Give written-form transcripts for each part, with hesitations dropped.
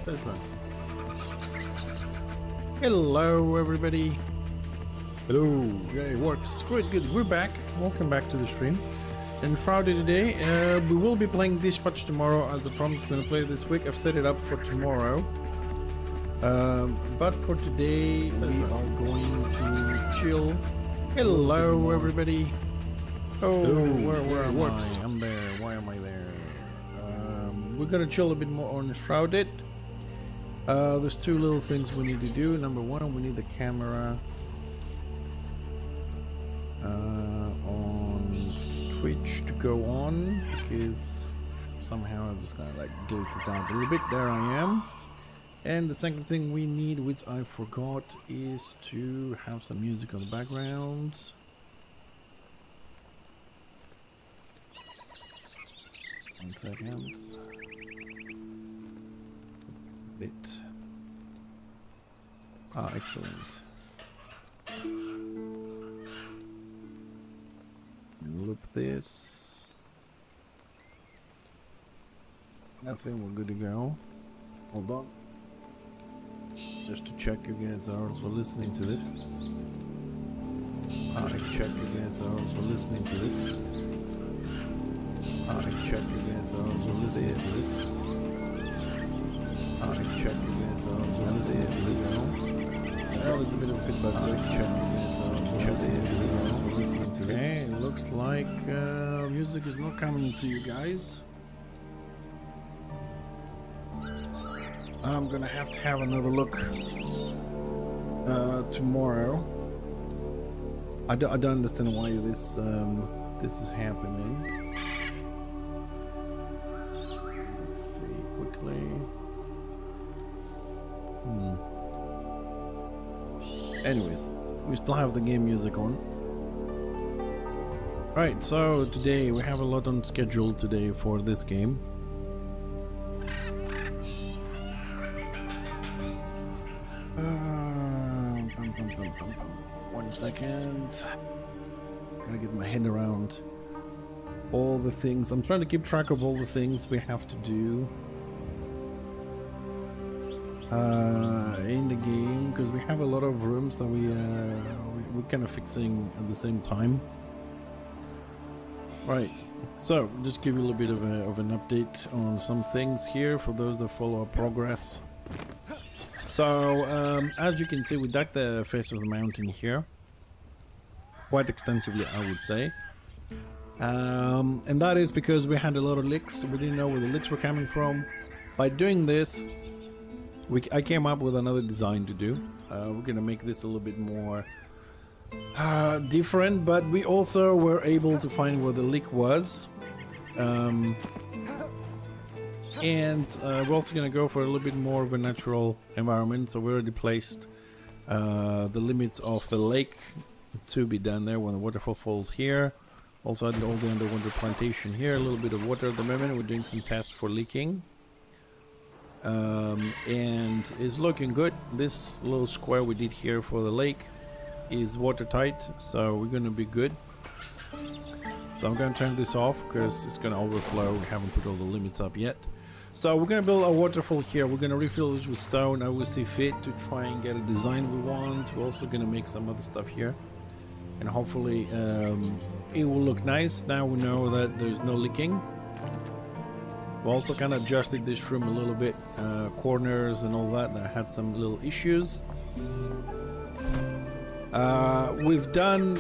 That's right. Hello, everybody. Hello. Yeah, it works. Good. We're back. Welcome back to the stream. Enshrouded today. We will be playing Dispatch tomorrow, as I promised. I'm going to play this week. I've set it up for tomorrow. But for today, we are going to chill. Hello, everybody. Oh, where am I? I'm there. Why am I there? We're going to chill a bit more on Enshrouded. There's two little things we need to do. Number one, we need the camera on Twitch to go on, because somehow it's gonna like glitch us out a little bit. There I am. And the second thing we need, which I forgot, is to have some music on the background. One second. Bit. Ah, excellent. Loop this. I think we're good to go. Hold on. Just to check you guys are also listening to this. Check you guys are also listening to this. Check you guys are also listening to this. Check you guys are also listening to this. Well, there's a bit of feedback. Check you guys are also listening to this. Okay, it looks like music is not coming to you guys. I'm gonna have to have another look tomorrow. I don't understand why this is happening. Let's see quickly. Anyways, we still have the game music on. Right, so today we have a lot on schedule today for this game. One second. Gotta get my head around all the things. I'm trying to keep track of all the things we have to do in the game, because we have a lot of rooms that we're kind of fixing at the same time. Right, so just give you a little bit of an update on some things here for those that follow our progress. So as you can see, we dug the face of the mountain here quite extensively, I would say, and that is because we had a lot of leaks. We didn't know where the leaks were coming from. By doing this, I came up with another design to do. We're gonna make this a little bit more different, but we also were able to find where the leak was, and we're also gonna go for a little bit more of a natural environment. So we already placed the limits of the lake to be done there when the waterfall falls here. Also added all the underwater plantation here, a little bit of water at the moment. We're doing some tests for leaking. And it's looking good. This little square we did here for the lake is watertight, so we're gonna be good. So I'm gonna turn this off because it's gonna overflow. We haven't put all the limits up yet. So we're gonna build a waterfall here. We're gonna refill this with stone. I will see fit to try and get a design we want. We're also gonna make some other stuff here, and hopefully it will look nice. Now we know that there's no leaking. We also kind of adjusted this room a little bit, corners and all that. I had some little issues. We've done,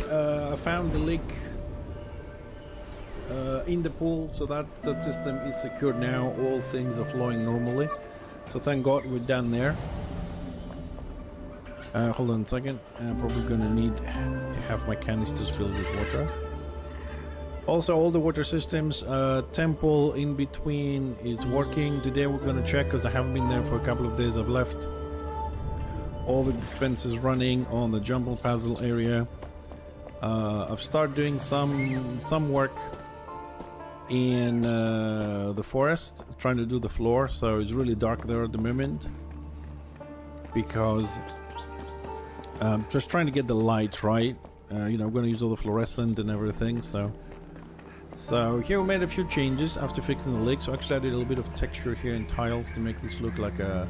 found the leak in the pool, so that system is secured now. All things are flowing normally, so thank God we're done there. Hold on a second. I'm probably gonna need to have my canisters filled with water. Also, all the water systems, temple in between is working. Today we're gonna check, because I haven't been there for a couple of days. I've left all the dispensers running on the jumble puzzle area. I've started doing some work in the forest, trying to do the floor. So it's really dark there at the moment, because I'm just trying to get the light right. You know, I'm going to use all the fluorescent and everything, so So here we made a few changes after fixing the leak. So actually I did a little bit of texture here in tiles to make this look like a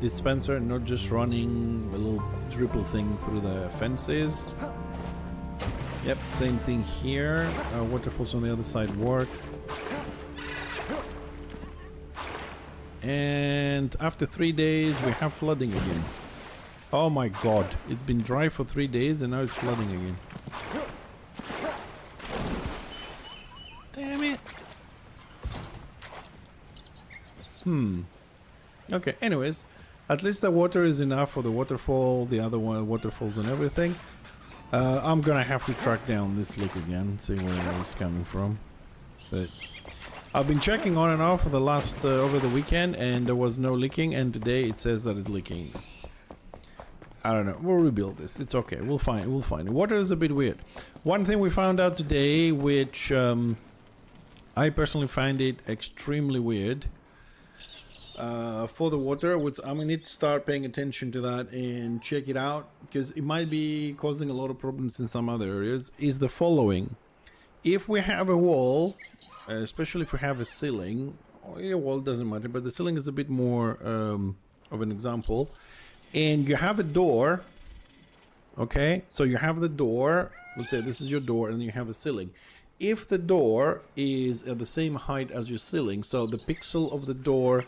dispenser, not just running a little dribble thing through the fences. Yep, same thing here. Waterfalls on the other side work. And after 3 days we have flooding again. Oh my god, it's been dry for 3 days and now it's flooding again. Damn it. Okay, anyways, at least the water is enough for the waterfall, the other one, waterfalls and everything. I'm gonna have to track down this leak again, see where it's coming from. But I've been checking on and off for the last over the weekend, and there was no leaking, and today it says that it's leaking. I don't know. We'll rebuild this. It's okay. We'll find it. Water is a bit weird. One thing we found out today, which I personally find it extremely weird for the water, which I'm gonna need to start paying attention to that and check it out, because it might be causing a lot of problems in some other areas, is the following. If we have a wall, especially if we have a ceiling, or a wall doesn't matter, but the ceiling is a bit more of an example, and you have a door, okay, so you have the door, let's say this is your door, and you have a ceiling. If the door is at the same height as your ceiling, so the pixel of the door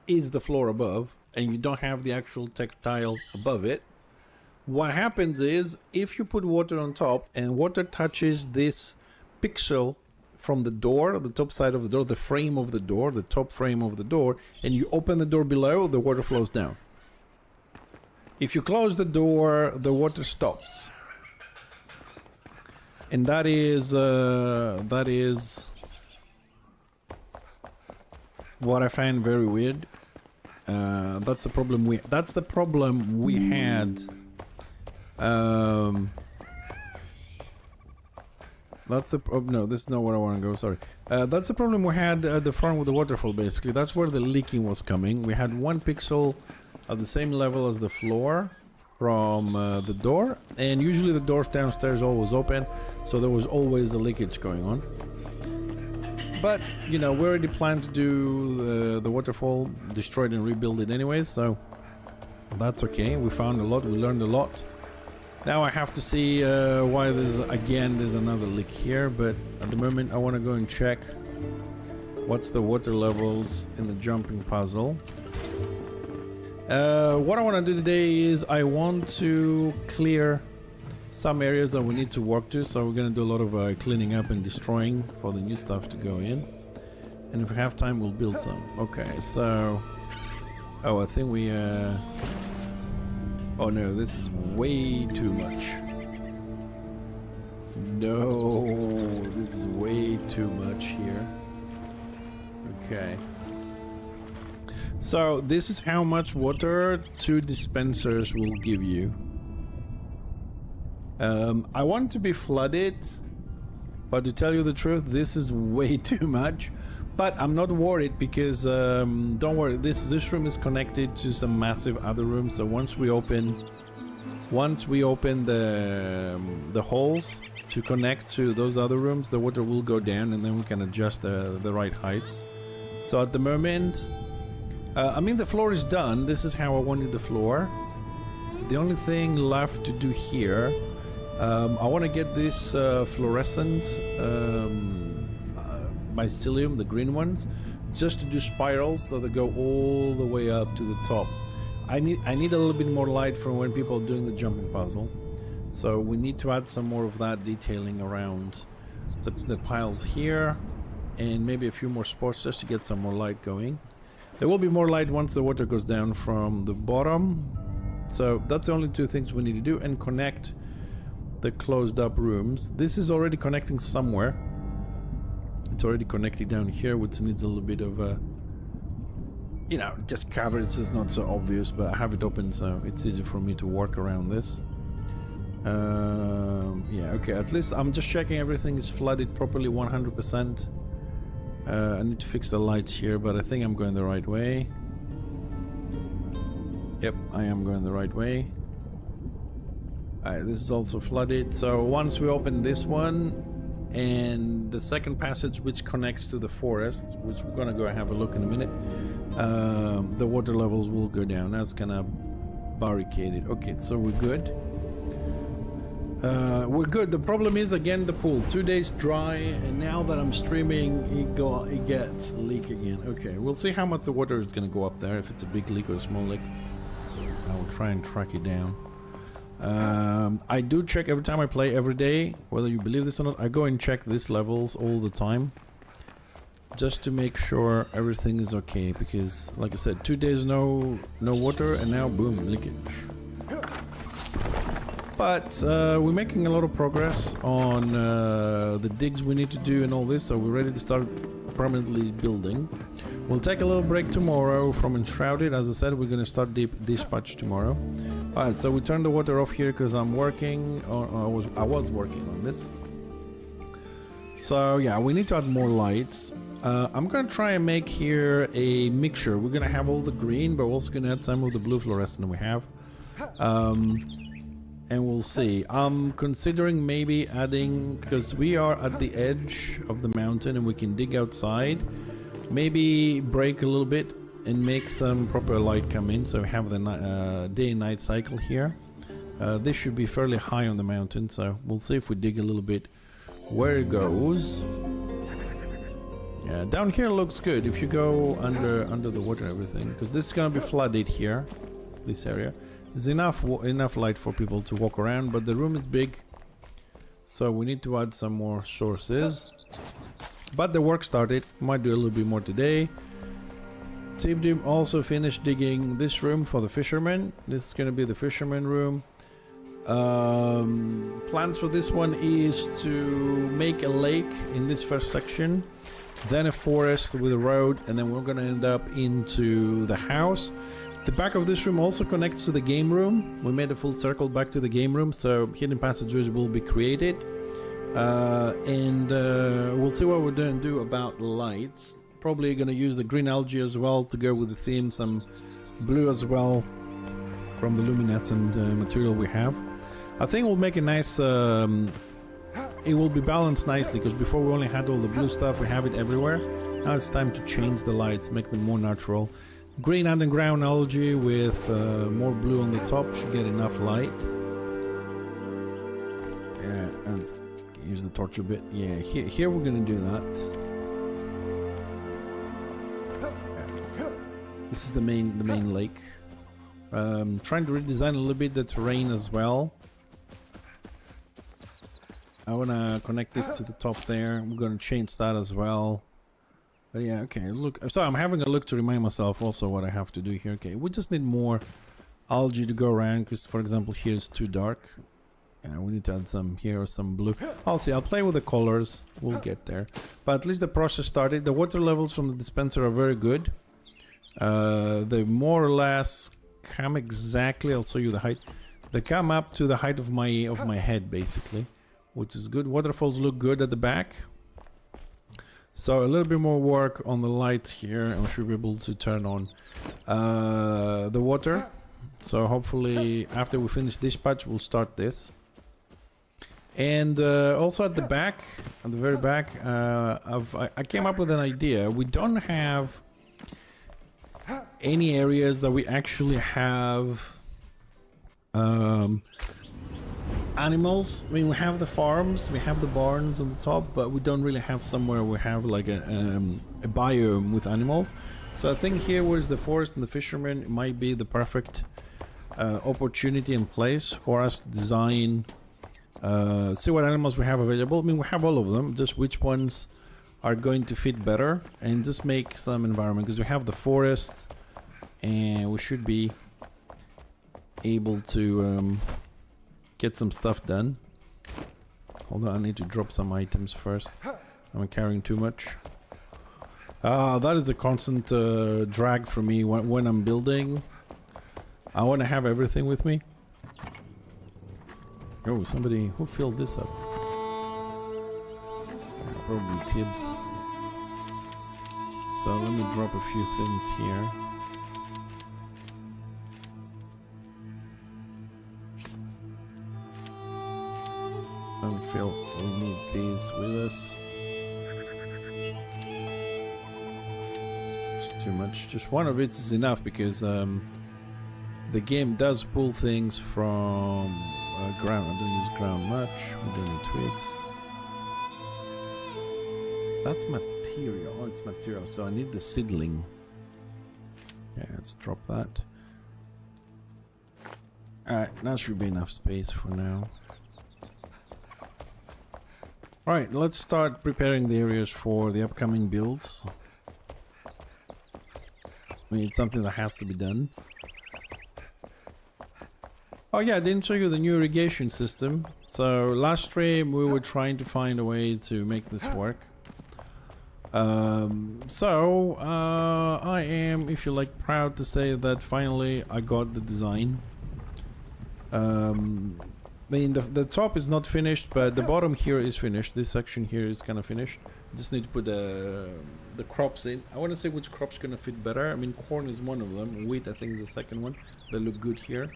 is the floor above, and you don't have the actual tile above it, what happens is, if you put water on top and water touches this pixel from the door, the top side of the door, the frame of the door, the top frame of the door, and you open the door below, the water flows down. If you close the door, the water stops. And that is what I find very weird. That's the problem we had. No, this is not where I want to go, sorry. That's the problem we had at the front with the waterfall, basically. That's where the leaking was coming. We had one pixel at the same level as the floor from the door, and usually the doors downstairs always open, so there was always a leakage going on. But, you know, we already planned to do the waterfall, destroy it and rebuild it anyways, so that's okay. We found a lot, we learned a lot. Now I have to see why there's another leak here, but at the moment I want to go and check what's the water levels in the jumping puzzle. What I want to do today is I want to clear some areas that we need to work to, so we're going to do a lot of cleaning up and destroying for the new stuff to go in. And if we have time, we'll build some. Okay, so... Oh, I think we... Oh no, this is way too much. No, this is way too much here. Okay. So this is how much water 2 dispensers will give you. I want to be flooded, but to tell you the truth, this is way too much. But I'm not worried because don't worry, this room is connected to some massive other rooms. So once we open the holes to connect to those other rooms, the water will go down, and then we can adjust the right heights. So at the moment, I mean, the floor is done. This is how I wanted the floor. The only thing left to do here, I want to get this fluorescent mycelium, the green ones, just to do spirals so they go all the way up to the top. I need a little bit more light from when people are doing the jumping puzzle, so we need to add some more of that detailing around the piles here, and maybe a few more spots just to get some more light going. There will be more light once the water goes down from the bottom, so that's the only 2 things we need to do, and connect the closed up rooms. This is already connecting somewhere. It's already connected down here, which needs a little bit of you know, just cover it so it's not so obvious, but I have it open so it's easy for me to work around this. Yeah, okay, at least I'm just checking everything is flooded properly 100%. I need to fix the lights here, but I think I'm going the right way. Yep, I am going the right way. Alright, this is also flooded, so once we open this one, and the second passage which connects to the forest, which we're gonna go have a look in a minute, the water levels will go down. That's gonna barricade it. Okay, so we're good. We're good. The problem is again the pool. 2 days dry, and now that I'm streaming, it gets leak again. Okay, we'll see how much the water is gonna go up there. If it's a big leak or a small leak, I will try and track it down. I do check every time I play, every day, whether you believe this or not. I go and check these levels all the time, just to make sure everything is okay. Because, like I said, 2 days no water, and now boom, leakage. But we're making a lot of progress on the digs we need to do and all this, so we're ready to start permanently building. We'll take a little break tomorrow from Enshrouded. As I said, we're going to start dispatch tomorrow. Alright, so we turned the water off here because I'm working, or I was working on this. So yeah, we need to add more lights. I'm going to try and make here a mixture. We're going to have all the green, but we're also going to add some of the blue fluorescent we have. And we'll see. I'm considering maybe adding, because we are at the edge of the mountain and we can dig outside, maybe break a little bit and make some proper light come in, so we have the day and night cycle here. This should be fairly high on the mountain, so we'll see if we dig a little bit where it goes. Yeah, down here looks good if you go under the water and everything, because this is gonna be flooded here, this area. There's enough light for people to walk around, but the room is big, so we need to add some more sources. But the work started. Might do a little bit more today. Team Doom also finished digging this room for the fishermen. This is going to be the fisherman room. Plans for this one is to make a lake in this first section, then a forest with a road, and then we're going to end up into the house. The back of this room also connects to the game room. We made a full circle back to the game room, so hidden passageways will be created. And we'll see what we're going to do about lights. Probably going to use the green algae as well to go with the theme, some blue as well from the luminescent material we have. I think we'll make a nice, it will be balanced nicely, because before we only had all the blue stuff, we have it everywhere. Now it's time to change the lights, make them more natural. Green underground algae with more blue on the top should get enough light. Yeah, let's use the torch a bit. Yeah, here we're gonna do that. Yeah. This is the main lake. Trying to redesign a little bit the terrain as well. I wanna connect this to the top there. We're gonna change that as well. But yeah, okay, look, so I'm having a look to remind myself also what I have to do here. Okay, we just need more algae to go around, because for example here it's too dark. And we need to add some here or some blue. I'll see, I'll play with the colors, we'll get there. But at least the process started. The water levels from the dispenser are very good. They more or less come exactly, I'll show you the height. They come up to the height of my head basically, which is good. Waterfalls look good at the back. So a little bit more work on the lights here, and we should be able to turn on the water. So hopefully after we finish dispatch, we'll start this. And also at the back, at the very back, I came up with an idea. We don't have any areas that we actually have animals. I mean, we have the farms, we have the barns on the top, but we don't really have somewhere we have like a biome with animals. So I think here where's the forest and the fishermen, it might be the perfect opportunity and place for us to design, see what animals we have available. I mean, we have all of them, just which ones are going to fit better, and just make some environment, because we have the forest and we should be able to get some stuff done. Hold on, I need to drop some items first. I'm carrying too much. That is a constant drag for me when I'm building. I want to have everything with me. Oh, somebody who filled this up? Probably Tibbs. So let me drop a few things here. don't feel we need these with us. It's too much. Just one of it is enough because the game does pull things from ground. I don't use ground much. We don't need twigs. That's material. Oh, it's material. So I need the seedling. Yeah, let's drop that. Alright, that should be enough space for now. Alright, let's start preparing the areas for the upcoming builds. I mean, it's something that has to be done. Oh yeah, I didn't show you the new irrigation system. So last stream we were trying to find a way to make this work. I am, if you like, proud to say that finally I got the design. I mean, the top is not finished, but the bottom here is finished. This section here is kind of finished. Just need to put the crops in. I want to say which crop's gonna fit better. I mean, corn is one of them. Wheat, I think, is the second one. They look good here.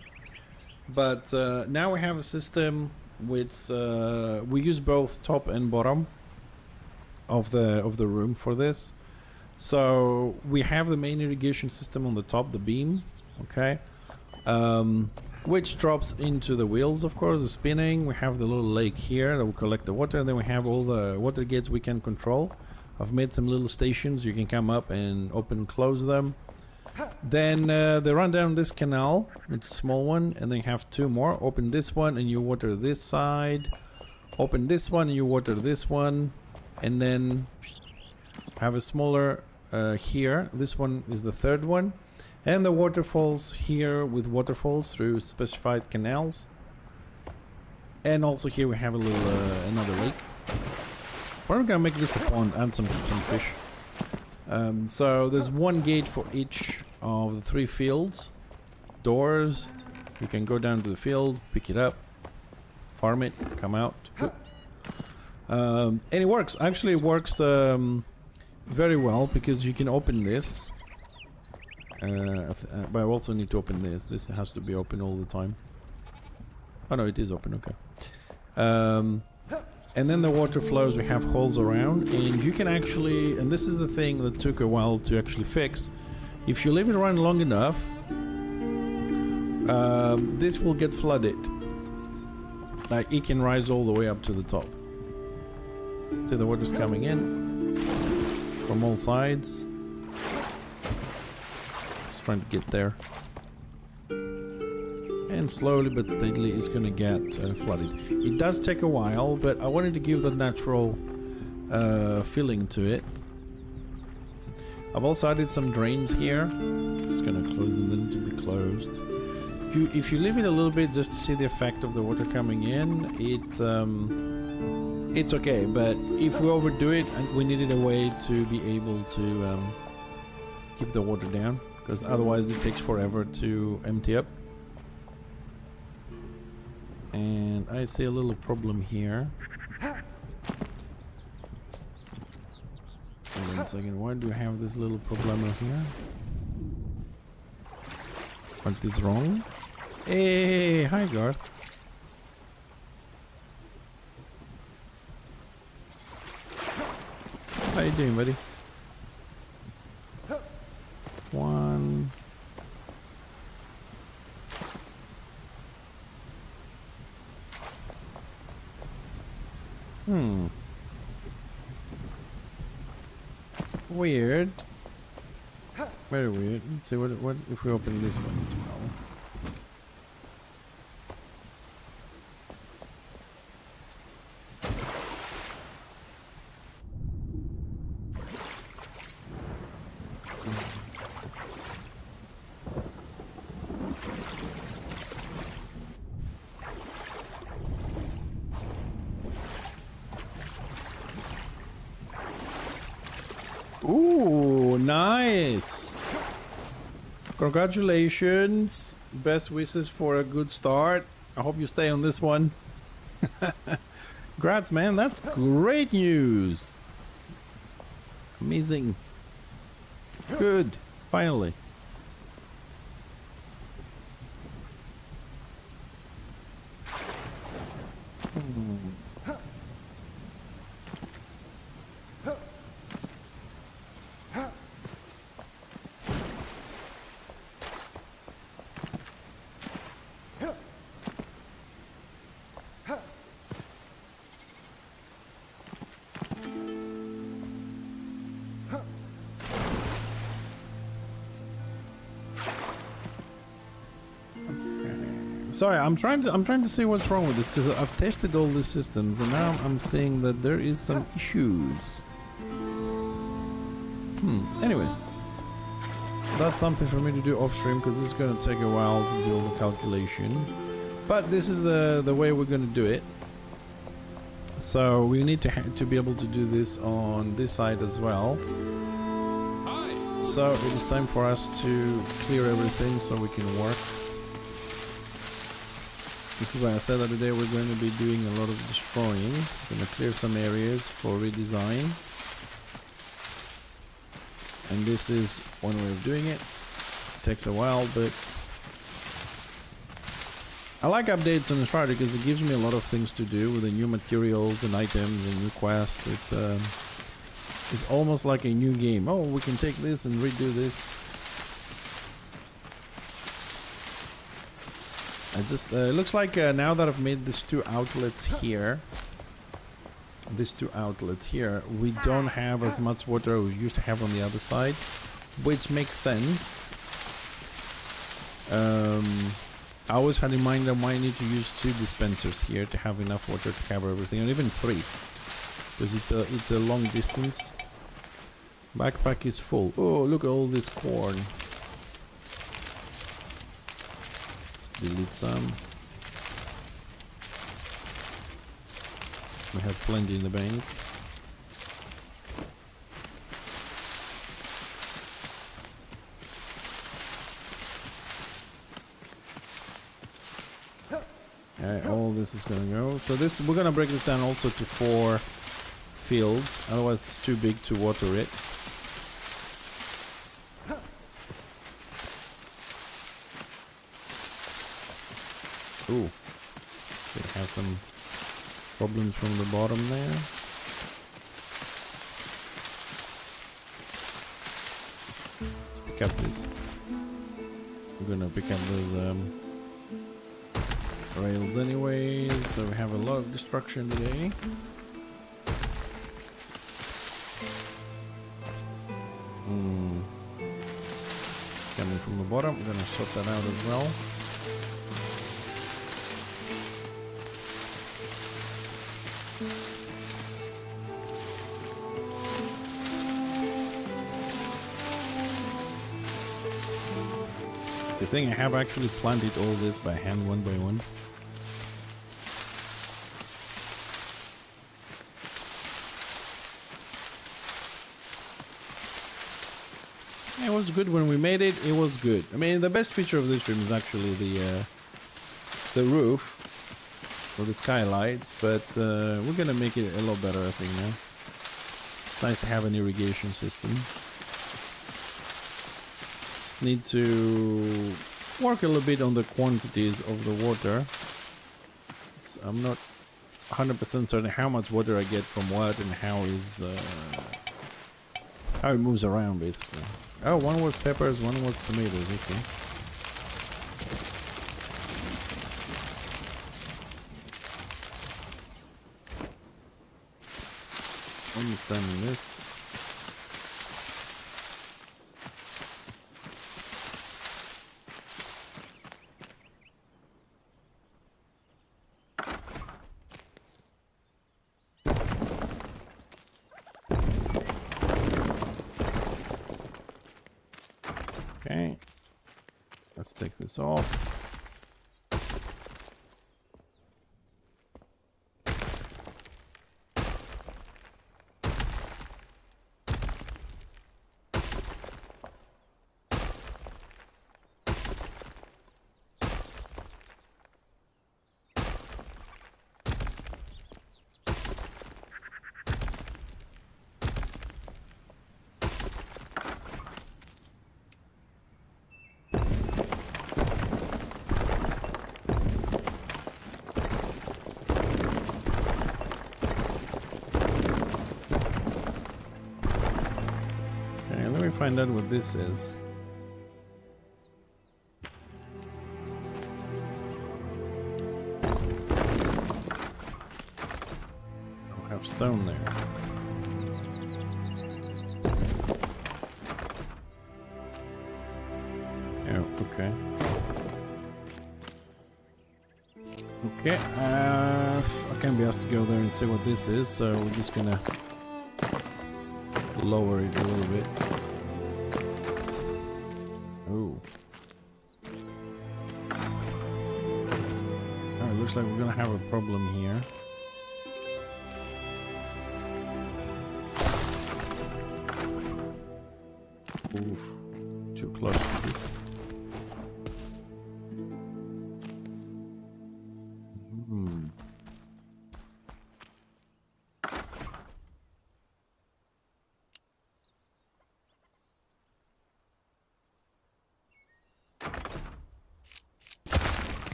But now we have a system with we use both top and bottom of the room for this. So we have the main irrigation system on the top, the beam, okay, which drops into the wheels, of course, the spinning. We have the little lake here that will collect the water, and then we have all the water gates we can control. I've made some little stations. You can come up and open and close them. Then they run down this canal. It's a small one, and then you have two more. Open this one and you water this side. Open this one and you water this one, and then have a smaller here. This one is the third one, and the waterfalls here with waterfalls through specified canals. And also here we have a little another lake. We're gonna make this a pond and some fish. So there's one gate for each of the 3 fields. Doors. You can go down to the field, pick it up, farm it, come out. And it works. Actually, it works very well because you can open this. But I also need to open this. This has to be open all the time. Oh no, it is open. Okay. And then the water flows. We have holes around, and you can actually, and this is the thing that took a while to actually fix. If you leave it run long enough, this will get flooded. Like, it can rise all the way up to the top. See, the water's coming in from all sides. Just trying to get there. And slowly but steadily it's gonna get flooded. It does take a while, but I wanted to give the natural feeling to it. I've also added some drains here. Just gonna close them, they need to be closed. If you leave it a little bit just to see the effect of the water coming in, it's okay. But if we overdo it, we needed a way to be able to keep the water down, because otherwise it takes forever to empty up. And I see a little problem here. Wait 1 second, why do I have this little problem here? What is wrong? Hey, hi Garth. How you doing, buddy? 1. Weird. Very weird. Let's see what if we open this one as well. Ooh, nice! Congratulations! Best wishes for a good start. I hope you stay on this one. Congrats, man. That's great news. Amazing. Good. Finally. Sorry, I'm trying to see what's wrong with this because I've tested all the systems and now I'm seeing that there is some issues. Anyways, that's something for me to do off stream because this is going to take a while to do all the calculations. But this is the way we're going to do it. So we need to be able to do this on this side as well. So it is time for us to clear everything so we can work. This is why I said the other day we're going to be doing a lot of destroying. We're going to clear some areas for redesign. And this is one way of doing it. It takes a while, but I like updates on Enshrouded because it gives me a lot of things to do with the new materials and items and new quests. It's almost like a new game. Oh, we can take this and redo this. It looks like now that I've made these two outlets here, we don't have as much water as we used to have on the other side, which makes sense. I always had in mind I might need to use 2 dispensers here to have enough water to cover everything, and even 3, because it's a long distance. Backpack is full. Oh, look at all this corn. Let's delete some. We have plenty in the bank. All this is gonna go. So we're gonna break this down also to 4 fields, otherwise it's too big to water it. Ooh, we have some problems from the bottom there. Let's pick up this. We're gonna pick up those rails anyway, so we have a lot of destruction today. It's coming from the bottom. We're gonna sort that out as well. The thing I have actually planted all this by hand, one by one. It was good when we made it. It was good. I mean, the best feature of this room is actually the roof or the skylights, but we're gonna make it a lot better, I think. Now it's nice to have an irrigation system. Just need to work a little bit on the quantities of the water. I'm not 100% certain how much water I get from what and how it moves around, basically. Oh, one was peppers, one was tomatoes. Okay. Understanding this. Okay, let's take this off. Find out what this is. I'll have stone there. Oh, okay. Okay, I can't be asked to go there and see what this is, so we're just gonna lower it a little bit. Oh. Oh, it looks like we're gonna have a problem here. Oof, too close to this.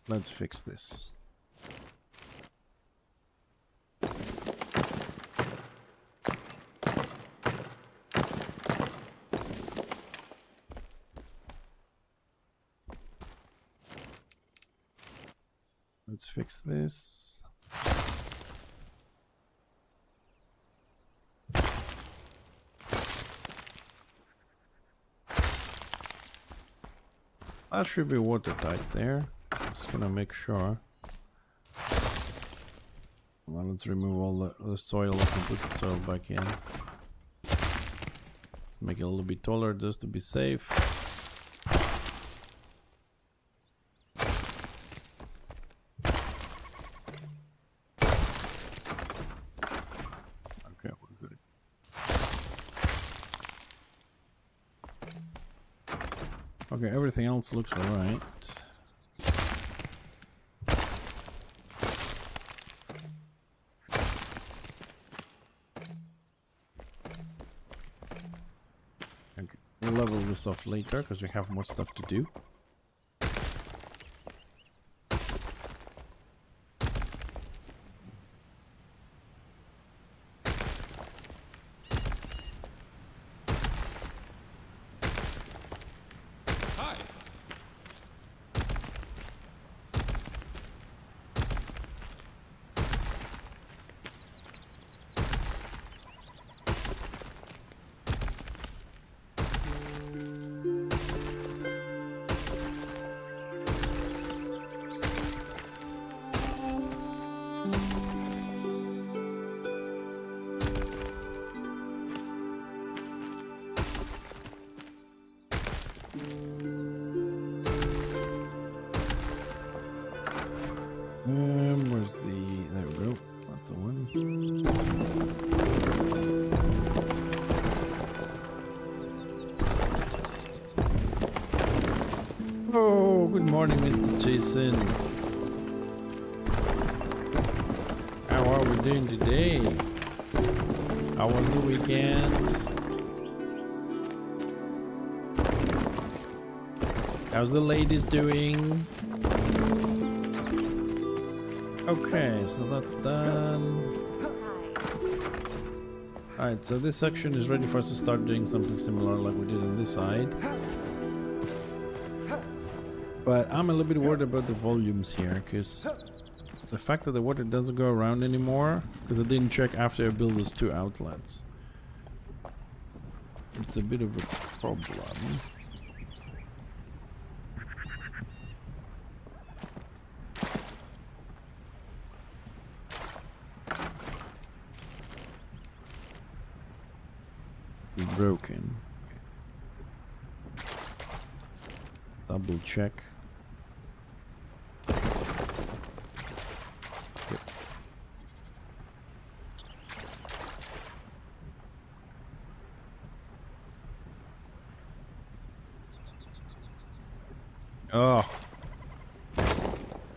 Let's fix this. Let's fix this. That should be watertight there. Just gonna make sure. Well, let's remove all the soil and put the soil back in. Let's make it a little bit taller just to be safe. Okay, we're good. Okay, everything else looks alright. We'll level this off later because we have more stuff to do. Hi. Where's the... There we go. That's the one. Oh, good morning, Mr. Jason. How are we doing today? How was the weekend? How's the ladies doing? Okay, so that's done. Alright, so this section is ready for us to start doing something similar like we did on this side. But I'm a little bit worried about the volumes here, because the fact that the water doesn't go around anymore, because I didn't check after I built those two outlets. It's a bit of a problem. Broken. Double check. Yep. Oh.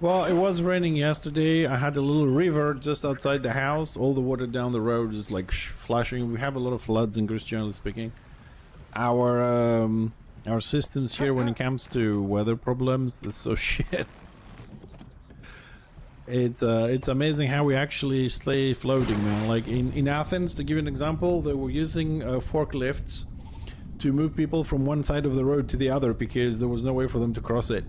Well, it was raining yesterday. I had a little river just outside the house. All the water down the road is like flashing. We have a lot of floods in Greece, generally speaking. Our systems here, when it comes to weather problems, is so shit. It's amazing how we actually stay floating, man. Like in Athens, to give you an example, they were using forklifts to move people from one side of the road to the other because there was no way for them to cross it.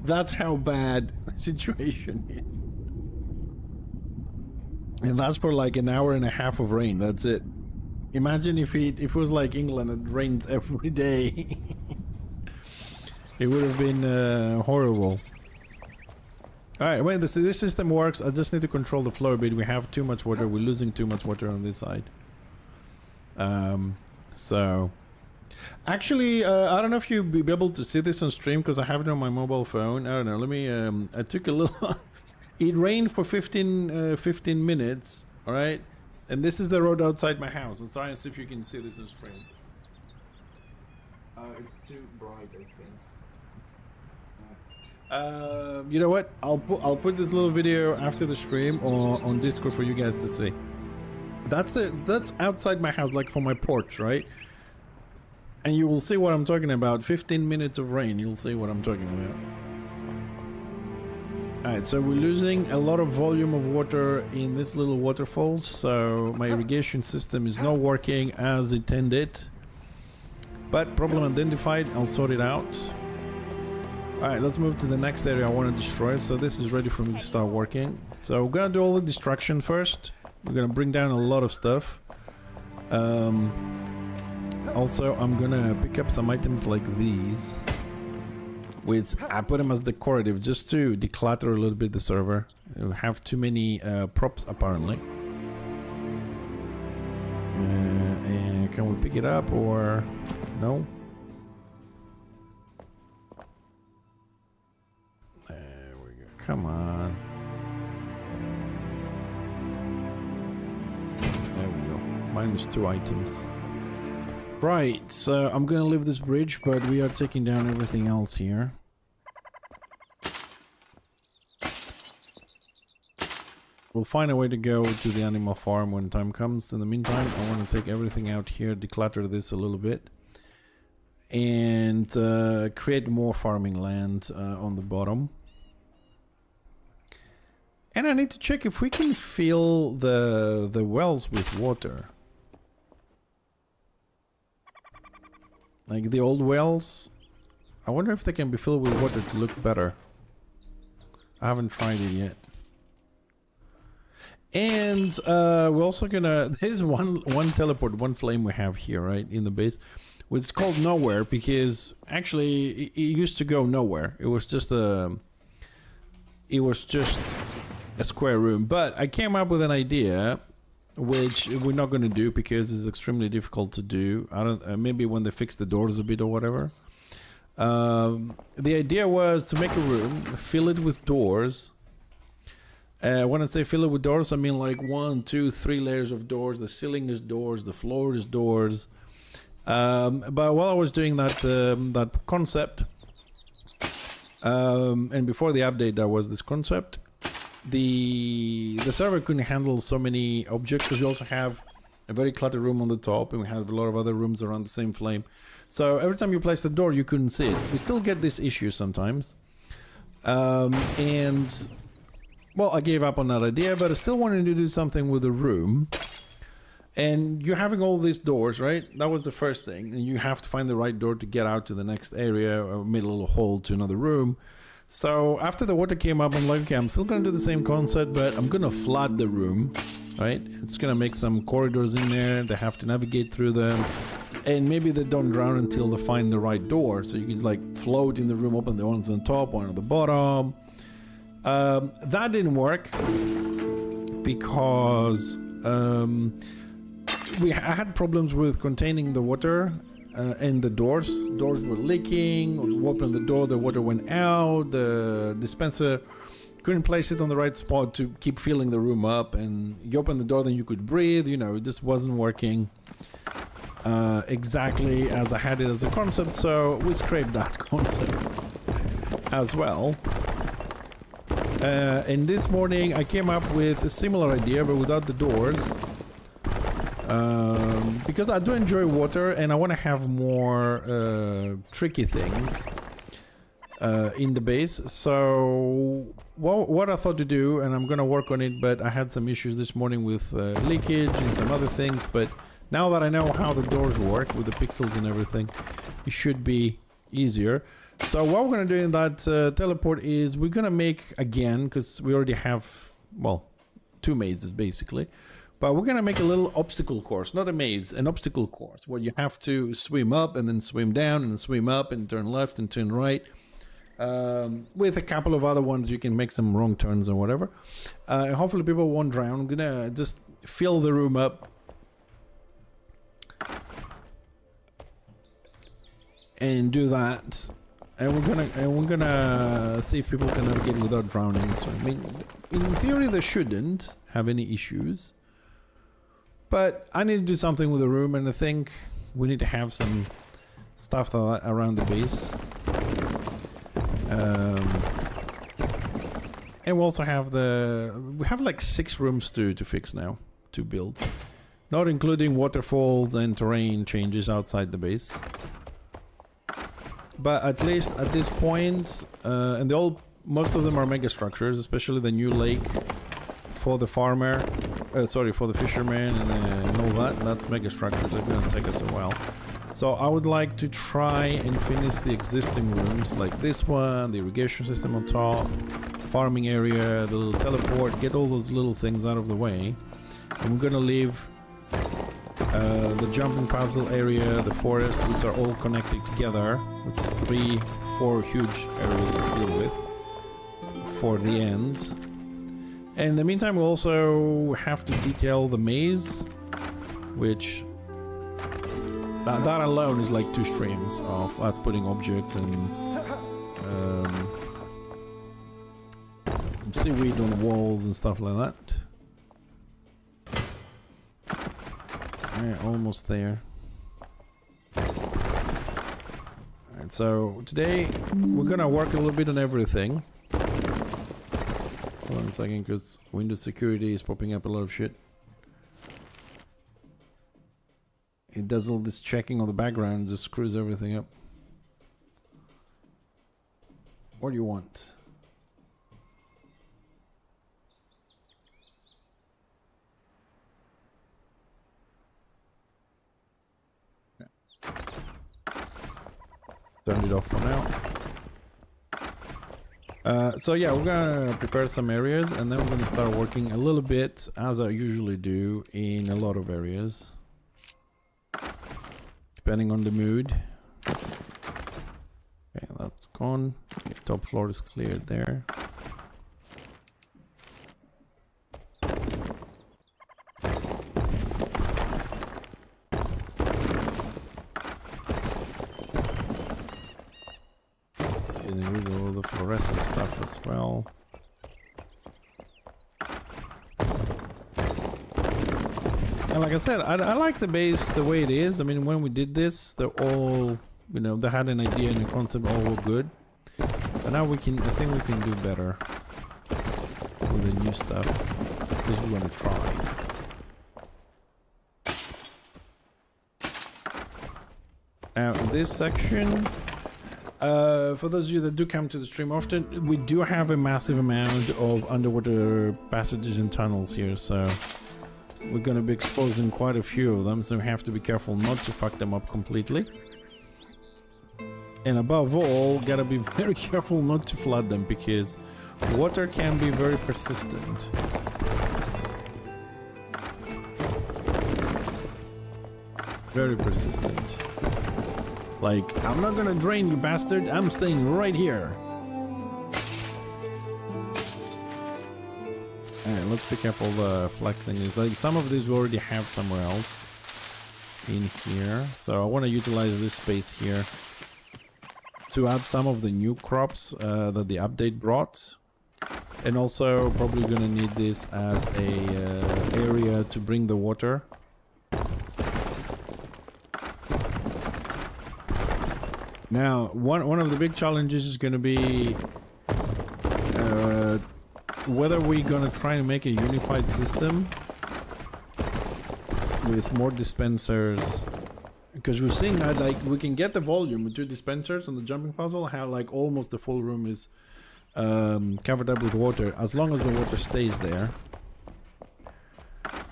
That's how bad the situation is. And that's for like an hour and a half of rain. That's it. Imagine if it was like England and it rained every day. It would have been horrible. All right, when this system works, I just need to control the flow a bit. We have too much water. We're losing too much water on this side. So actually, I don't know if you'll be able to see this on stream because I have it on my mobile phone. I don't know. Let me. I took a little. It rained for 15 minutes. All right, and this is the road outside my house. Let's try and see if you can see this on stream. It's too bright, I think. You know what? I'll put this little video after the stream or on Discord for you guys to see. That's outside my house, like for my porch, right? And you will see what I'm talking about. 15 minutes of rain, you'll see what I'm talking about. Alright, so we're losing a lot of volume of water in this little waterfall, so my irrigation system is not working as intended. But problem identified, I'll sort it out. Alright, let's move to the next area I want to destroy. So this is ready for me to start working. So we're gonna do all the destruction first. We're gonna bring down a lot of stuff. Also, I'm gonna pick up some items like these, which I put them as decorative just to declutter a little bit the server. We have too many props apparently. And can we pick it up or no? There we go. Come on. There we go. Minus 2 items. Right, so I'm gonna leave this bridge, but we are taking down everything else here. We'll find a way to go to the animal farm when time comes. In the meantime, I want to take everything out here, declutter this a little bit, and create more farming land on the bottom. And I need to check if we can fill the wells with water. Like the old wells, I wonder if they can be filled with water to look better. I haven't tried it yet. And we're also gonna, there's one teleport, one flame we have here, right, in the base. It's called nowhere because actually it used to go nowhere. It was just a square room. But I came up with an idea, which we're not going to do because it's extremely difficult to do. I don't. Maybe when they fix the doors a bit or whatever. The idea was to make a room, fill it with doors. When I say fill it with doors, I mean like 1, 2, 3 layers of doors. The ceiling is doors, the floor is doors. But while I was doing that concept, and before the update, there was this concept. The server couldn't handle so many objects because we also have a very cluttered room on the top and we have a lot of other rooms around the same flame. So every time you place the door, you couldn't see it. We still get this issue sometimes. And well, I gave up on that idea, but I still wanted to do something with the room. And you're having all these doors, right? That was the first thing. And you have to find the right door to get out to the next area or make a little hole to another room. So after the water came up, I'm like, okay, I'm still going to do the same concept, but I'm going to flood the room, right? It's going to make some corridors in there. They have to navigate through them. And maybe they don't drown until they find the right door. So you can like float in the room, open the ones on top, one on the bottom. That didn't work because I had problems with containing the water. And the doors were leaking. You open the door, the water went out. The dispenser couldn't place it on the right spot to keep filling the room up. And you open the door, then you could breathe. You know, it just wasn't working exactly as I had it as a concept. So we scraped that concept as well. And this morning I came up with a similar idea, but without the doors. Because I do enjoy water and I want to have more tricky things in the base. So what I thought to do, and I'm gonna work on it, but I had some issues this morning with leakage and some other things, but now that I know how the doors work with the pixels and everything, it should be easier. So what we're gonna do in that teleport is we're gonna make, again, because we already have, well, 2 mazes basically. But we're going to make a little obstacle course, not a maze, an obstacle course where you have to swim up and then swim down and swim up and turn left and turn right With a couple of other ones, you can make some wrong turns or whatever. And hopefully people won't drown. I'm gonna just fill the room up. And do that. And we're gonna see if people can navigate without drowning. So I mean, in theory they shouldn't have any issues. But I need to do something with the room, and I think we need to have some stuff around the base. And we also have we have like 6 rooms to fix now, to build. Not including waterfalls and terrain changes outside the base. But at least at this point, and most of them are mega structures, especially the new lake for the farmer, for the fisherman and all that. That's mega structures. They're gonna take us a while. So I would like to try and finish the existing rooms, like this one, the irrigation system on top, farming area, the little teleport. Get all those little things out of the way, and we're gonna leave the jumping puzzle area, the forest, which are all connected together, which is 3-4 huge areas to deal with for the end. And in the meantime, we'll also have to detail the maze, which that alone is like 2 streams of us putting objects and seaweed on the walls and stuff like that. Yeah, almost there. Alright, so today we're gonna work a little bit on everything. Hold on a second, because Windows security is popping up a lot of shit. It does all this checking on the background and just screws everything up. What do you want? Turn it off for now. So yeah, we're gonna prepare some areas, and then we're gonna start working a little bit, as I usually do in a lot of areas, depending on the mood. Okay, that's gone. Okay, top floor is cleared there. Fluorescent stuff as well. And like I said, I like the base the way it is. I mean, when we did this, they're all, you know, they had an idea and a concept, all were good. But now I think we can do better with the new stuff, because we're gonna try. Now, this section, for those of you that do come to the stream often, we do have a massive amount of underwater passages and tunnels here, so we're going to be exposing quite a few of them, so we have to be careful not to fuck them up completely. And above all, gotta be very careful not to flood them, because water can be very persistent. Very persistent. Like, I'm not gonna drain you, bastard. I'm staying right here. Alright, let's be careful the flex thing is. Like, some of these we already have somewhere else in here. So I want to utilize this space here to add some of the new crops that the update brought. And also probably gonna need this as a area to bring the water. Now, one of the big challenges is going to be whether we're going to try to make a unified system with more dispensers. Because we're seeing that, like, we can get the volume with 2 dispensers on the jumping puzzle, how like almost the full room is covered up with water, as long as the water stays there.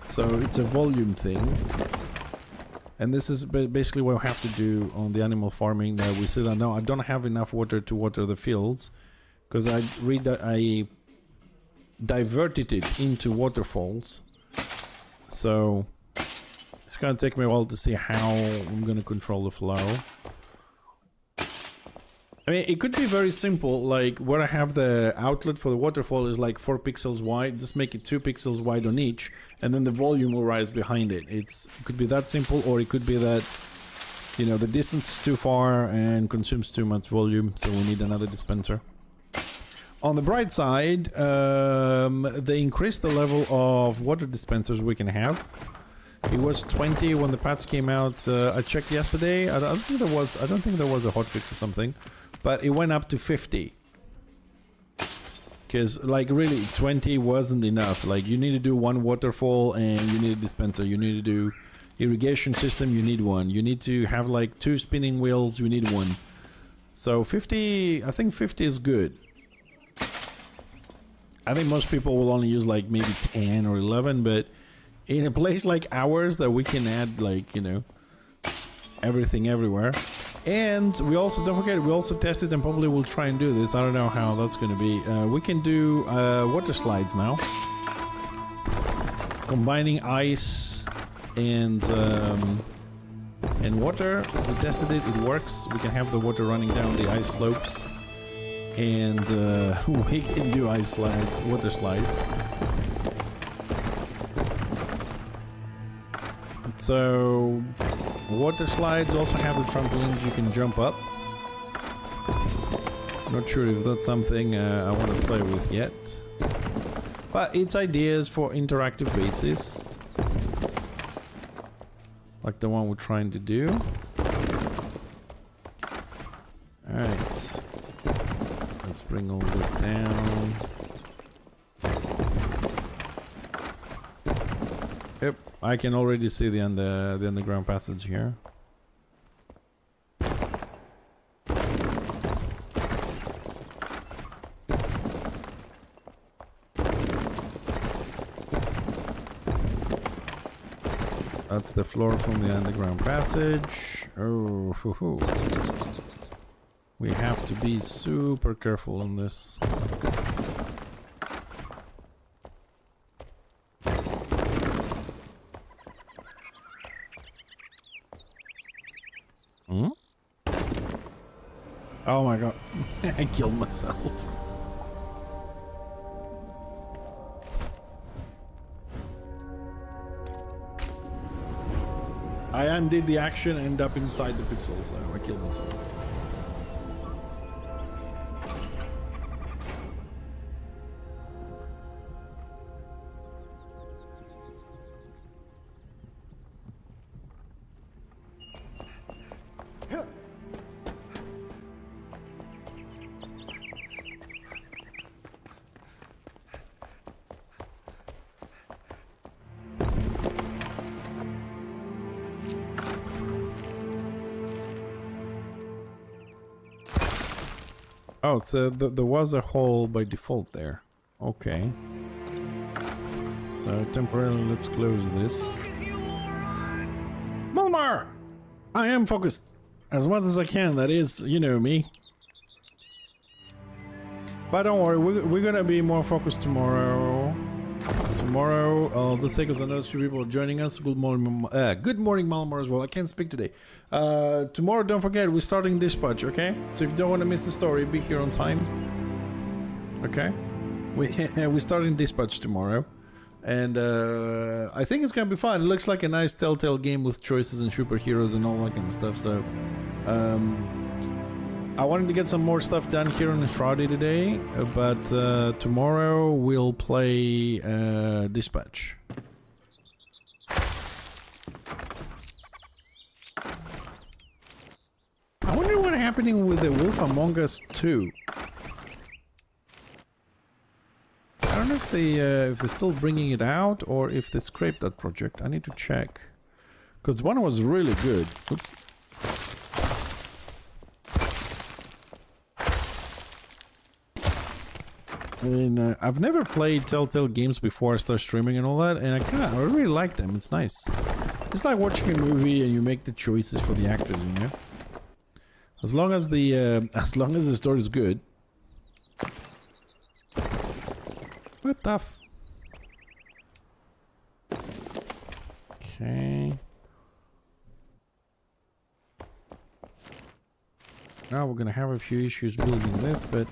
So it's a volume thing. And this is basically what we have to do on the animal farming. That we see that no, I don't have enough water to water the fields, because I diverted it into waterfalls. So it's gonna take me a while to see how I'm gonna control the flow. I mean, it could be very simple, like where I have the outlet for the waterfall is like 4 pixels wide, just make it 2 pixels wide on each, and then the volume will rise behind it. It could be that simple, or it could be that, you know, the distance is too far and consumes too much volume, so we need another dispenser. On the bright side, they increased the level of water dispensers we can have. It was 20 when the patch came out. I checked yesterday. I don't think there was a hotfix or something. But it went up to 50. Because, like, really, 20 wasn't enough. Like, you need to do 1 waterfall and you need a dispenser. You need to do irrigation system, you need 1. You need to have, like, 2 spinning wheels, you need 1. So 50, I think 50 is good. I think most people will only use, like, maybe 10 or 11, but in a place like ours that we can add, like, you know, everything everywhere. And we also, don't forget, we also tested and probably will try and do this. I don't know how that's going to be. We can do water slides now. Combining ice and water. We tested it, it works. We can have the water running down the ice slopes. And we can do ice slides, water slides. So, water slides also have the trampolines you can jump up. Not sure if that's something I want to play with yet. But it's ideas for interactive bases. Like the one we're trying to do. Alright. Let's bring all this down. Yep, I can already see the underground passage here. That's the floor from the underground passage. Oh, hoo hoo. We have to be super careful on this. Hmm? Oh my god. I killed myself. I undid the action and ended up inside the pixels, so I killed myself. Oh, so there was a hole by default there. Okay. So temporarily, let's close this. Mulmar! I am focused as much as I can. That is, you know me. But don't worry, we're gonna be more focused tomorrow. Tomorrow, the sake of I know a few people are joining us. Good morning, Malmar as well. I can't speak today. Tomorrow, don't forget, we're starting dispatch, okay? So if you don't want to miss the story, be here on time. Okay? We're starting dispatch tomorrow. And I think it's gonna be fun. It looks like a nice Telltale game with choices and superheroes and all that kind of stuff. So, I wanted to get some more stuff done here on Enshrouded today, but tomorrow we'll play Dispatch. I wonder what's happening with the Wolf Among Us 2. I don't know if they're still bringing it out or if they scraped that project. I need to check. Because one was really good. Oops. I mean, I've never played Telltale games before I start streaming and all that, and I really like them. It's nice. It's like watching a movie and you make the choices for the actors, you know. As long as the story is good. What the f... Okay. Now we're gonna have a few issues building this, but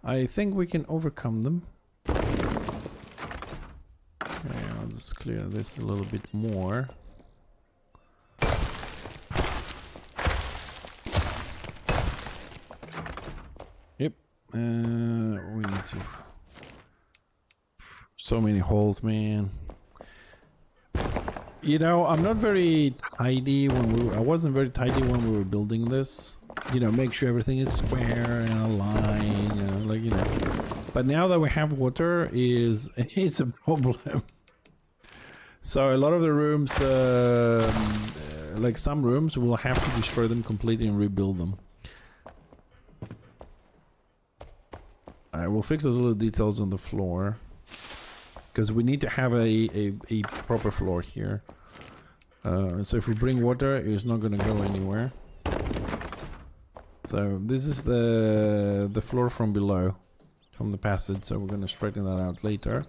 I think we can overcome them. Okay, I'll just clear this a little bit more. Yep, we need to... So many holes, man. You know, I'm not very tidy when I wasn't very tidy when we were building this. You know, make sure everything is square and aligned, you know, like, you know. But now that we have water, it's a problem. So a lot of the rooms, like some rooms, we'll have to destroy them completely and rebuild them. Alright, we'll fix those little details on the floor. Because we need to have a proper floor here. So if we bring water, it's not going to go anywhere. So this is the floor from below, from the passage. So we're going to straighten that out later.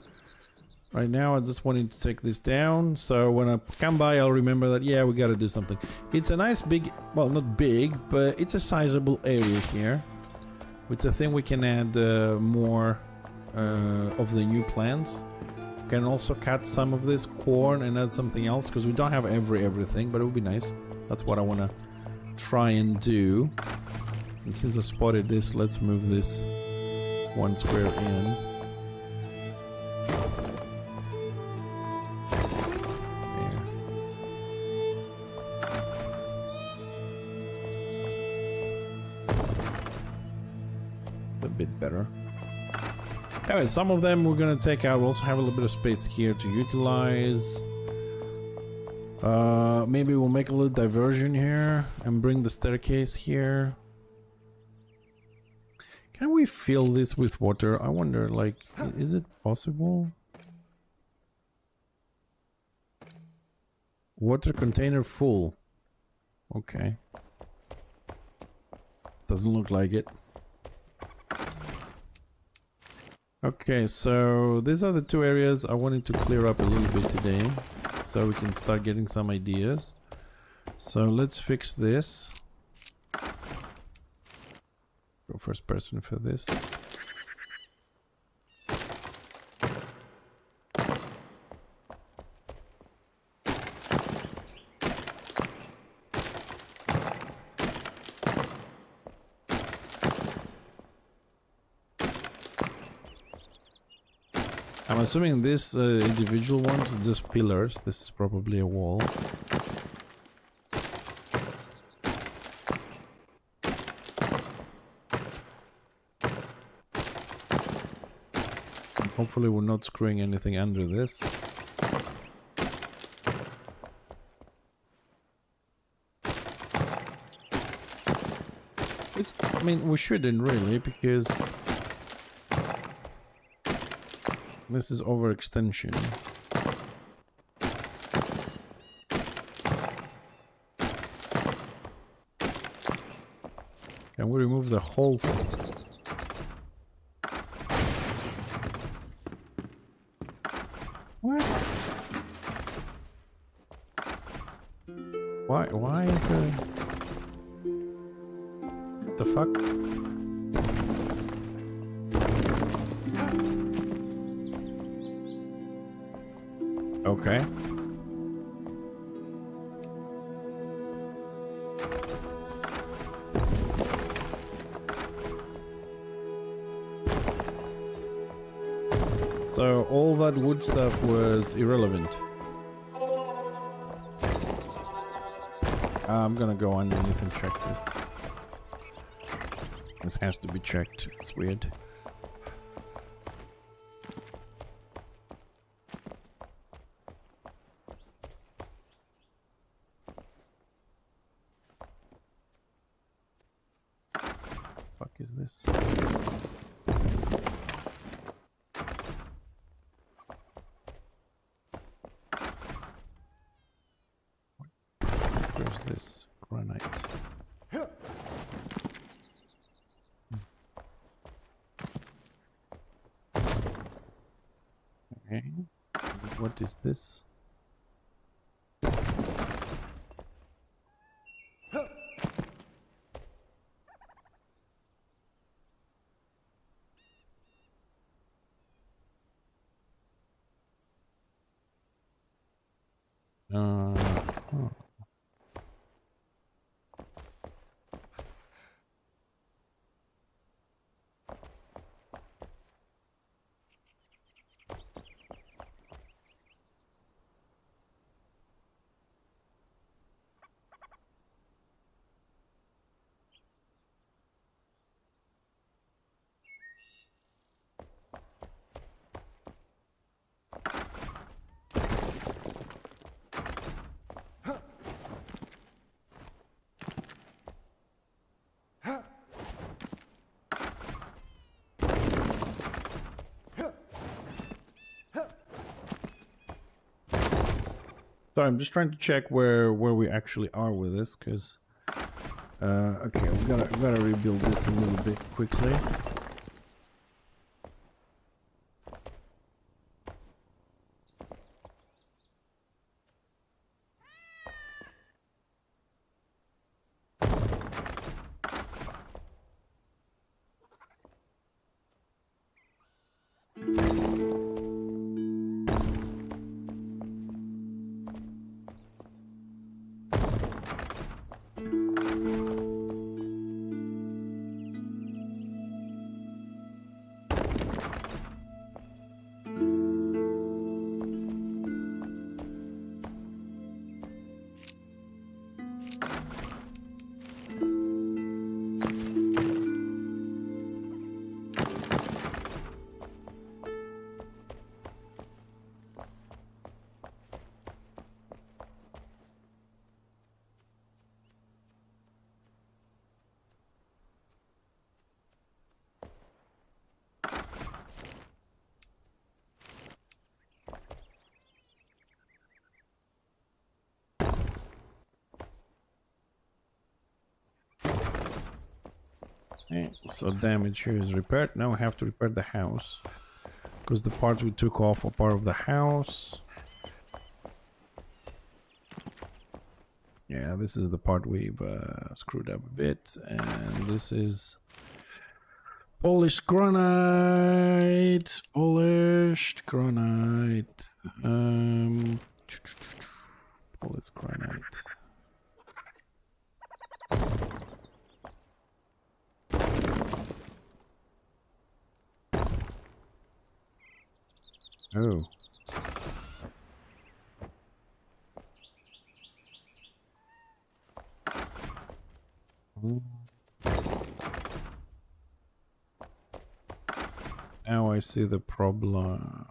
Right now, I just wanted to take this down. So when I come by, I'll remember that, yeah, we got to do something. It's a nice big, well, not big, but it's a sizable area here. Which I think we can add more of the new plants. Can also cut some of this corn and add something else, because we don't have everything, but it would be nice. That's what I want to try and do. And since I spotted this, let's move this 1 square in. There. A bit better. Anyway, some of them we're gonna take out. We'll also have a little bit of space here to utilize. Maybe we'll make a little diversion here and bring the staircase here. Can we fill this with water? I wonder, like, is it possible? Water container full. Okay. Doesn't look like it. Okay, so these are the 2 areas I wanted to clear up a little bit today, so we can start getting some ideas. So let's fix this. Go first person for this. I'm assuming this individual ones are just pillars. This is probably a wall. And hopefully we're not screwing anything under this. I mean, we shouldn't really, because this is overextension. Can we remove the whole thing? What? Why is there... What the fuck? Okay. So all that wood stuff was irrelevant. I'm gonna go underneath and check this. This has to be checked. It's weird. Fuck is this? Where's this granite? Okay. What is this? huh. Sorry, I'm just trying to check where we actually are with this, because okay, we gotta rebuild this a little bit quickly. Okay, so damage here is repaired. Now we have to repair the house, because the parts we took off are part of the house. Yeah, this is the part we've screwed up a bit, and this is polished granite, polished granite, polished granite. Oh. Now I see the problem.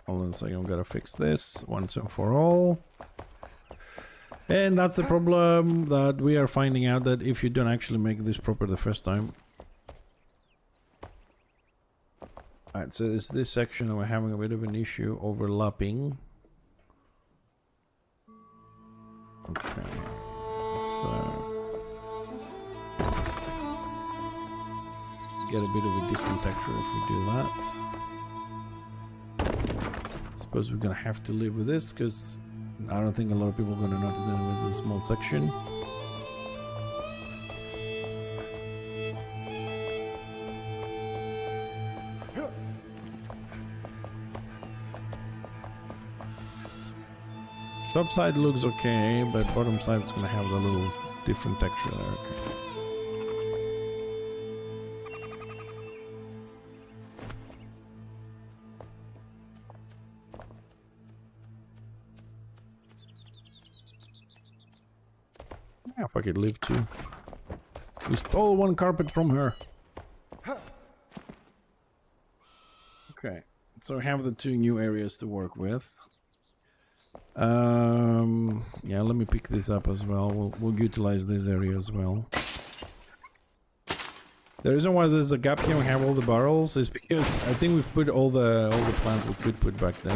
Hold on a second, I've got to fix this once and for all. And that's the problem that we are finding out, that if you don't actually make this proper the first time. Alright, so it's this section that we're having a bit of an issue overlapping. Okay, so get a bit of a different texture if we do that. Suppose we're gonna have to live with this, because I don't think a lot of people are gonna notice anyways. It's a small section. Top side looks okay, but bottom side is gonna have the little different texture there. Okay. Yeah, if I could live too. We stole one carpet from her. Okay, so we have the two new areas to work with. Yeah, let me pick this up as well. We'll utilize this area as well. The reason why there's a gap here and we have all the barrels is because I think we've put all the plants we could put back then.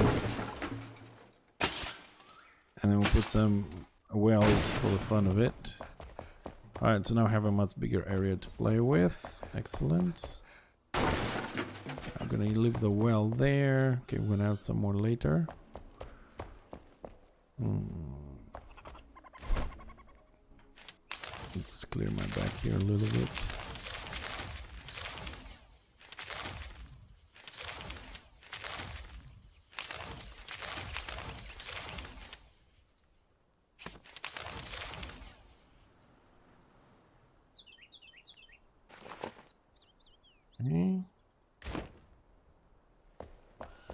And then we'll put some wells for the fun of it. Alright, so now I have a much bigger area to play with. Excellent. I'm gonna leave the well there. Okay, we're gonna add some more later. Let's clear my back here a little bit.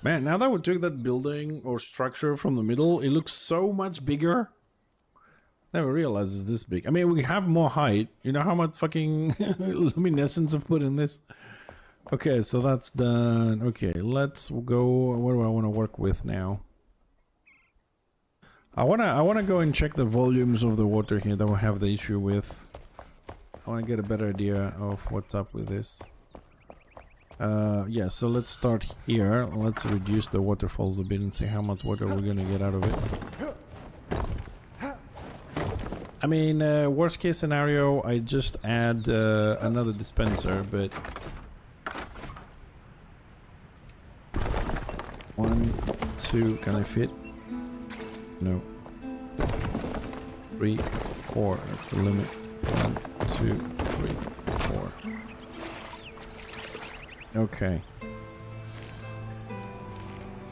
Man, now that we took that building or structure from the middle, it looks so much bigger. Never realized it's this big. I mean, we have more height. You know how much fucking luminescence I've put in this? Okay, so that's done. Okay, let's go. What do I want to work with now? I wanna go and check the volumes of the water here that we have the issue with. I want to get a better idea of what's up with this. Yeah, so let's start here. Let's reduce the waterfalls a bit and see how much water we're gonna get out of it. I mean, worst case scenario, I just add another dispenser, but 1, 2, can I fit? No. 3, 4, that's the limit. 1, 2, 3, 4. Okay.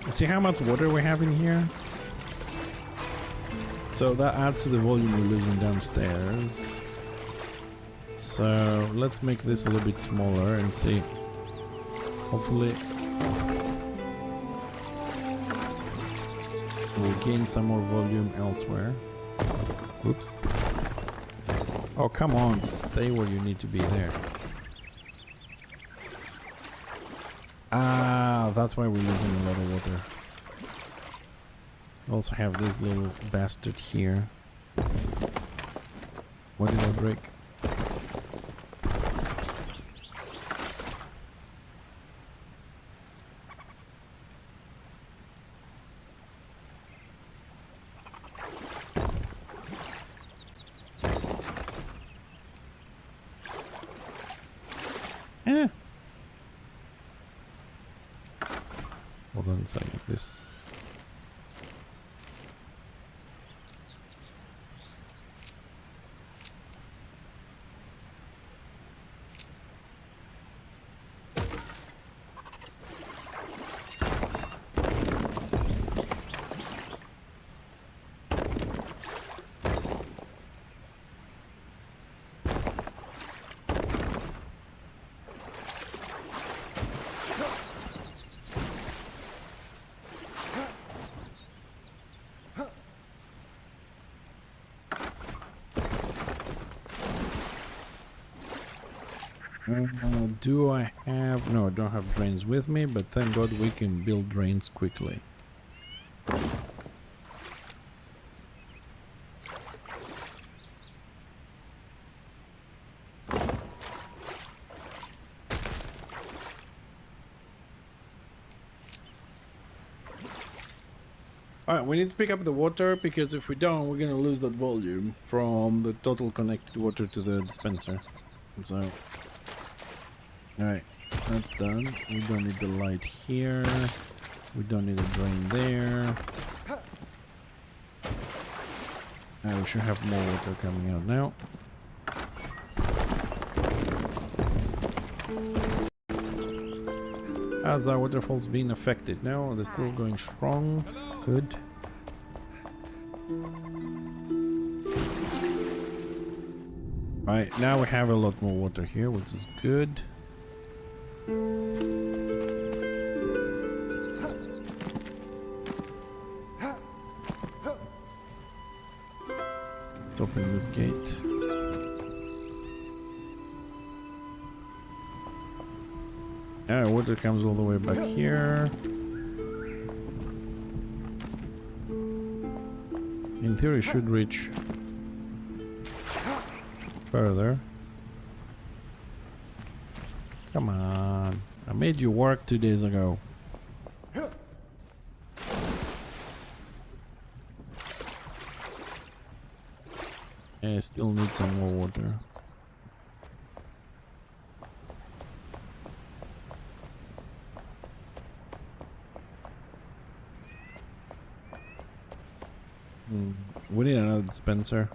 Let's see how much water we have in here. So that adds to the volume we're losing downstairs. So let's make this a little bit smaller and see. Hopefully we'll gain some more volume elsewhere. Oops. Oh, come on, stay where you need to be there. Ah, that's why we're losing a lot of water. We also have this little bastard here. What did I break? Eh. Hold on a second, this. Do I have... No, I don't have drains with me, but thank God we can build drains quickly. Alright, we need to pick up the water, because if we don't, we're gonna lose that volume from the total connected water to the dispenser. And so... Alright, that's done. We don't need the light here. We don't need a drain there. We should have more water coming out now. How's our waterfalls being affected now? They're still going strong. Good. Alright, now we have a lot more water here, which is good. Let's open this gate. Yeah, water comes all the way back here. In theory, should reach further. Come on. I made you work 2 days ago. I still need some more water. We need another dispenser.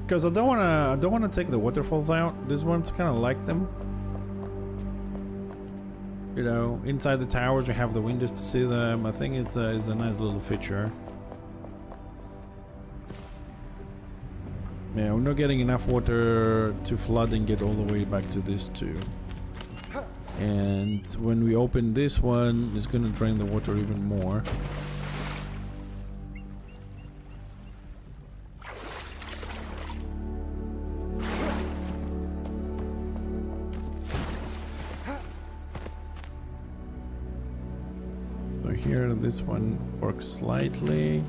Because I don't wanna take the waterfalls out. This one's kind of like them. You know, inside the towers we have the windows to see them. I think it's a nice little feature. Yeah, we're not getting enough water to flood and get all the way back to this too. And when we open this one, it's gonna drain the water even more. So here, this one works slightly.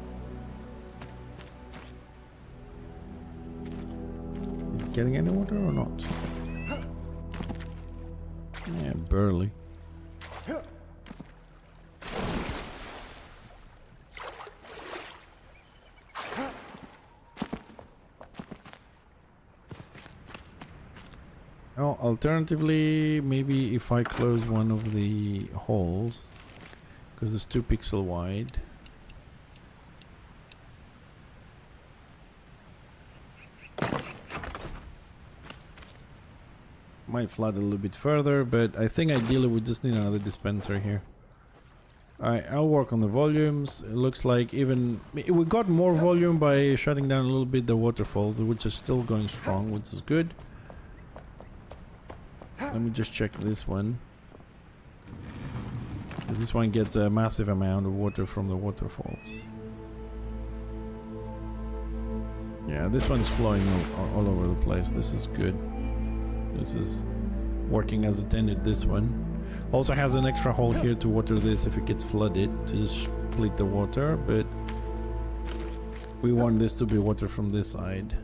Getting any water or not? Yeah, barely. Well, alternatively, maybe if I close one of the holes, because it's 2 pixel wide. Might flood a little bit further, but I think ideally we just need another dispenser here. Alright, I'll work on the volumes. It looks like even we got more volume by shutting down a little bit the waterfalls, which is still going strong, which is good. Let me just check this one. Because this one gets a massive amount of water from the waterfalls. Yeah, this one's flowing all over the place. This is good. This is working as intended, this one. Also has an extra hole here to water this if it gets flooded, to just split the water, but we want this to be water from this side.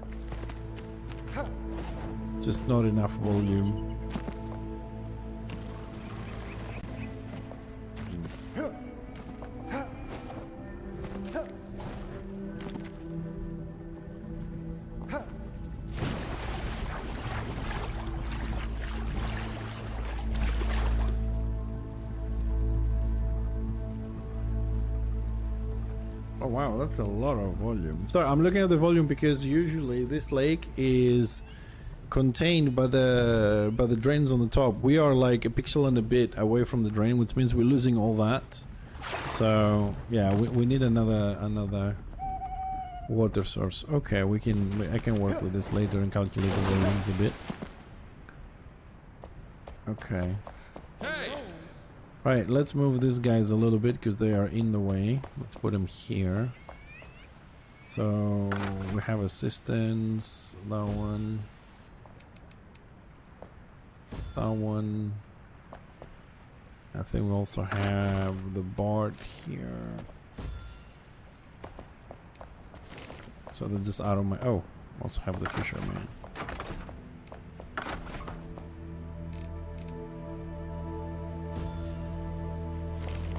Just not enough volume. Oh wow, that's a lot of volume. Sorry, I'm looking at the volume because usually this lake is contained by the drains on the top. We are like a pixel and a bit away from the drain, which means we're losing all that. So yeah, we need another water source. Okay, I can work with this later and calculate the volumes a bit. Okay. Right, let's move these guys a little bit because they are in the way. Let's put them here. So we have assistance, that one. That one. I think we also have the Bard here. So they're just out of my... Oh, also have the Fisherman.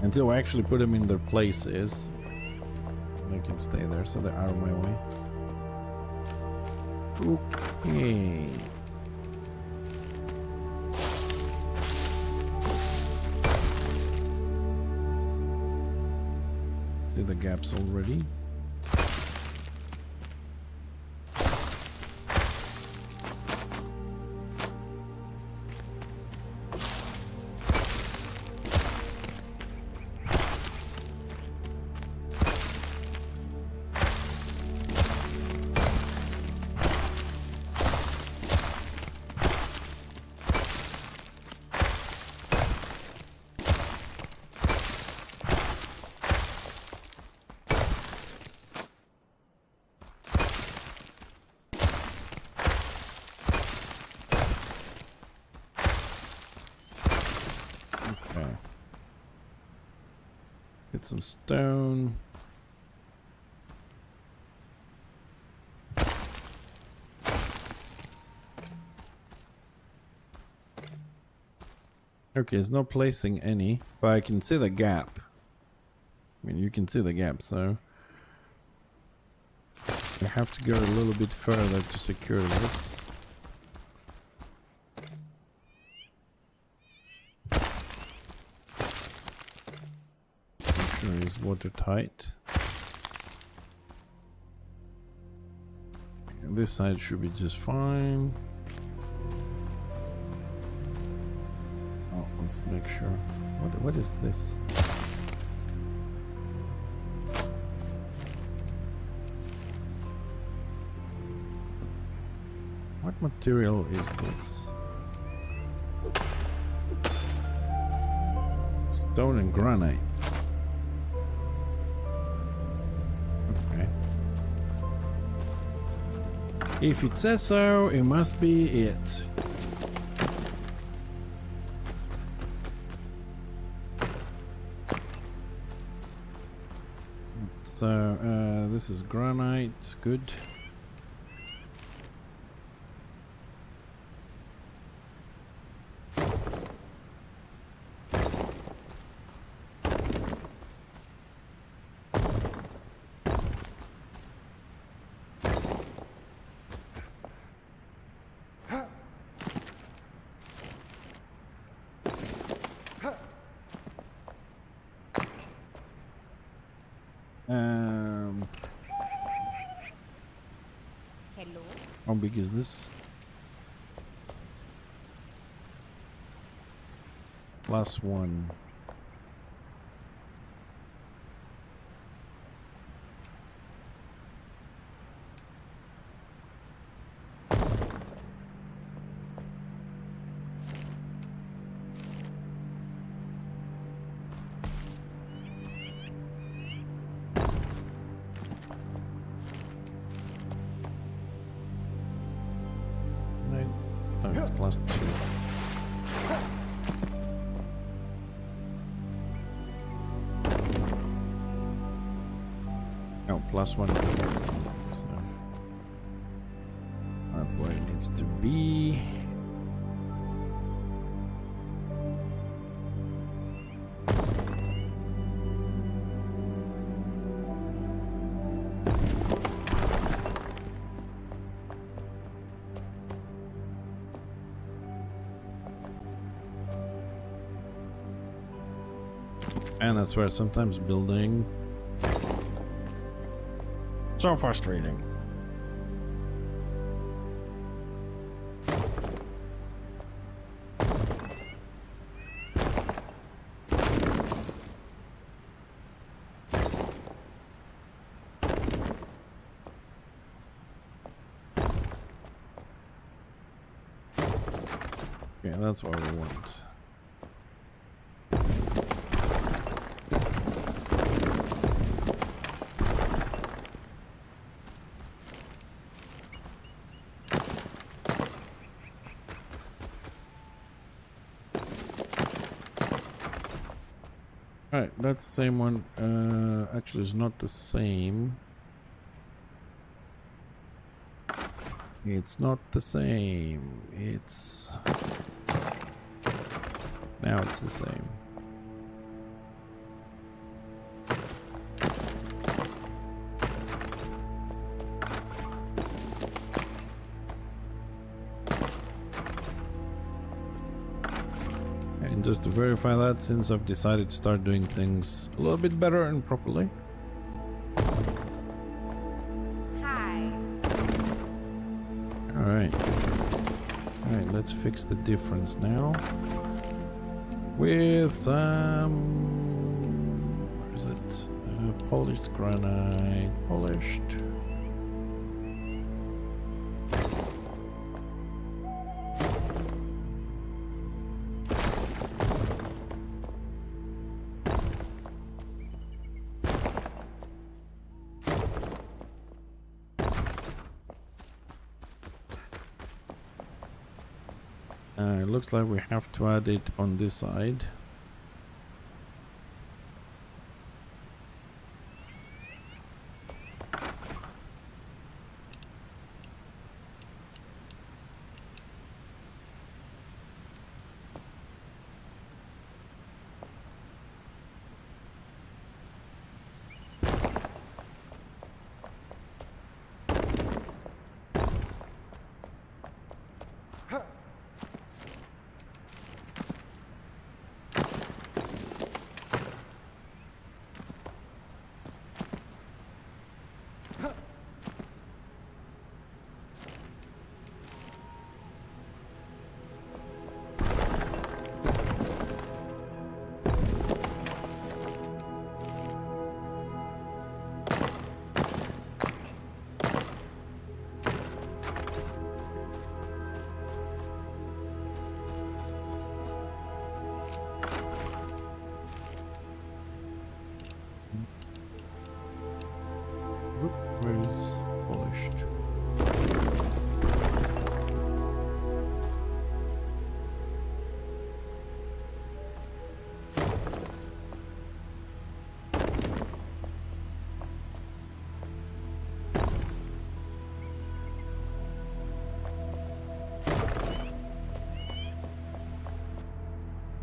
Until I actually put them in their places, they can stay there, so they're out of my way. Okay. See the gaps already. Get some stone. Okay, it's not placing any, but I can see the gap. I mean, you can see the gap, so I have to go a little bit further to secure this. Make sure it's watertight. And this side should be just fine. Oh, let's make sure. What is this? What material is this? Stone and granite. Okay. If it says so, it must be it. So, this is granite, good. Hello. How big is this? +1. No, it's +2. Oh, +1 is the next thing, so that's where it needs to be. And I swear, sometimes building so frustrating. Okay, that's what we want. Alright, that's the same one. Actually, it's not the same. It's not the same. It's... Now it's the same. And just to verify that, since I've decided to start doing things a little bit better and properly. Hi. Alright. Alright, let's fix the difference now. With, where is it? Polished granite. Polished. It looks like we have to add it on this side.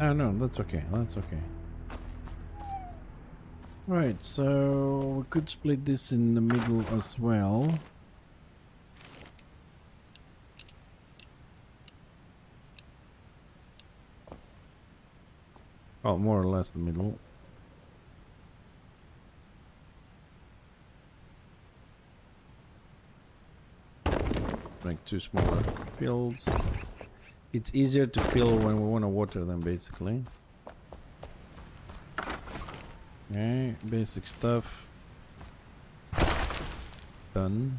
Oh no, that's okay. That's okay. Right, so we could split this in the middle as well. Well, more or less the middle. Like 2 smaller fields. It's easier to fill when we want to water them, basically. Okay, basic stuff. Done.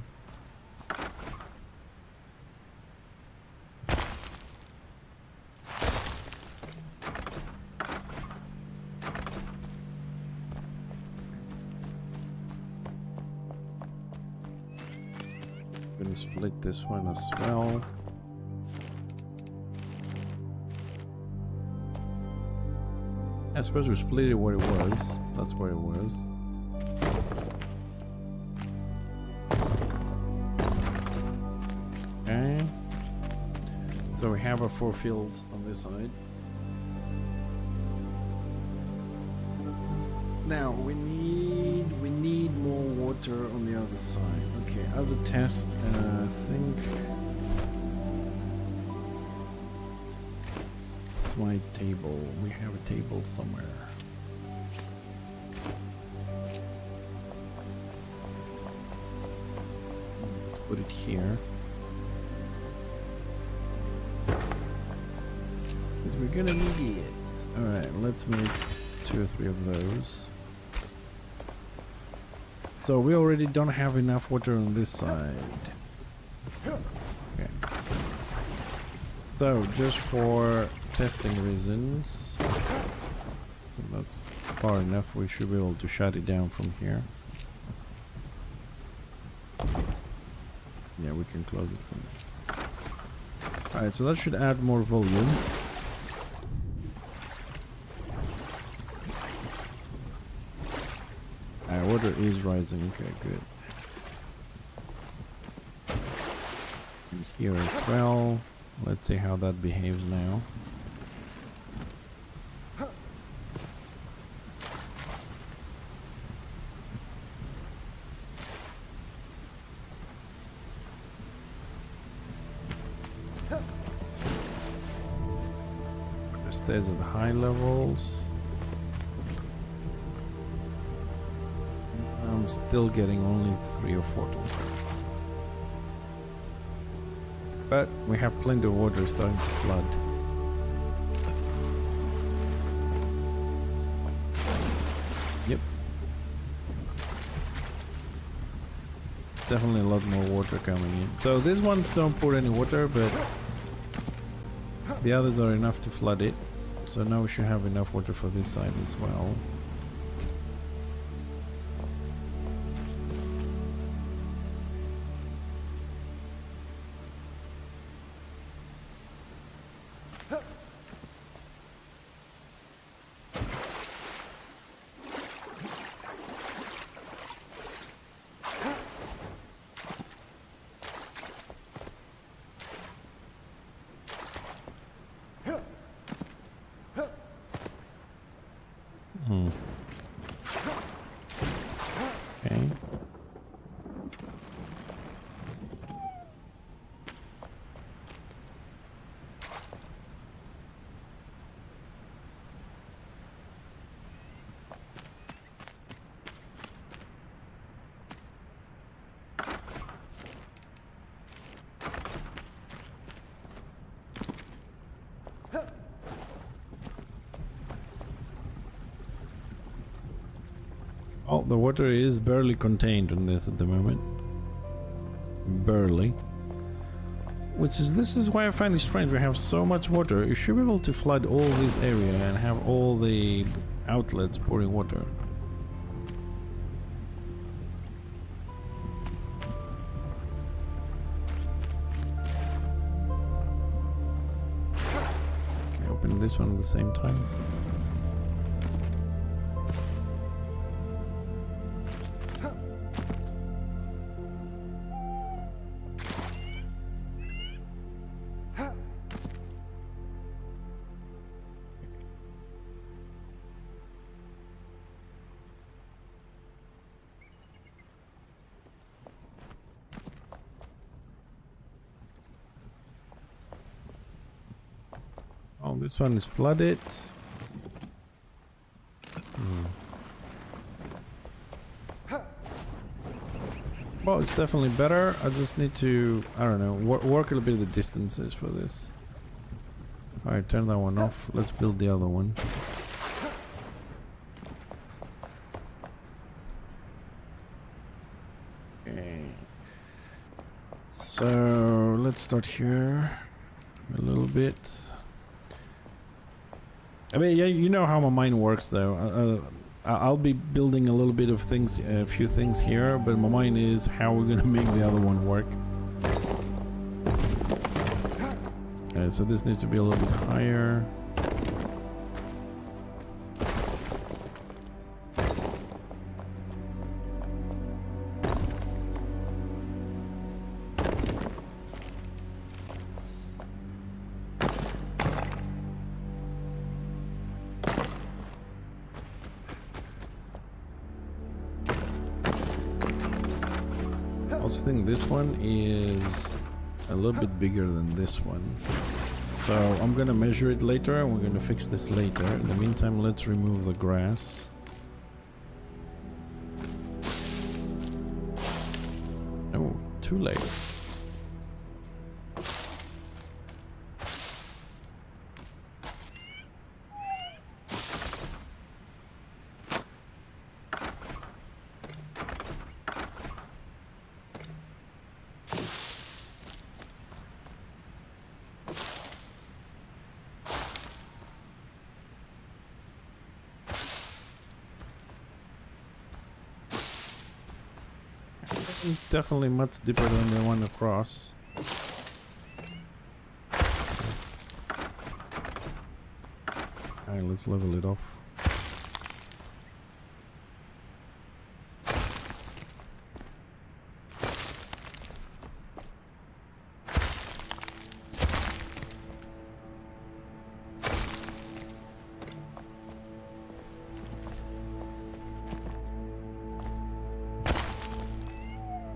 Gonna split this one as well. I suppose we split it where it was. That's where it was. Okay. So we have our 4 fields on this side. Now we need more water on the other side. Okay, as a test, I think it's my table. We have a table somewhere. Let's put it here. Because we're gonna need it. Alright, let's make 2 or 3 of those. So we already don't have enough water on this side. Okay. So just for testing reasons, that's far enough. We should be able to shut it down from here. Yeah, we can close it from there. Alright, so that should add more volume. Water is rising. Okay, good. And here as well. Let's see how that behaves now. It stays at high levels. I'm still getting only 3 or 4 total. But we have plenty of water starting to flood. Yep. Definitely a lot more water coming in. So these ones don't pour any water, but the others are enough to flood it. So now we should have enough water for this side as well. Okay. Oh, the water is barely contained on this at the moment. Barely. This is why I find it strange. We have so much water. You should be able to flood all this area and have all the outlets pouring water. Okay, open this one at the same time. Oh, this one is flooded. Well, it's definitely better. I just need to, I don't know, work a little bit of the distances for this. Alright, turn that one off. Let's build the other one. Okay. So, let's start here a little bit. I mean, yeah, you know how my mind works though. I'll be building a little bit of things, a few things here, but my mind is how we're gonna make the other one work. So this needs to be a little bit higher. I also think this one is a little bit bigger than this one. So I'm gonna measure it later and we're gonna fix this later. In the meantime, let's remove the grass. Oh, too late. Definitely much deeper than the one across. Alright, let's level it off.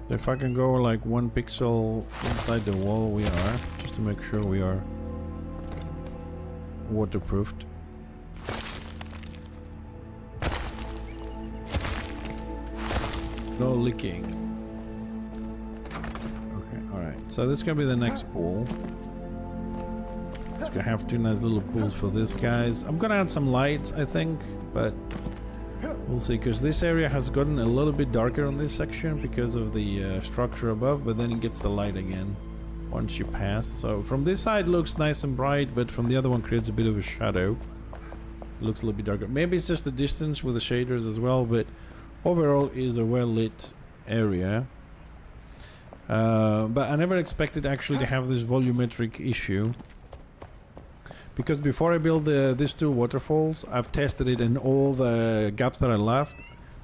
If I can go like 1 pixel inside the wall, we are, just to make sure we are waterproofed. No leaking. Okay, alright. So this is gonna be the next pool. It's gonna have 2 nice little pools for this, guys. I'm gonna add some lights, I think, but we'll see, because this area has gotten a little bit darker on this section because of the structure above, but then it gets the light again once you pass. So from this side looks nice and bright, but from the other one creates a bit of a shadow. It looks a little bit darker. Maybe it's just the distance with the shaders as well, but overall it is a well lit area. But I never expected actually to have this volumetric issue. Because before I build these 2 waterfalls, I've tested it and all the gaps that I left,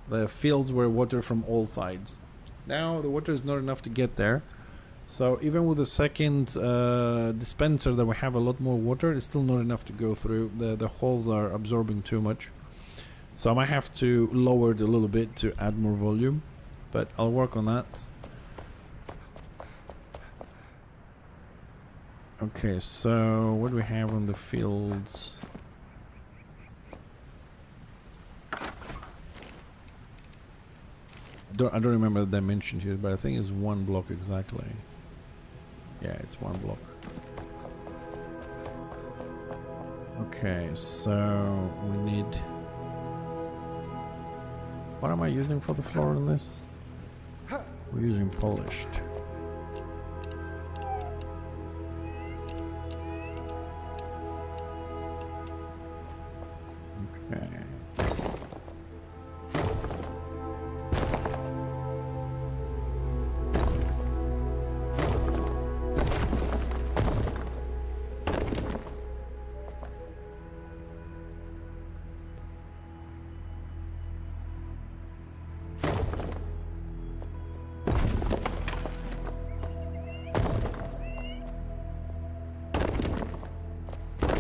the fields were water from all sides. Now the water is not enough to get there. So even with the second dispenser that we have a lot more water, it's still not enough to go through. The holes are absorbing too much. So I might have to lower it a little bit to add more volume. But I'll work on that. Okay, so what do we have on the fields? I don't remember the dimension here, but I think it's 1 block exactly. Yeah, it's 1 block. Okay, so we need... What am I using for the floor on this? We're using polished. Okay.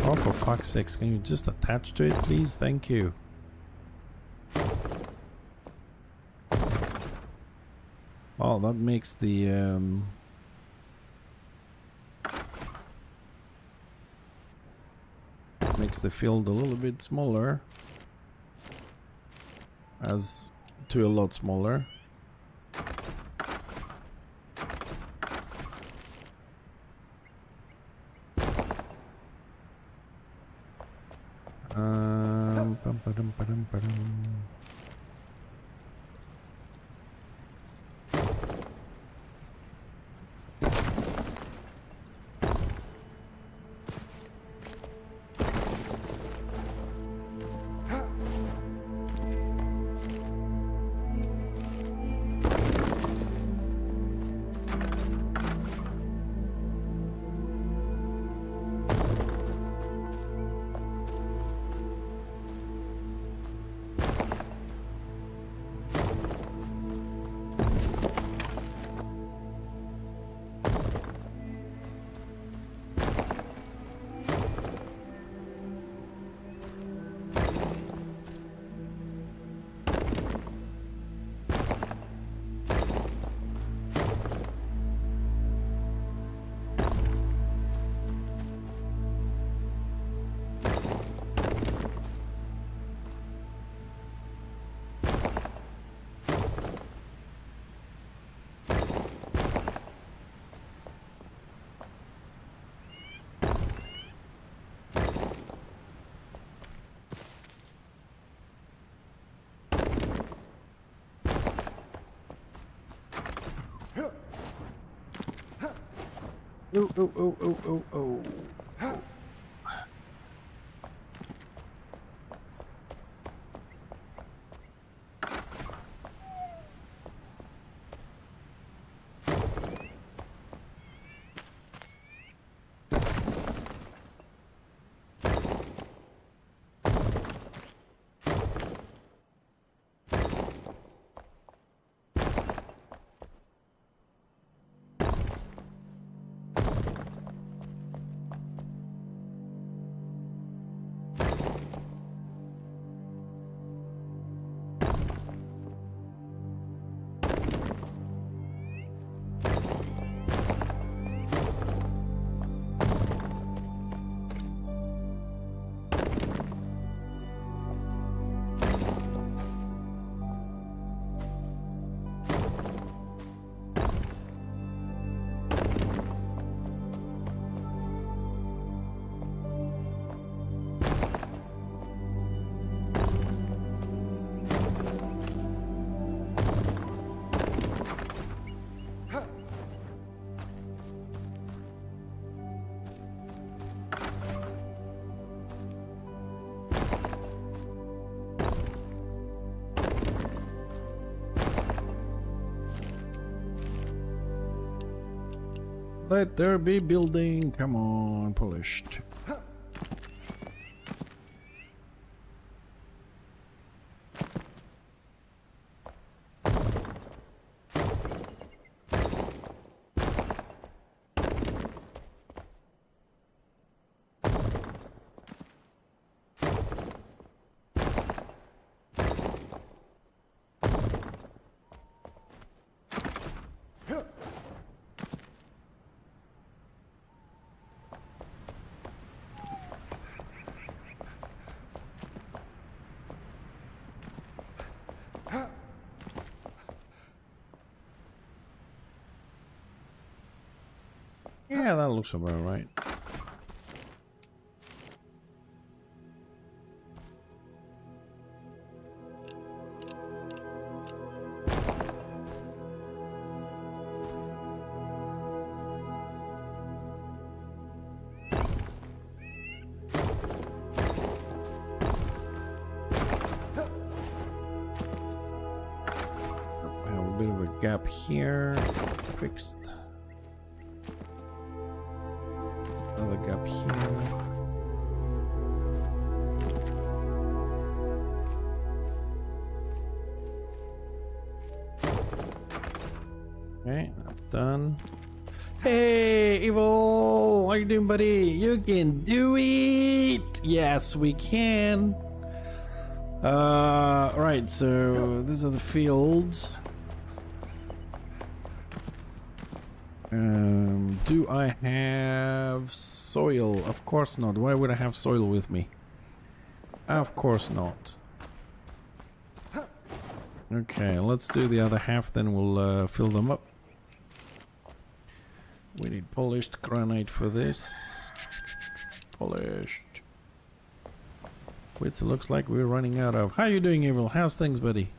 Oh, for fuck's sakes, can you just attach to it, please? Thank you. Oh, that makes the makes the field a little bit smaller, as to a lot smaller. Bum, ba-dum, ba-dum, ba-dum. Oh, oh, oh, oh, oh, oh. Let there be building. Come on, polished. Yeah, that looks about right. I have a bit of a gap here. Fixed. Another gap here. Okay, that's done. Hey, Evil! How you doing, buddy? You can do it! Yes, we can. Right, so these are the fields. Do I have soil? Of course not. Why would I have soil with me? Of course not. Okay, let's do the other half, then we'll fill them up. We need polished granite for this. Polished. Which looks like we're running out of. How you doing, Evil? How's things, buddy?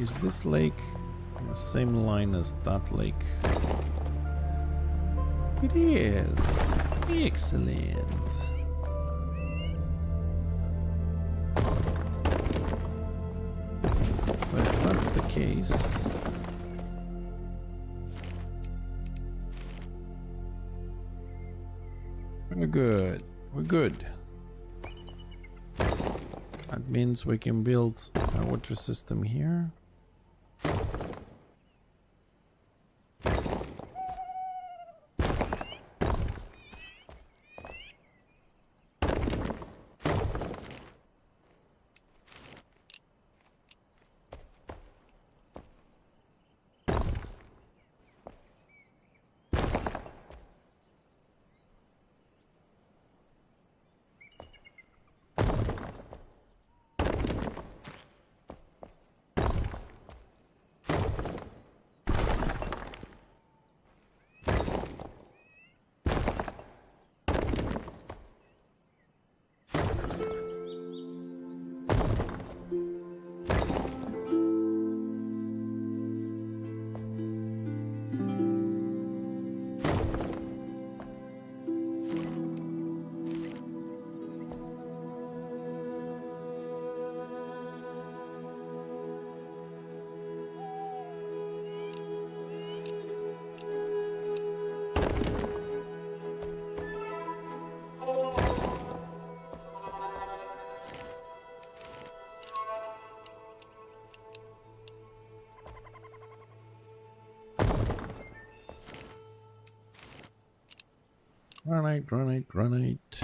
Is this lake the same line as that lake? It is. Excellent. So if that's the case, we're good. We're good. That means we can build a water system here. Granite, granite, granite.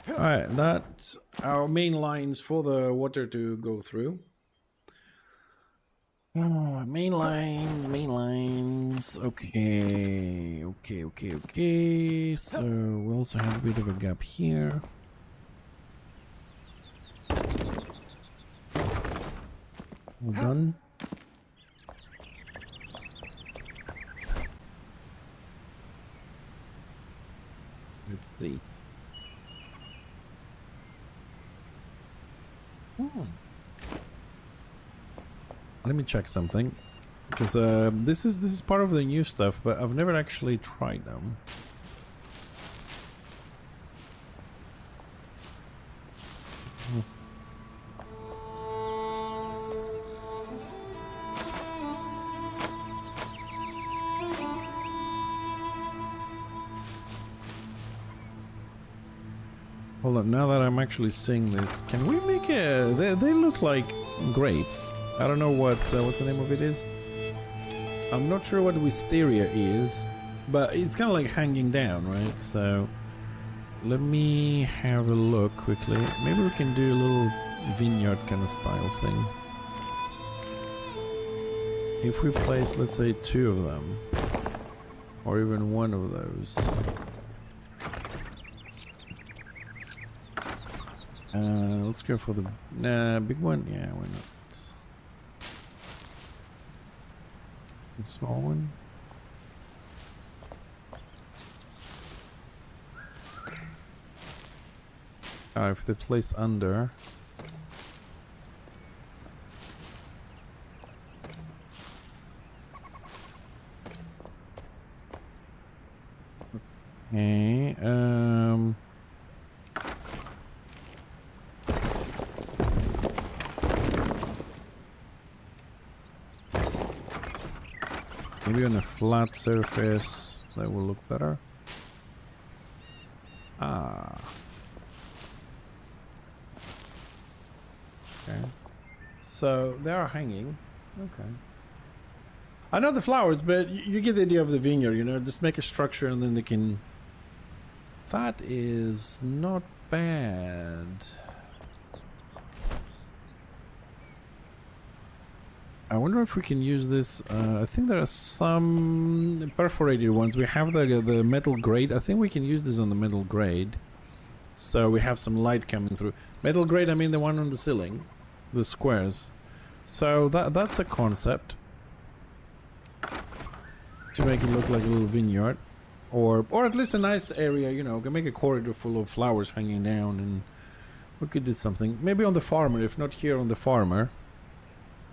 Alright, that's our main lines for the water to go through. Oh, main lines. Okay. So we also have a bit of a gap here. All done. Let's see. Let me check something, because this is part of the new stuff, but I've never actually tried them. Hold on, now that I'm actually seeing this, can we make a... They look like grapes. I don't know what's the name of it is. I'm not sure what wisteria is, but it's kind of like hanging down, right? So let me have a look quickly. Maybe we can do a little vineyard kind of style thing. If we place, let's say, 2 of them, or even 1 of those. Let's go for the big one. Yeah, why not? A small one. If they're placed under. Okay. Maybe on a flat surface that will look better. Ah. Okay. So they are hanging. Okay. I know the flowers, but you get the idea of the vineyard, you know, just make a structure and then they can... That is not bad. I wonder if we can use this. I think there are some perforated ones. We have the metal grade. I think we can use this on the metal grade. So we have some light coming through. Metal grade, I mean the one on the ceiling. The squares. So that's a concept. To make it look like a little vineyard. Or at least a nice area, you know. Can make a corridor full of flowers hanging down. And we could do something. Maybe on the farmer, if not here on the farmer.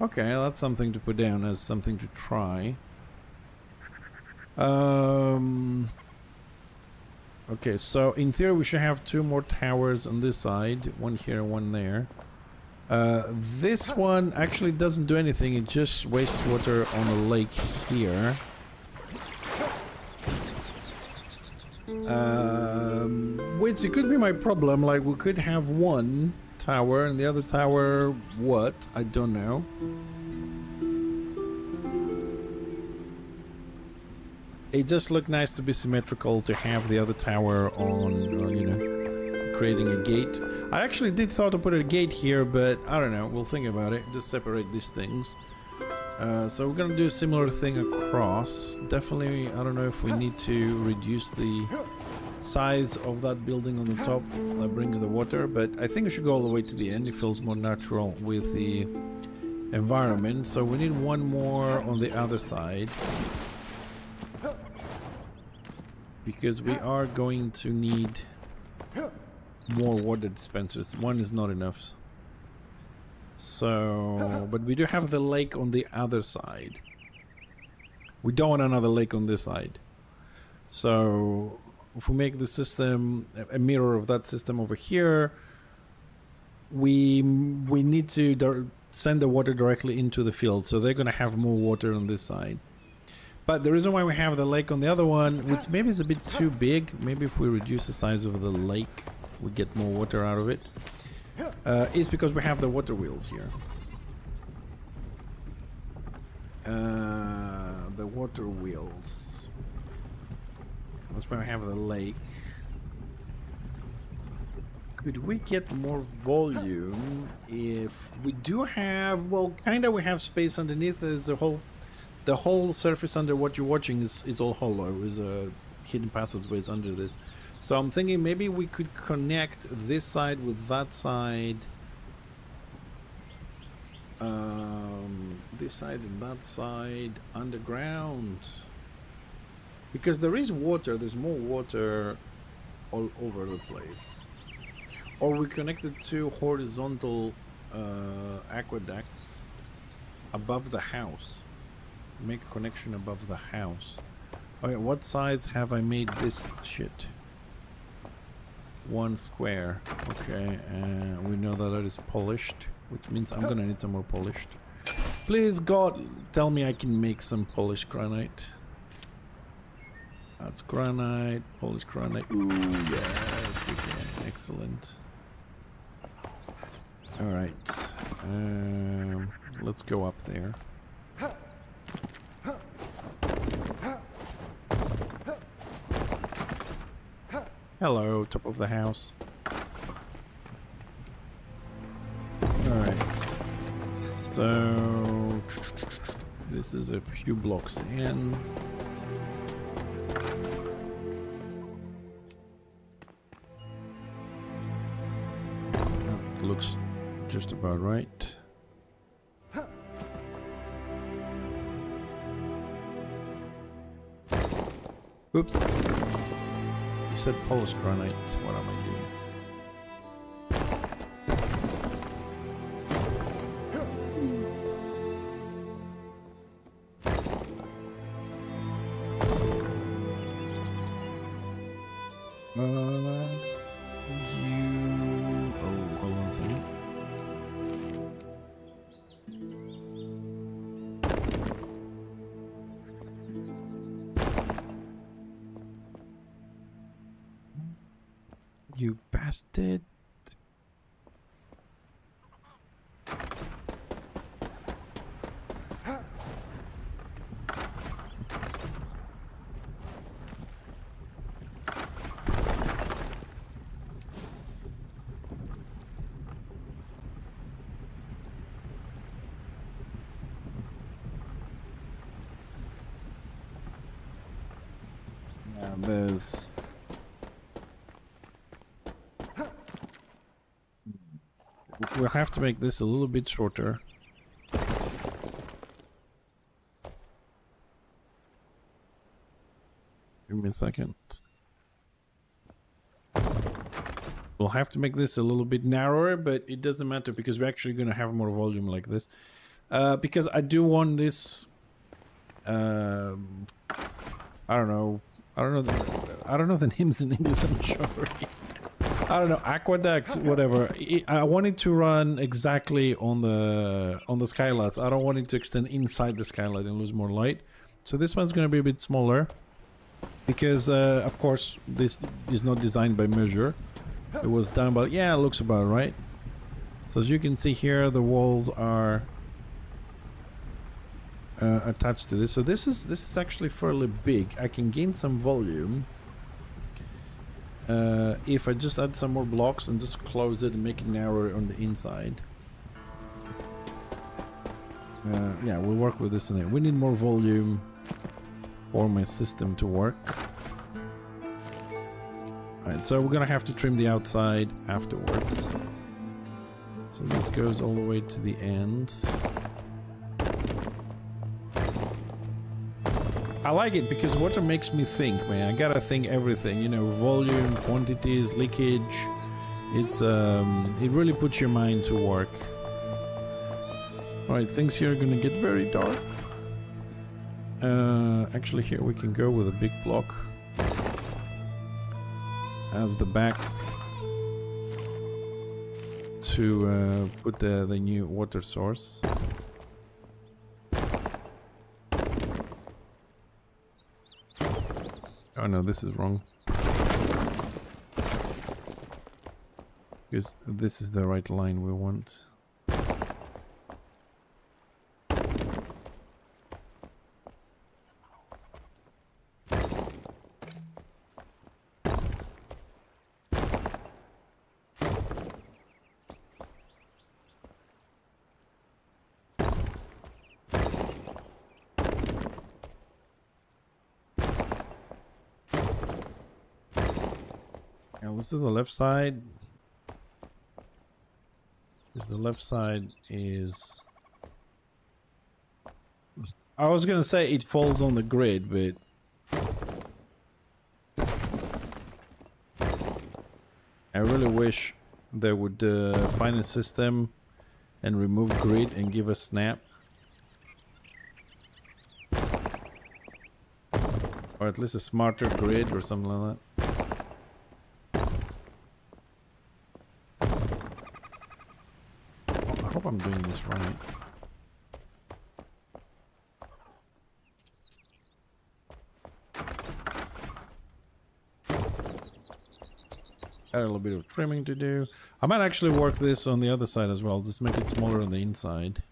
Okay, that's something to put down as something to try. Okay, so in theory we should have 2 more towers on this side. 1 here and 1 there. This one actually doesn't do anything. It just wastes water on a lake here. Which it could be my problem. Like we could have 1 tower and the other tower, what? I don't know. It just looked nice to be symmetrical to have the other tower on you know, creating a gate. I actually did thought to put a gate here, but I don't know. We'll think about it. Just separate these things. So we're gonna do a similar thing across. Definitely, I don't know if we need to reduce the size of that building on the top that brings the water, but I think we should go all the way to the end. It feels more natural with the environment. So we need 1 more on the other side, because we are going to need more water dispensers. 1 is not enough. So, but we do have the lake on the other side. We don't want another lake on this side. So if we make the system a mirror of that system over here, we need to send the water directly into the field, so they're going to have more water on this side. But the reason why we have the lake on the other one, which maybe is a bit too big, maybe if we reduce the size of the lake, we get more water out of it, is because we have the water wheels here. The water wheels. That's where I have the lake. Could we get more volume if we do have, well, kinda we have space underneath. There's the whole surface under what you're watching is all hollow, is a hidden passageways under this. So I'm thinking maybe we could connect this side with that side. This side and that side underground. Because there is water, there's more water all over the place. Or we connected 2 horizontal aqueducts above the house. Make a connection above the house. Okay, what size have I made this shit? 1 square. Okay, and we know that it is polished, which means I'm gonna need some more polished. Please, God, tell me I can make some polished granite. That's granite, polished granite. Ooh, yes, we can. Excellent. All right. Let's go up there. Hello, top of the house. All right. So this is a few blocks in. That looks just about right. Oops. You said polished granite. What am I doing? Oh, hold on a second. You bastard. Yeah, there's... We'll have to make this a little bit shorter. Give me a second. We'll have to make this a little bit narrower, but it doesn't matter because we're actually going to have more volume like this. Because I do want this... I don't know the names in English, I'm sorry. I don't know, aqueduct, whatever. I want it to run exactly on the skylights. I don't want it to extend inside the skylight and lose more light. So this one's going to be a bit smaller because, of course, this is not designed by measure. It was done by, yeah, it looks about right. So as you can see here, the walls are attached to this. So this is actually fairly big. I can gain some volume. If I just add some more blocks and just close it and make it narrower on the inside. Yeah, we'll work with this in it. We need more volume for my system to work. Alright, so we're gonna have to trim the outside afterwards. So this goes all the way to the end. I like it because water makes me think, man. I gotta think everything, you know, volume, quantities, leakage. It's it really puts your mind to work. All right, things here are gonna get very dark. Actually, here we can go with a big block as the back to put the new water source. Oh no, this is wrong. Because this is the right line we want. Now this is the left side. Because the left side is... I was gonna say it falls on the grid, but... I really wish they would find a system and remove grid and give a snap. Or at least a smarter grid or something like that. I hope I'm doing this right. Got a little bit of trimming to do. I might actually work this on the other side as well. Just make it smaller on the inside.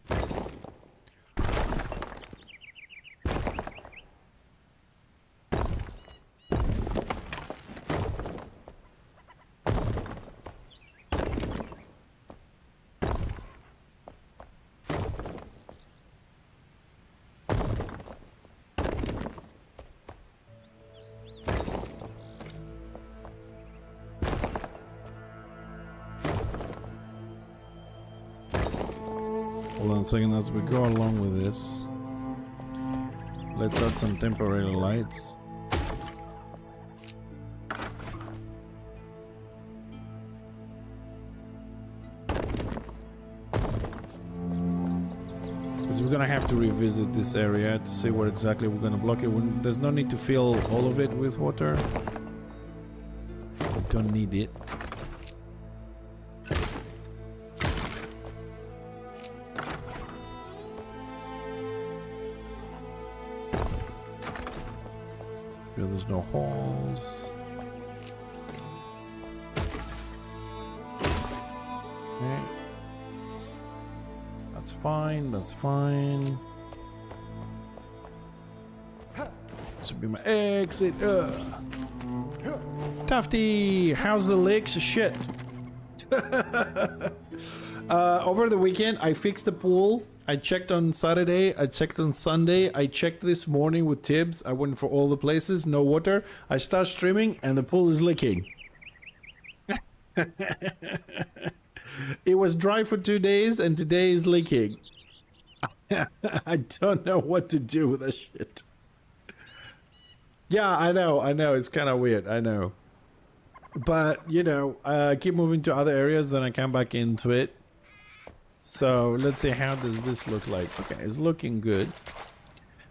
Hold on a second as we go along with this. Let's add some temporary lights. Because we're gonna have to revisit this area to see where exactly we're gonna block it. There's no need to fill all of it with water. We don't need it. There's no holes. Okay. That's fine, that's fine. This would be my exit. Tufty, how's the leaks? Shit. Over the weekend, I fixed the pool. I checked on Saturday, I checked on Sunday, I checked this morning with Tibbs. I went for all the places, no water. I start streaming and the pool is leaking. It was dry for 2 days and today is leaking. I don't know what to do with that shit. Yeah, I know, it's kind of weird, I know. But, you know, I keep moving to other areas, then I come back into it. So let's see, how does this look like? Okay, it's looking good.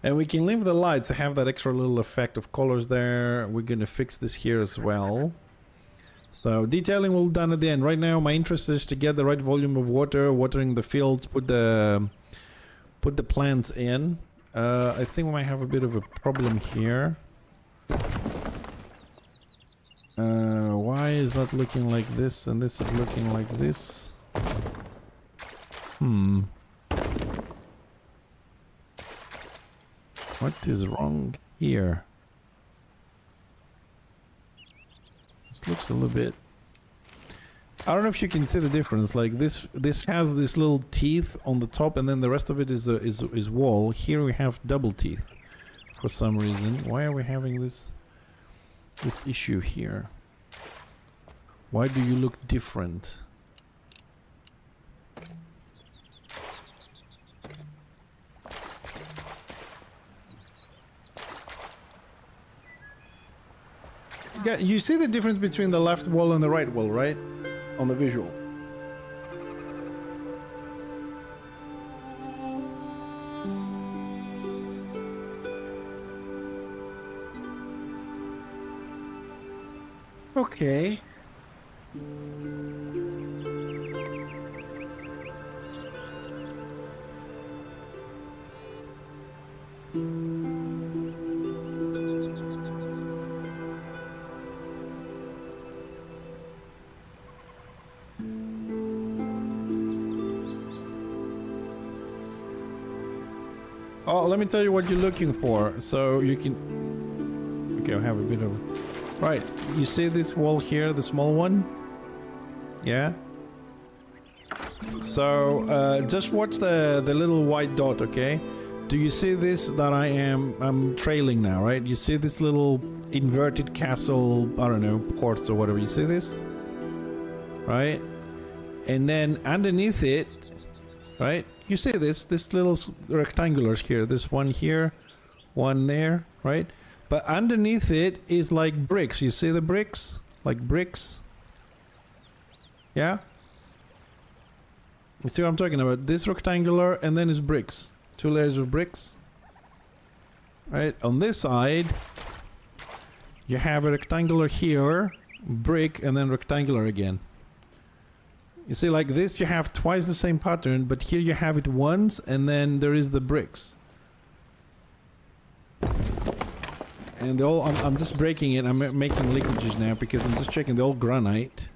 And we can leave the lights to have that extra little effect of colors there. We're gonna fix this here as well. So detailing will be done at the end. Right now my interest is to get the right volume of water, watering the fields, put the plants in. I think we might have a bit of a problem here. Why is that looking like this and this is looking like this? What is wrong here? This looks a little bit... I don't know if you can see the difference. Like this has this little teeth on the top and then the rest of it is wall. Here we have double teeth for some reason. Why are we having this issue here? Why do you look different? Yeah, you see the difference between the left wall and the right wall, right? On the visual. Okay. Oh, let me tell you what you're looking for, so you can... Okay, I'll have a bit of... Right, you see this wall here, the small one? Yeah? So, just watch the little white dot, okay? Do you see this that I'm trailing now, right? You see this little inverted castle, I don't know, ports or whatever, you see this? Right? And then underneath it, right? You see this little rectangulars here, this one here, one there, right? But underneath it is like bricks. You see the bricks? Like bricks? Yeah? You see what I'm talking about? This rectangular and then is bricks. 2 layers of bricks. Right? On this side, you have a rectangular here, brick, and then rectangular again. You see, like this, you have twice the same pattern, but here you have it once, and then there is the bricks. and they're all. I'm just breaking it. I'm making leakages now because I'm just checking. They're all granite.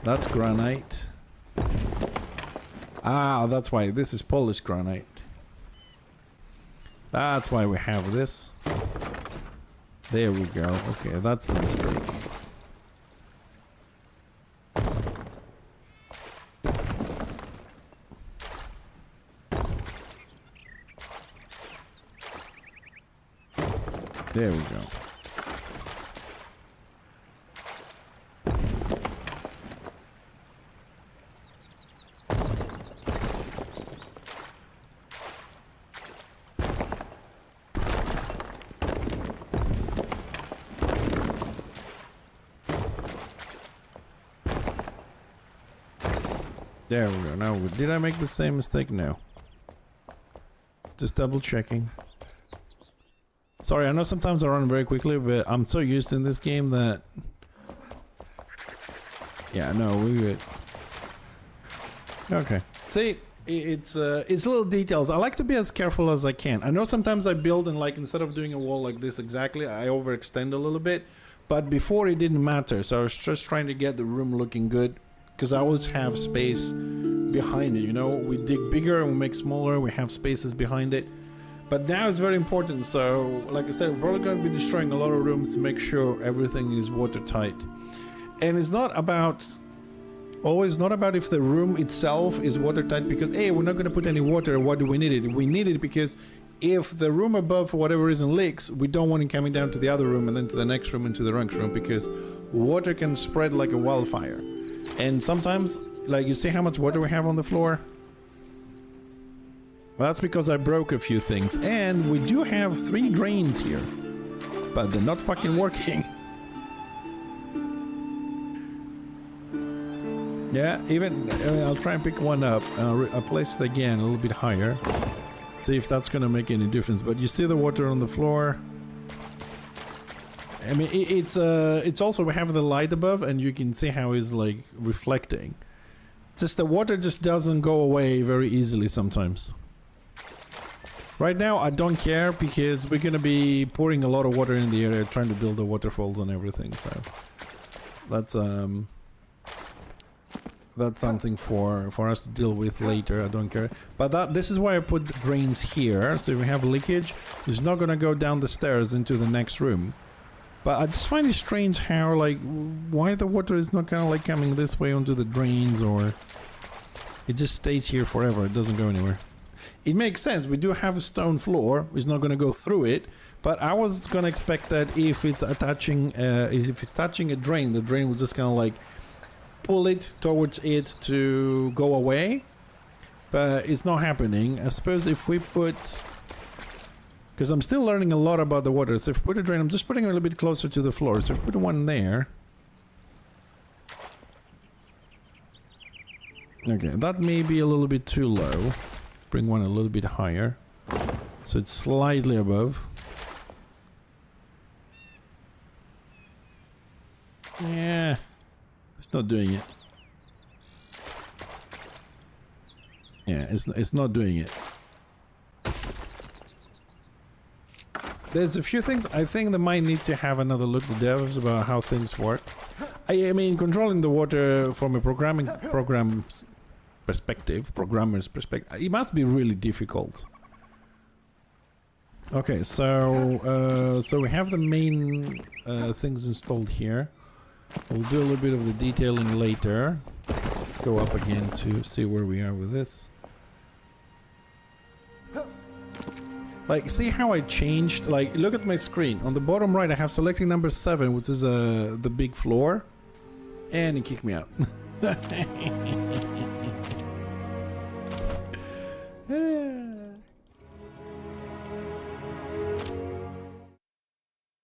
That's granite. Ah, that's why this is polished granite. That's why we have this. There we go. Okay, that's the mistake. There we go. There we go. Now, did I make the same mistake? No. Just double checking. Sorry, I know sometimes I run very quickly, but I'm so used in this game that... Yeah, no, we're good. Okay. See, it's little details. I like to be as careful as I can. I know sometimes I build and like instead of doing a wall like this exactly, I overextend a little bit. But before it didn't matter, so I was just trying to get the room looking good. Because I always have space behind it, you know? We dig bigger and we make smaller, we have spaces behind it. But now it's very important, so like I said, we're probably going to be destroying a lot of rooms to make sure everything is watertight. And it's not about, always not about if the room itself is watertight because, hey, we're not going to put any water, why do we need it? We need it because if the room above, for whatever reason, leaks, we don't want it coming down to the other room and then to the next room and to the next room because water can spread like a wildfire. And sometimes, like, you see how much water we have on the floor? Well, that's because I broke a few things. And we do have 3 drains here. But they're not fucking working. Yeah, even... I'll try and pick one up. I'll place it again a little bit higher. See if that's gonna make any difference. But you see the water on the floor? I mean, it's also, we have the light above and you can see how it's like reflecting. It's just the water just doesn't go away very easily sometimes. Right now I don't care because we're gonna be pouring a lot of water in the area trying to build the waterfalls and everything, so that's something for us to deal with later. I don't care. But this is why I put the drains here, so if we have leakage, it's not gonna go down the stairs into the next room. But I just find it strange how, like, why the water is not kind of like coming this way onto the drains, or it just stays here forever. It doesn't go anywhere. It makes sense. We do have a stone floor. It's not going to go through it. But I was going to expect that if it's attaching, if it's touching a drain, the drain will just kind of like pull it towards it to go away. But it's not happening. I suppose if we put... Because I'm still learning a lot about the water. So if we put a drain, I'm just putting it a little bit closer to the floor. So if we put one there. Okay, that may be a little bit too low. Bring one a little bit higher. So it's slightly above. Yeah, it's not doing it. Yeah, it's not doing it. There's a few things I think they might need to have another look, the devs, about how things work. I mean, controlling the water from a programmer's perspective, it must be really difficult. Okay, so we have the main things installed here. We'll do a little bit of the detailing later. Let's go up again to see where we are with this. Like, see how I changed? Like, look at my screen. On the bottom right, I have selecting number 7, which is the big floor. And it kicked me out.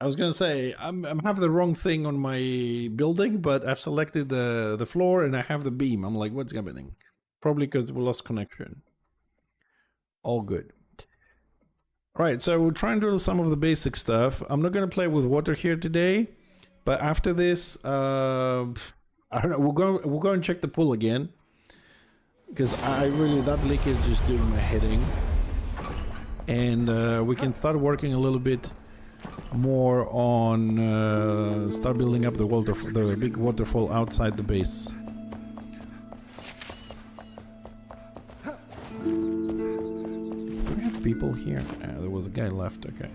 I was gonna say, I'm having the wrong thing on my building, but I've selected the floor and I have the beam. I'm like, what's happening? Probably because we lost connection. All good. Right, so we'll try and do some of the basic stuff. I'm not going to play with water here today, but after this, I don't know, we'll go and check the pool again, because that leakage is doing my head in. And we can start working a little bit more on start building up the big waterfall outside the base. Do we have people here? There was a guy left. Okay.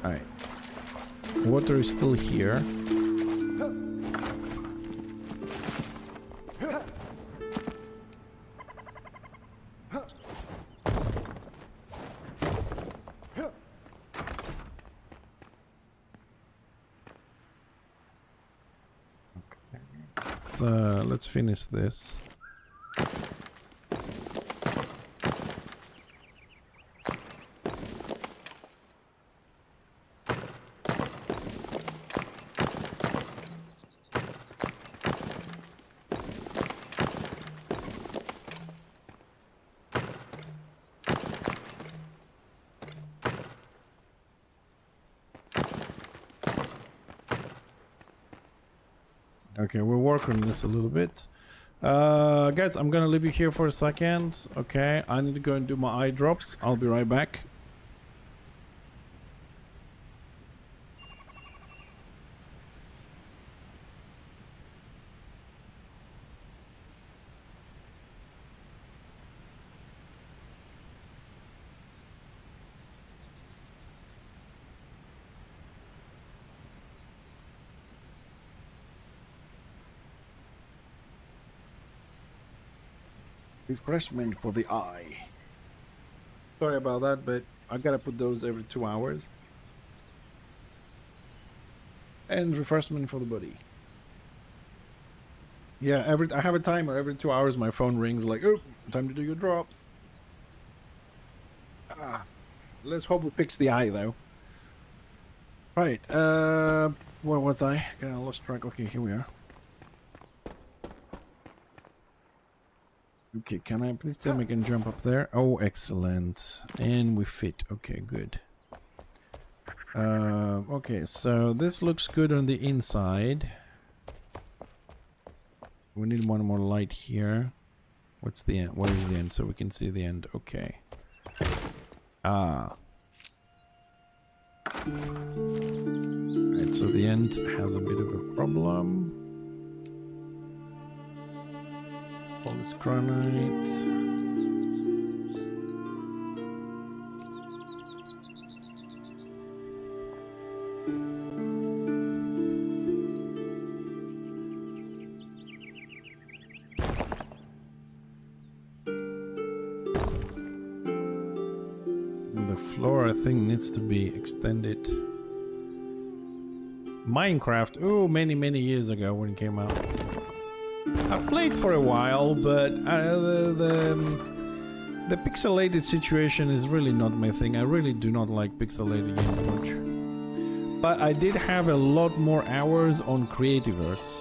All right. Water is still here. Let's finish this. Okay, we'll work on this a little bit. Guys, I'm gonna leave you here for a second. Okay, I need to go and do my eye drops. I'll be right back. Refreshment for the eye. Sorry about that, but I gotta put those every 2 hours. And refreshment for the body. Yeah, I have a timer. Every 2 hours my phone rings like, oh, time to do your drops. Let's hope we fix the eye though. Right, where was I? Kinda lost track. Okay, here we are. Okay, can I please tell me I can jump up there? Oh, excellent. And we fit. Okay, good. Okay, so this looks good on the inside. We need one more light here. What's the end? What is the end? So we can see the end. Okay. Right, so the end has a bit of a problem. Polished granite. The floor, I think, needs to be extended. Minecraft. Oh, many years ago when it came out. I've played for a while, but the pixelated situation is really not my thing. I really do not like pixelated games much. But I did have a lot more hours on Creativerse.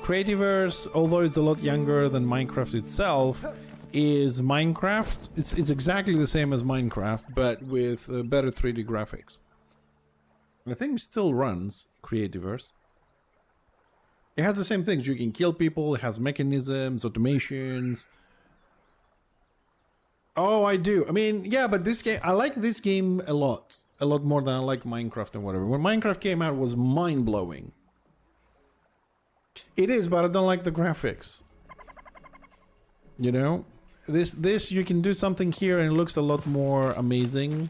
Creativerse, although it's a lot younger than Minecraft itself, is Minecraft. It's exactly the same as Minecraft, but with better 3D graphics. I think it still runs Creativerse. It has the same things. You can kill people. It has mechanisms, automations. Oh, I do. I mean, yeah, but this game, I like this game a lot more than I like Minecraft and whatever. When Minecraft came out, it was mind-blowing. It is, but I don't like the graphics. You know, this you can do something here and it looks a lot more amazing.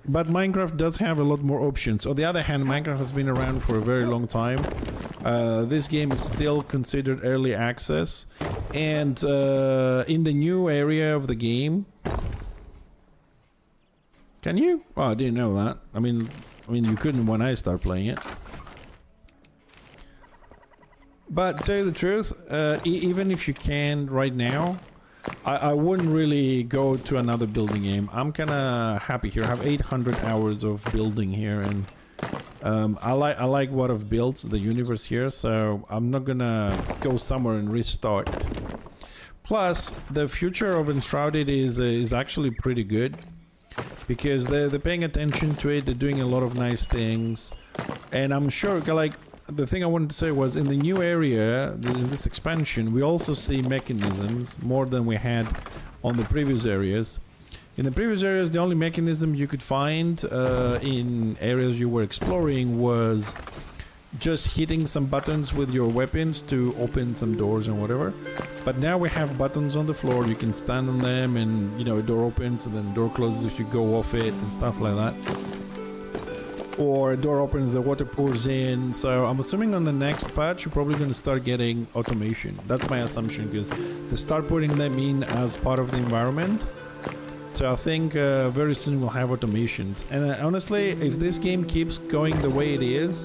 But Minecraft does have a lot more options. On the other hand, Minecraft has been around for a very long time. This game is still considered early access. And in the new area of the game... Can you? Oh, I didn't know that. I mean you couldn't when I started playing it. But to tell you the truth, even if you can right now, I wouldn't really go to another building game. I'm kind of happy here. I have 800 hours of building here, and I like what I've built, the universe here. So I'm not gonna go somewhere and restart. Plus, the future of Enshrouded is actually pretty good because they're paying attention to it. They're doing a lot of nice things, and I'm sure like. The thing I wanted to say was in the new area, in this expansion, we also see mechanisms more than we had on the previous areas. In the previous areas, the only mechanism you could find in areas you were exploring was just hitting some buttons with your weapons to open some doors and whatever. But now we have buttons on the floor. You can stand on them and, you know, a door opens and then the door closes if you go off it and stuff like that. Or a door opens, the water pours in. So I'm assuming on the next patch, you're probably going to start getting automation. That's my assumption, because they start putting them in as part of the environment. So I think very soon we'll have automations. And honestly, if this game keeps going the way it is,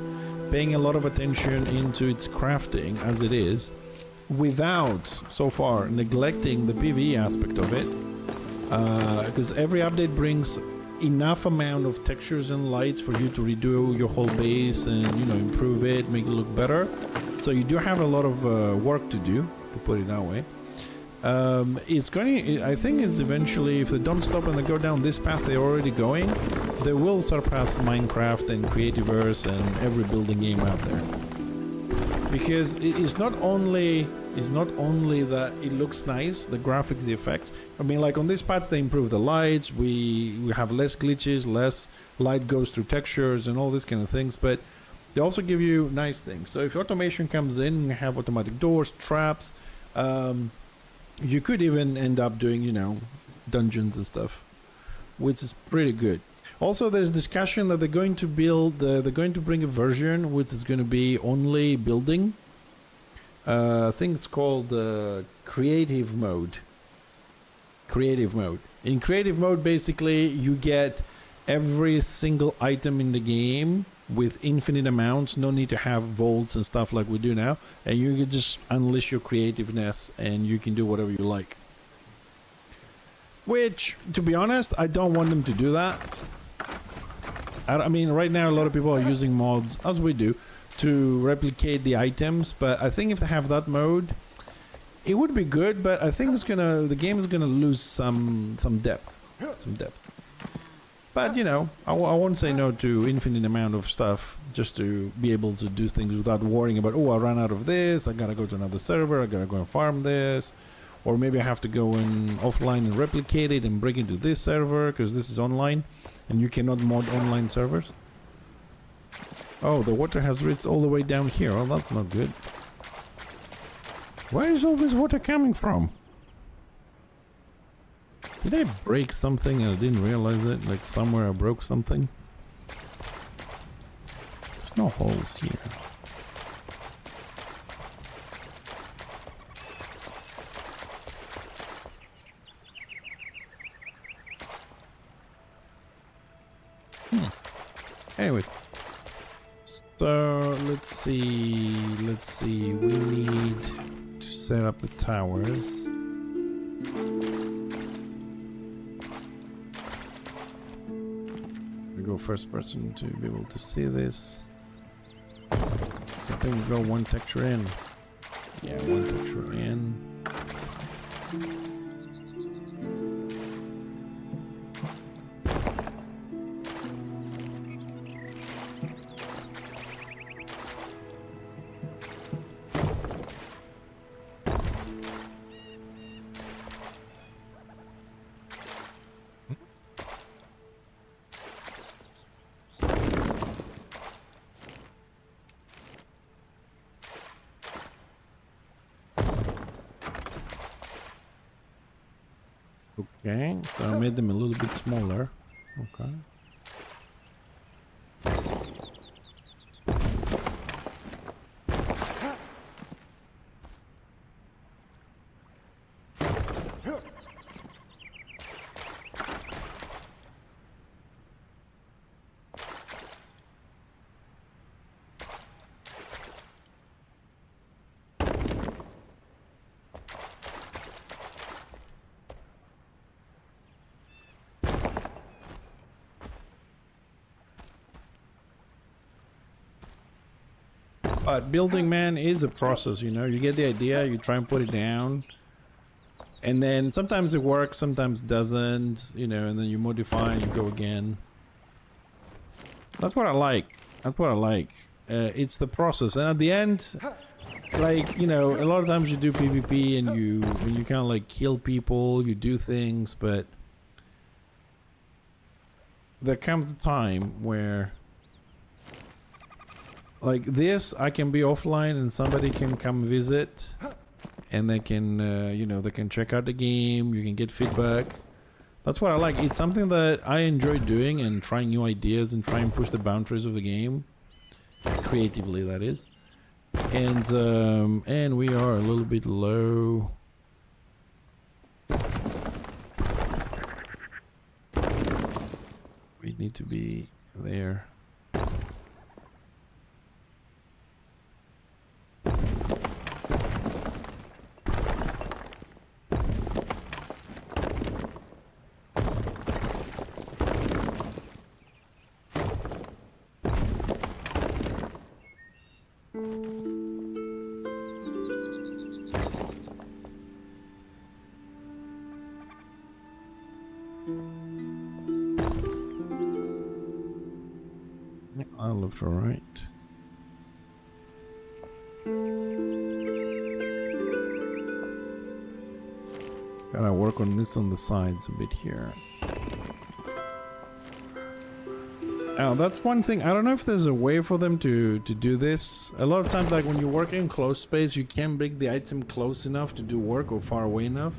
paying a lot of attention into its crafting as it is, without so far neglecting the PvE aspect of it, because every update brings enough amount of textures and lights for you to redo your whole base and, you know, improve it, make it look better. So you do have a lot of work to do, to put it that way. It's going, I think, is eventually, if they don't stop and they go down this path they're already going, they will surpass Minecraft and Creativerse and every building game out there. Because it's not only that it looks nice, the graphics, the effects. I mean, like on this patch they improve the lights, we have less glitches, less light goes through textures and all this kind of things, but they also give you nice things. So if automation comes in, you have automatic doors, traps, you could even end up doing, you know, dungeons and stuff, which is pretty good. Also, there's discussion that they're going to build, they're going to bring a version which is going to be only building. I think it's called creative mode. Creative mode. In creative mode, basically, you get every single item in the game with infinite amounts. No need to have vaults and stuff like we do now. And you can just unleash your creativeness and you can do whatever you like. Which, to be honest, I don't want them to do that. I mean, right now a lot of people are using mods, as we do, to replicate the items, but I think if they have that mode, it would be good, but I think the game is gonna lose some depth. But, you know, I won't say no to infinite amount of stuff just to be able to do things without worrying about, oh, I ran out of this, I gotta go to another server, I gotta go and farm this, or maybe I have to go in offline and replicate it and bring it to this server because this is online and you cannot mod online servers. Oh, the water has reached all the way down here. Oh, that's not good. Where is all this water coming from? Did I break something and I didn't realize it? Like somewhere I broke something? There's no holes here. Anyways. So let's see, we need to set up the towers. We go first person to be able to see this. So I think we go one texture in. Yeah, one texture in. Okay, so I made them a little bit smaller. Okay. But building, man, is a process, you know. You get the idea, you try and put it down, and then sometimes it works, sometimes doesn't, you know, and then you modify and you go again. That's what I like. That's what I like. It's the process, and at the end, like, you know, a lot of times you do PvP and you kind of like kill people, you do things, but there comes a time where, like this, I can be offline and somebody can come visit, and they can, you know, they can check out the game. You can get feedback. That's what I like. It's something that I enjoy doing and trying new ideas and trying to push the boundaries of the game, creatively, that is. And we are a little bit low. We need to be there. I looked alright. Gotta work on this on the sides a bit here. Now that's one thing. I don't know if there's a way for them to do this. A lot of times, like when you work in close space, you can't bring the item close enough to do work or far away enough.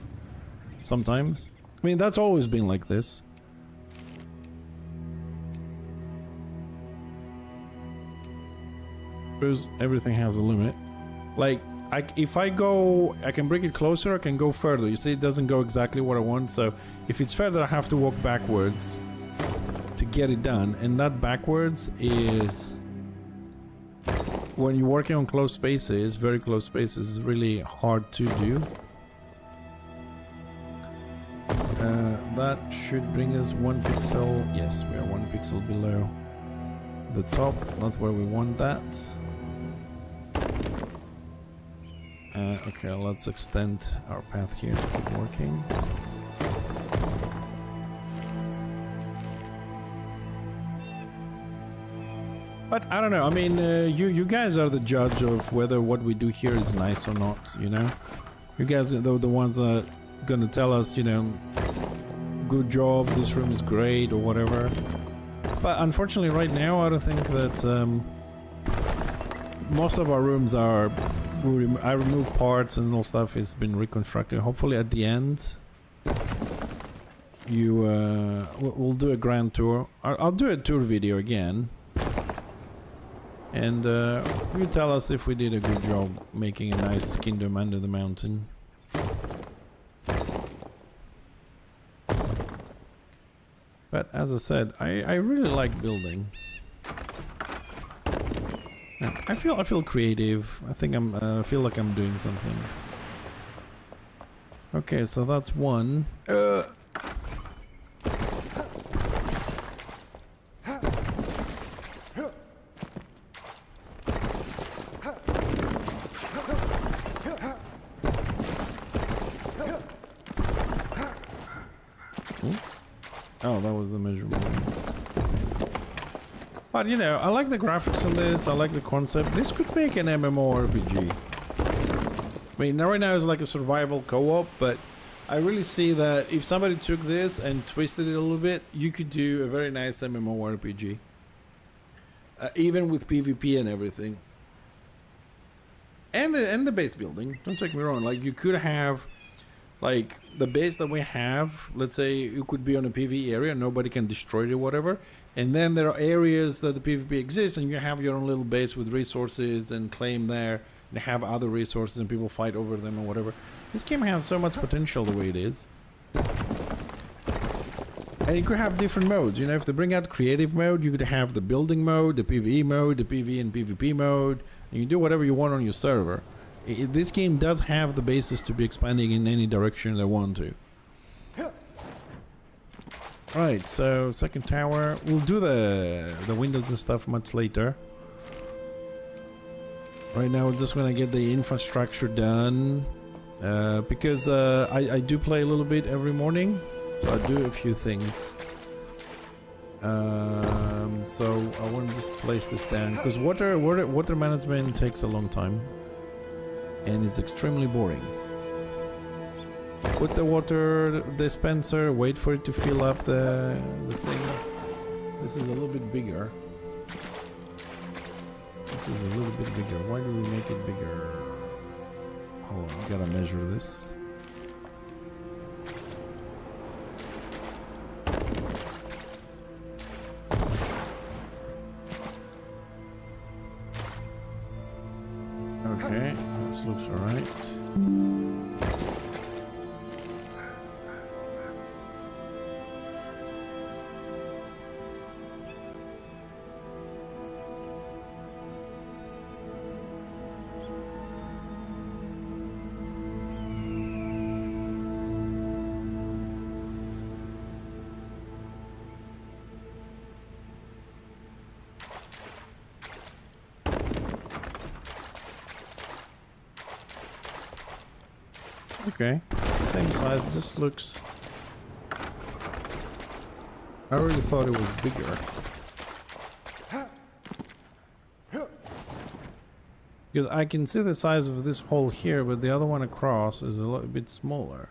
Sometimes. I mean, that's always been like this. Because everything has a limit. Like, if I go, I can bring it closer, I can go further. You see, it doesn't go exactly what I want. So if it's further, I have to walk backwards to get it done. And that backwards is, when you're working on close spaces, very close spaces, is really hard to do. That should bring us 1 pixel. Yes, we are 1 pixel below the top. That's where we want that. Okay, let's extend our path here to keep working. But I don't know. I mean, you guys are the judge of whether what we do here is nice or not. You know, you guys are the ones that are gonna tell us, you know, good job, this room is great or whatever. But unfortunately, right now, I don't think that most of our rooms are. I remove parts and all stuff is been reconstructed. Hopefully, at the end, we'll do a grand tour. I'll do a tour video again, and you tell us if we did a good job making a nice kingdom under the mountain. But as I said, I really like building. I feel creative. I think I feel like I'm doing something. Okay, so that's one. Oh, that was the measurements. But you know, I like the graphics on this, I like the concept. This could make an MMORPG. I mean, right now it's like a survival co-op, but I really see that if somebody took this and twisted it a little bit, you could do a very nice MMORPG. Even with PvP and everything. And the base building, don't take me wrong, like you could have like the base that we have, let's say you could be on a PvE area, nobody can destroy it or whatever. And then there are areas that the PvP exists and you have your own little base with resources and claim there and have other resources and people fight over them or whatever. This game has so much potential the way it is. And you could have different modes, you know, if they bring out creative mode, you could have the building mode, the PvE mode, the PvE and PvP mode, and you do whatever you want on your server. This game does have the basis to be expanding in any direction they want to. Right, so second tower. We'll do the windows and stuff much later. Right now we're just gonna get the infrastructure done. Because I do play a little bit every morning, so I do a few things. So I want to just place this down because water management takes a long time and it's extremely boring. Put the water dispenser, wait for it to fill up the thing. This is a little bit bigger. This is a little bit bigger. Why do we make it bigger? Hold on, I gotta measure this. Okay, this looks alright. Okay, it's the same size. This looks... I really thought it was bigger. Because I can see the size of this hole here, but the other one across is a little bit smaller.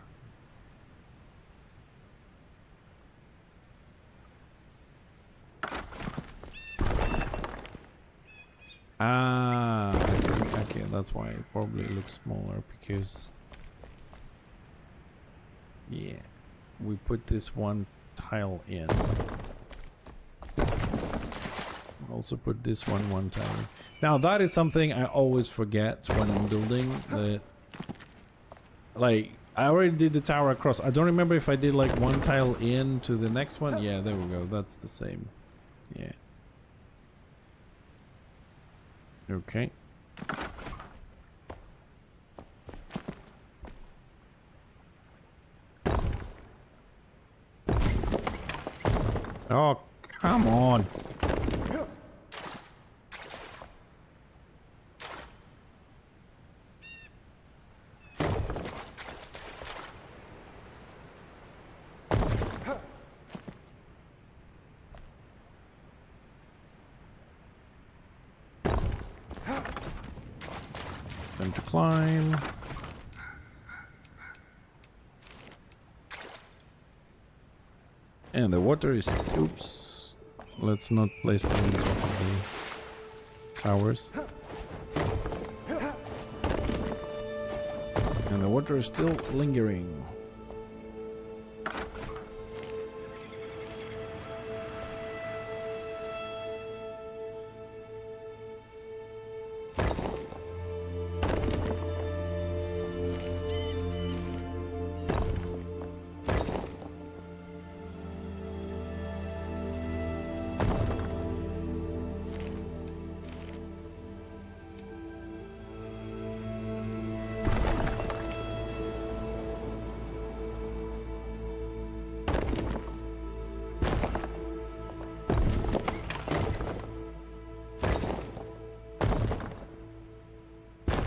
Ah, I think, okay, that's why it probably looks smaller, because... Yeah, we put this one tile in. Also put this one tile in. Now that is something I always forget when I'm building. That, like, I already did the tower across. I don't remember if I did like one tile in to the next one. Yeah, there we go. That's the same. Yeah. Okay. Oh, come on. Time to climb. And the water is... Oops. Let's not place them on top of the towers. And the water is still lingering.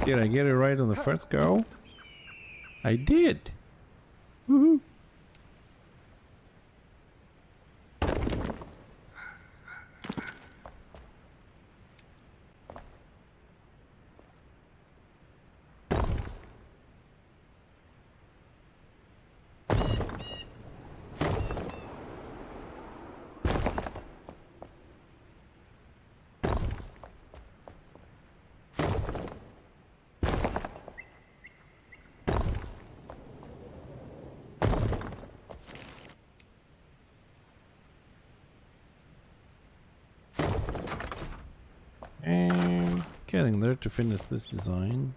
Did I get it right on the first go? I did. Woohoo. And getting there to finish this design.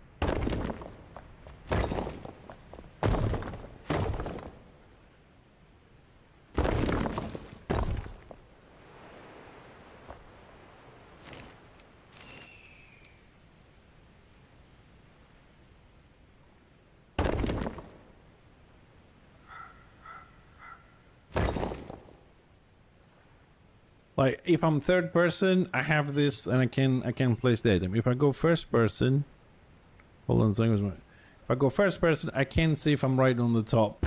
Like, if I'm third person, I have this and I can place the item. If I go first person, hold on a second. If I go first person, I can see if I'm right on the top.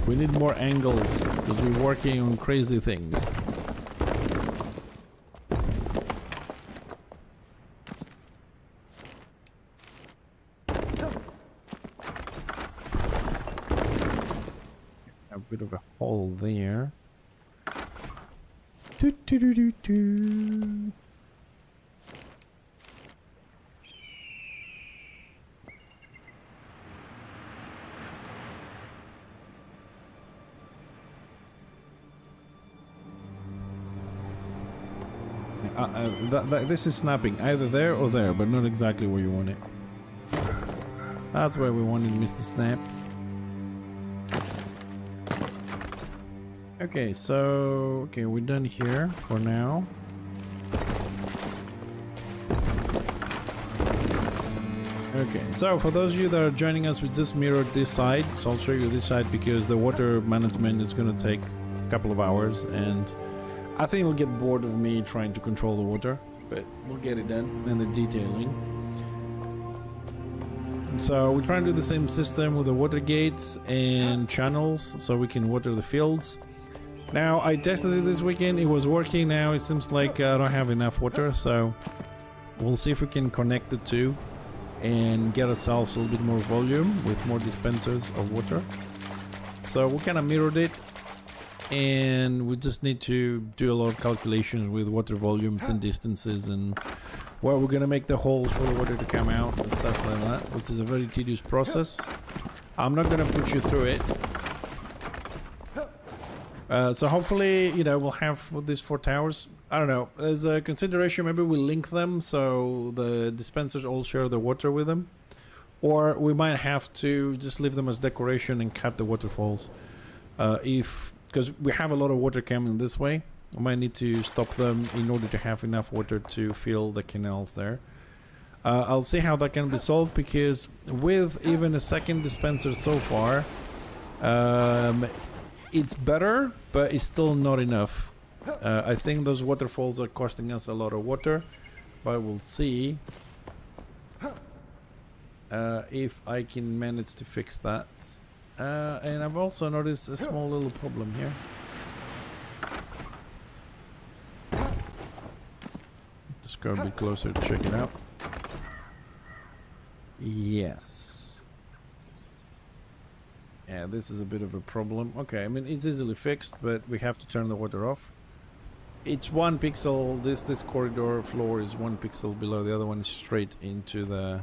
We need more angles because we're working on crazy things. bit of a hole there. Doo, doo, doo, doo, doo. This is snapping either there or there, but not exactly where you want it. That's where we wanted Mr. Snap. Okay, so we're done here for now. Okay, so for those of you that are joining us, we just mirrored this side. So I'll show you this side because the water management is going to take a couple of hours, and I think you'll get bored of me trying to control the water, but we'll get it done and the detailing. And so we're trying to do the same system with the water gates and channels so we can water the fields. Now, I tested it this weekend, it was working. Now it seems like I don't have enough water, so we'll see if we can connect the two and get ourselves a little bit more volume with more dispensers of water. So we kind of mirrored it, and we just need to do a lot of calculations with water volumes and distances and where we're going to make the holes for the water to come out and stuff like that, which is a very tedious process. I'm not going to put you through it. So hopefully, you know, we'll have these 4 towers. I don't know, there's a consideration, maybe we link them so the dispensers all share the water with them, or we might have to just leave them as decoration and cut the waterfalls. Because we have a lot of water coming this way, we might need to stop them in order to have enough water to fill the canals there. I'll see how that can be solved, because with even a second dispenser so far, it's better, but it's still not enough. I think those waterfalls are costing us a lot of water, but we'll see if I can manage to fix that. And I've also noticed a small little problem here. Just go a bit closer to check it out. Yes. Yeah, this is a bit of a problem. Okay, I mean, it's easily fixed, but we have to turn the water off. It's 1 pixel. This corridor floor is 1 pixel below. The other one is straight into the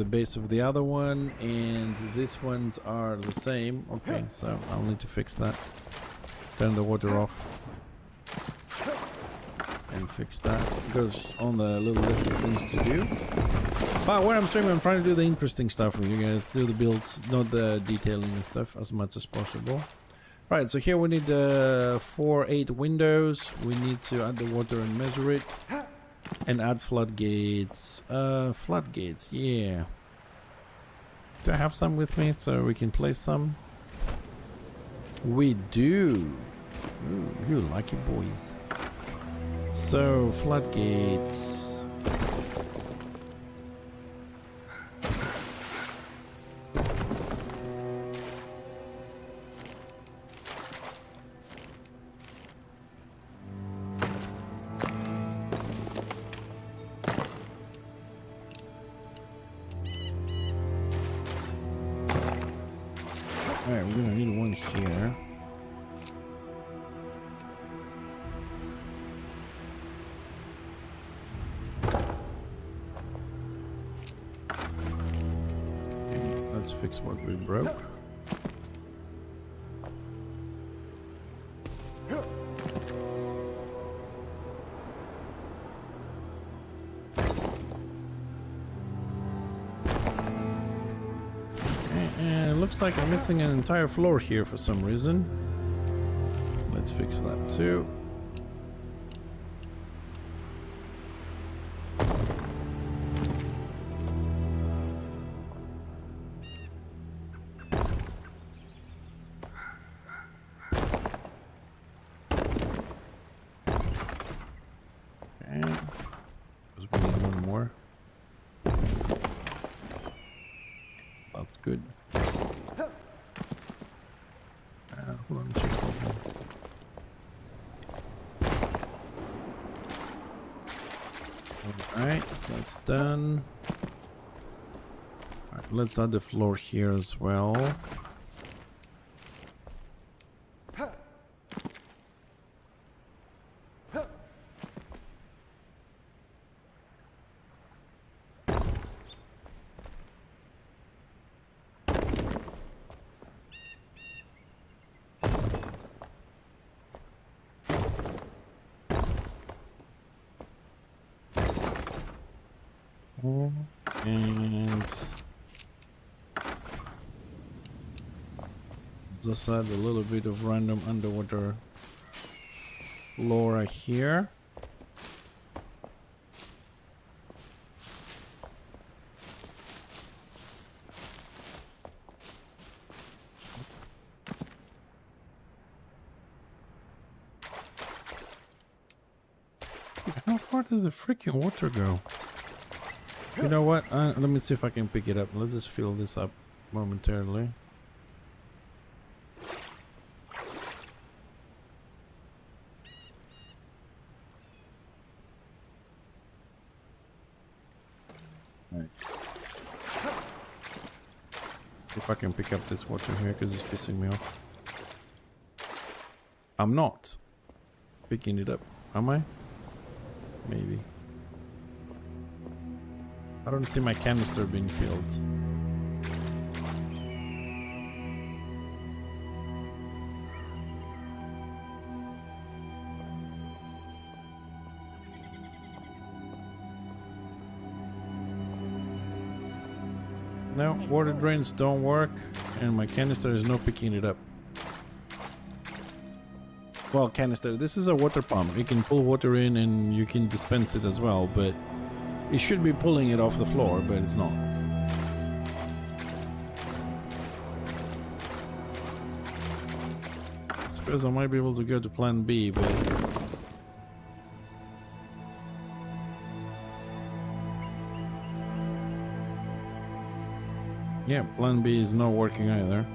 base of the other one, and these ones are the same. Okay, so I'll need to fix that. Turn the water off and fix that. It goes on the little list of things to do. But when I'm streaming, I'm trying to do the interesting stuff with you guys, do the builds, not the detailing and stuff, as much as possible. Right, so here we need 4 8 windows. We need to add the water and measure it. And add floodgates. Floodgates, yeah. Do I have some with me so we can place some? We do. Ooh, you lucky boys. So, floodgates. Alright, we're gonna need one here. Okay, let's fix what we broke. Looks like I'm missing an entire floor here for some reason. Let's fix that too. Okay. Because we need one more. That's good. Hold on, check something. Alright, that's done. Alright, let's add the floor here as well. And just add a little bit of random underwater flora here. How far does the freaking water go? You know what? Let me see if I can pick it up. Let's just fill this up momentarily. Right. If I can pick up this water here because it's pissing me off. I'm not picking it up, am I? Maybe. I don't see my canister being filled. No, water drains don't work, and my canister is not picking it up. Well, canister, this is a water pump. You can pull water in and you can dispense it as well, but it should be pulling it off the floor, but it's not. I suppose I might be able to go to plan B, but... yeah, plan B is not working either.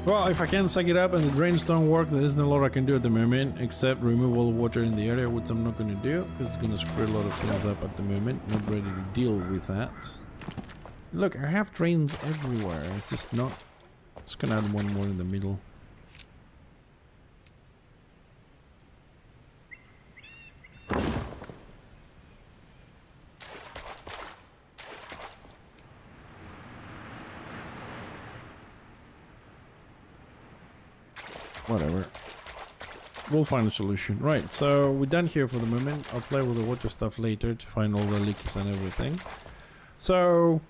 Well, if I can suck it up and the drains don't work, there isn't a lot I can do at the moment, except remove all the water in the area, which I'm not going to do, because it's going to screw a lot of things up at the moment. Not ready to deal with that. Look, I have drains everywhere. It's just not... just going to add one more in the middle. Whatever. We'll find a solution. Right, so we're done here for the moment. I'll play with the water stuff later to find all the leaks and everything. So,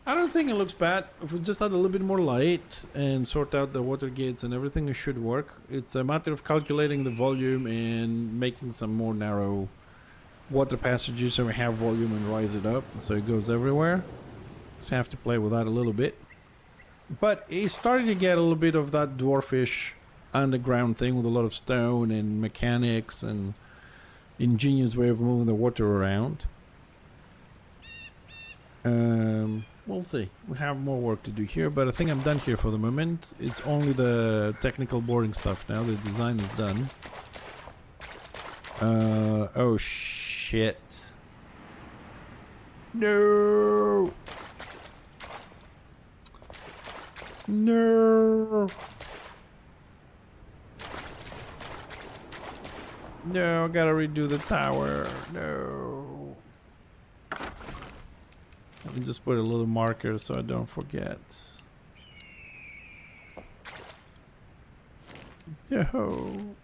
I don't think it looks bad. If we just add a little bit more light and sort out the water gates and everything, it should work. It's a matter of calculating the volume and making some more narrow water passages so we have volume and rise it up so it goes everywhere. Just have to play with that a little bit. But it's starting to get a little bit of that dwarfish underground thing with a lot of stone and mechanics and ingenious way of moving the water around. We'll see. We have more work to do here, but I think I'm done here for the moment. It's only the technical boring stuff now. The design is done. Oh shit. No! No! No, I gotta redo the tower. No. Let me just put a little marker so I don't forget. Yo.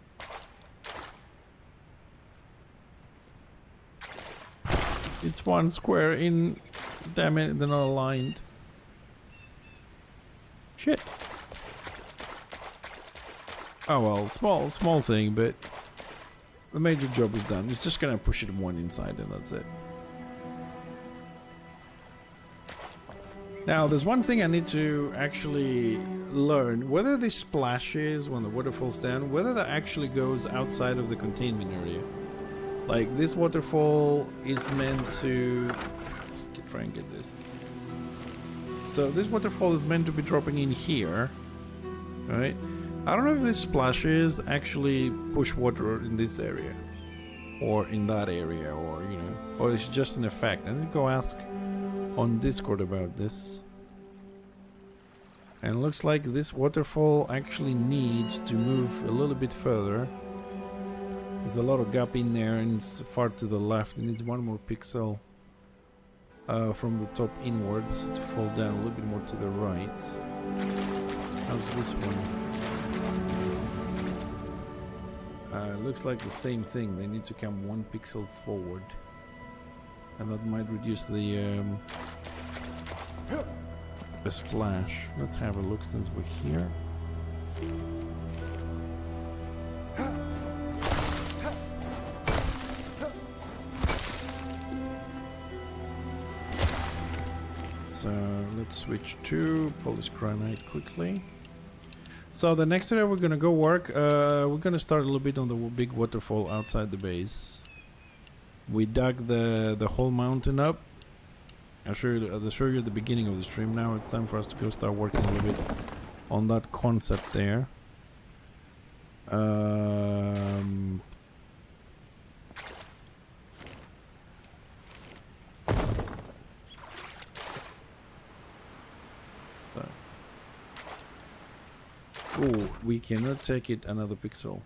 It's one square in. Damn it, they're not aligned. Shit. Oh well, small thing, but the major job is done. It's just gonna push it one inside and that's it. Now, there's one thing I need to actually learn. Whether this splashes when the water falls down, whether that actually goes outside of the containment area. Like, this waterfall is meant to... let's try and get this. So, this waterfall is meant to be dropping in here. Right? I don't know if these splashes actually push water in this area. Or in that area, or, you know... or it's just an effect. I need to go ask on Discord about this. And it looks like this waterfall actually needs to move a little bit further. There's a lot of gap in there and it's far to the left. It needs one more pixel. from the top inwards to fall down a little bit more to the right. How's this one? Looks like the same thing. They need to come 1 pixel forward, and that might reduce the splash. Let's have a look since we're here. So let's switch to polished granite quickly. So the next area we're gonna go work, we're gonna start a little bit on the big waterfall outside the base. We dug the whole mountain up. I'll show you at the beginning of the stream. Now it's time for us to go start working a little bit on that concept there. Oh, we cannot take it another pixel.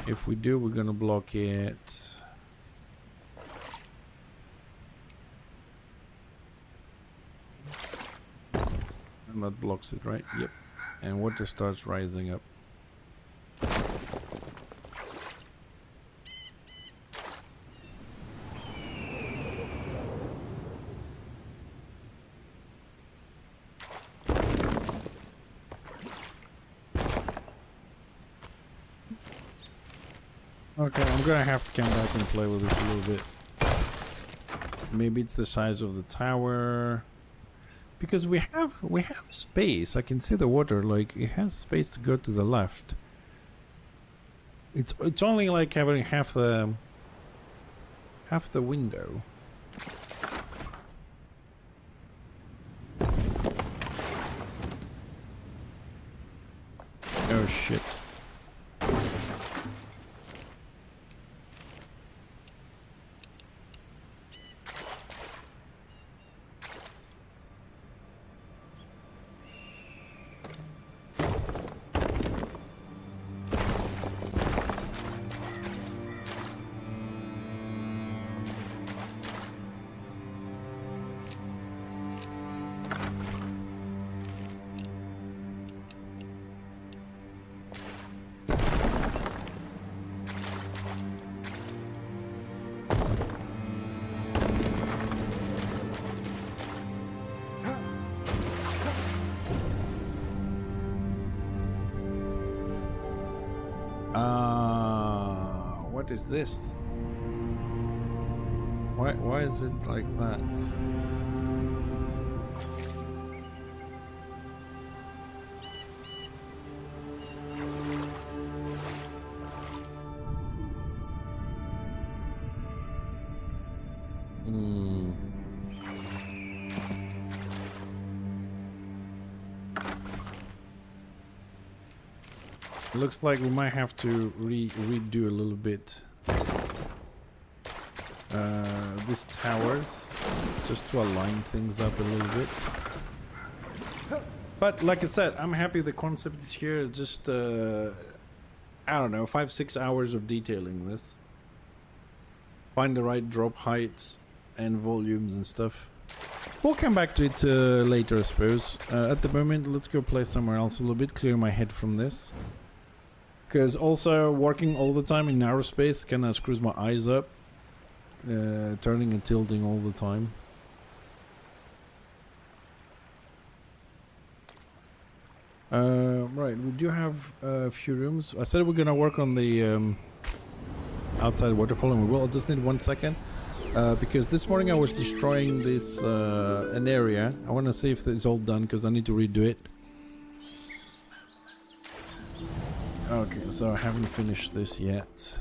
If we do, we're gonna block it. And that blocks it, right? Yep. And water starts rising up. Okay, I'm gonna have to come back and play with this a little bit. Maybe it's the size of the tower. Because we have space. I can see the water, like it has space to go to the left. It's only like having half the window. Oh shit. What is this? Why is it like that? Looks like we might have to redo a little bit these towers just to align things up a little bit. But like I said, I'm happy the concept is here. Just I don't know, 5-6 hours of detailing this. Find the right drop heights and volumes and stuff. We'll come back to it later, I suppose. At the moment, let's go play somewhere else a little bit, clear my head from this. Because also working all the time in narrow space kind of screws my eyes up, turning and tilting all the time. Right, we do have a few rooms. I said we're gonna work on the outside waterfall, and we will. I just need 1 second, because this morning I was destroying this an area. I want to see if it's all done because I need to redo it. Okay, so I haven't finished this yet.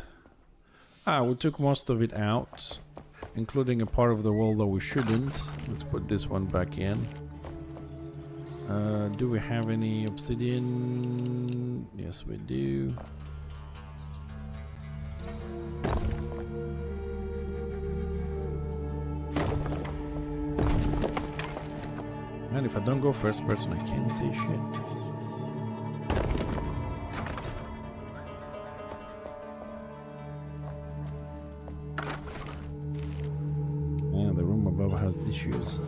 We took most of it out, including a part of the wall that we shouldn't. Let's put this one back in. Do we have any obsidian? Yes, we do. Man, if I don't go first person, I can't see shit. issues.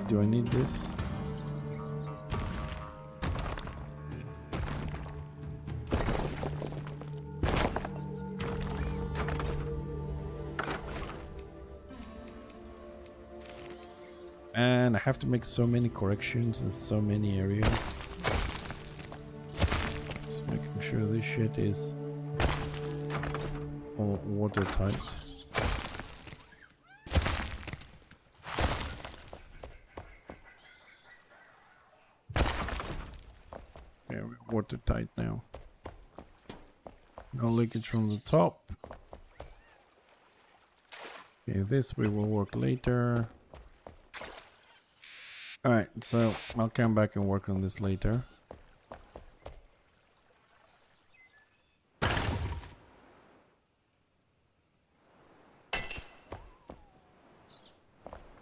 Do I need this? And I have to make so many corrections in so many areas. Just making sure this shit is all watertight. Yeah, we're watertight now. No leakage from the top. Okay, this we will work later. Alright, so I'll come back and work on this later.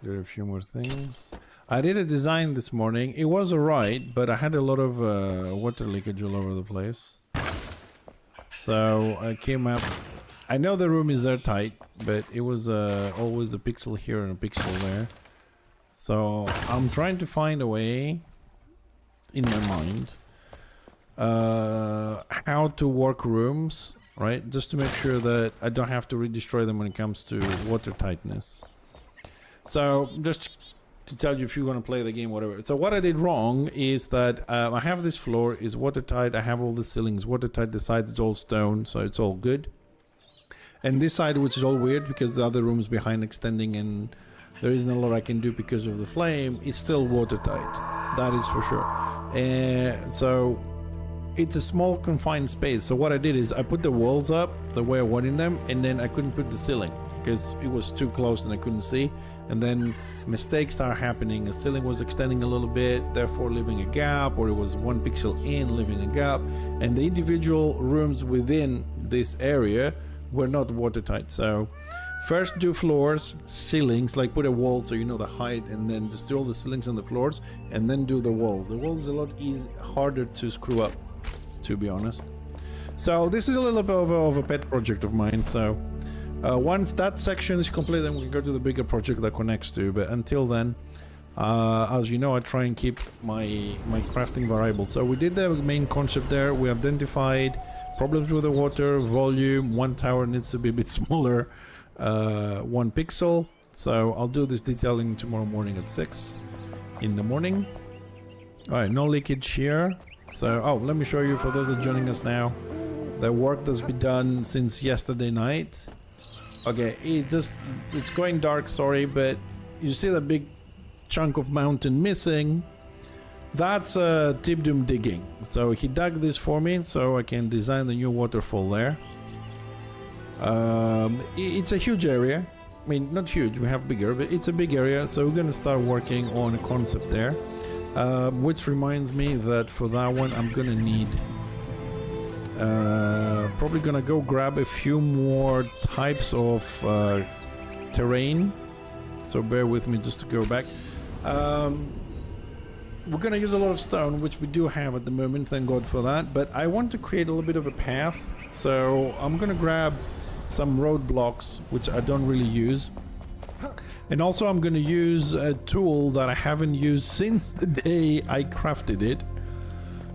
There are a few more things. I did a design this morning. It was alright, but I had a lot of water leakage all over the place. So I came up... I know the room is airtight, but it was always a pixel here and a pixel there. So I'm trying to find a way, in my mind, how to work rooms, right? Just to make sure that I don't have to re-destroy them when it comes to water tightness. So just to tell you if you're going to play the game, whatever. So what I did wrong is that I have this floor is watertight. I have all the ceilings watertight. The side is all stone, so it's all good. And this side, which is all weird because the other room's behind extending and there isn't a lot I can do because of the flame, it's still watertight. That is for sure. So it's a small confined space. So what I did is I put the walls up the way I wanted them, and then I couldn't put the ceiling because it was too close and I couldn't see. And then mistakes start happening. The ceiling was extending a little bit, therefore leaving a gap, or it was one pixel in, leaving a gap. And the individual rooms within this area were not watertight. So first do floors, ceilings, like put a wall so you know the height, and then just do all the ceilings and the floors, and then do the wall. The wall is a lot harder to screw up, to be honest. So this is a little bit of a pet project of mine. So once that section is complete, then we can go to the bigger project that connects to. But until then, as you know, I try and keep my crafting variable. So we did the main concept there. We identified problems with the water, volume, one tower needs to be a bit smaller, 1 pixel. So I'll do this detailing tomorrow morning at 6 in the morning. All right, no leakage here. So, oh, let me show you for those that are joining us now, the work that's been done since yesterday night. Okay, it's going dark, sorry, but you see the big chunk of mountain missing. That's Tibdum digging. So he dug this for me so I can design the new waterfall there. It's a huge area. I mean, not huge, we have bigger, but it's a big area. So we're gonna start working on a concept there. Which reminds me that for that one I'm gonna need probably gonna go grab a few more types of terrain. So bear with me just to go back. We're gonna use a lot of stone, which we do have at the moment, thank God for that, but I want to create a little bit of a path. So I'm gonna grab some roadblocks, which I don't really use, and also I'm gonna use a tool that I haven't used since the day I crafted it,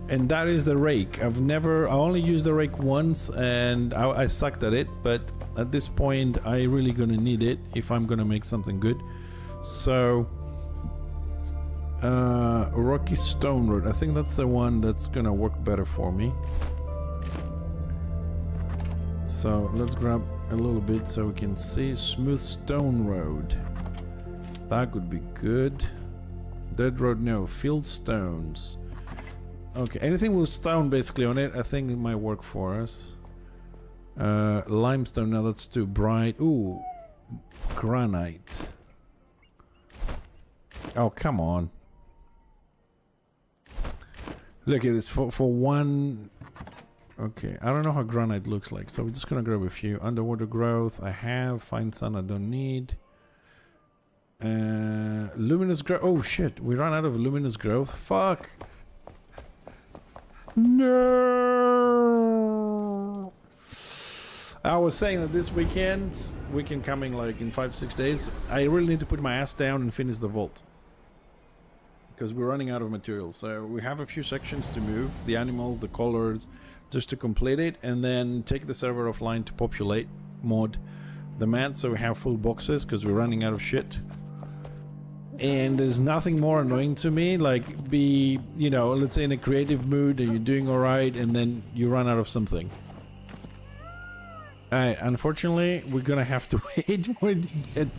and that is the rake. I only used the rake once and I sucked at it, but at this point I really gonna need it if I'm gonna make something good. So rocky stone road, I think that's the one that's gonna work better for me. So let's grab a little bit so we can see. Smooth stone road, that would be good. Dead road, no. Field stones. Okay, anything with stone basically on it, I think it might work for us. Limestone, now that's too bright. Ooh, granite. Oh, come on. Look at this, for one. Okay, I don't know how granite looks like, so we're just gonna grab a few. Underwater growth, I have. Fine sun, I don't need. Luminous growth. Oh shit, we ran out of luminous growth. Fuck. No. I was saying that this weekend coming like in 5-6 days, I really need to put my ass down and finish the vault. Because we're running out of materials. So we have a few sections to move, the animals, the colors, just to complete it, and then take the server offline to populate, mod the mats so we have full boxes, because we're running out of shit. And there's nothing more annoying to me, like be, you know, let's say in a creative mood and you're doing alright and then you run out of something. Alright, unfortunately we're gonna have to wait for it to get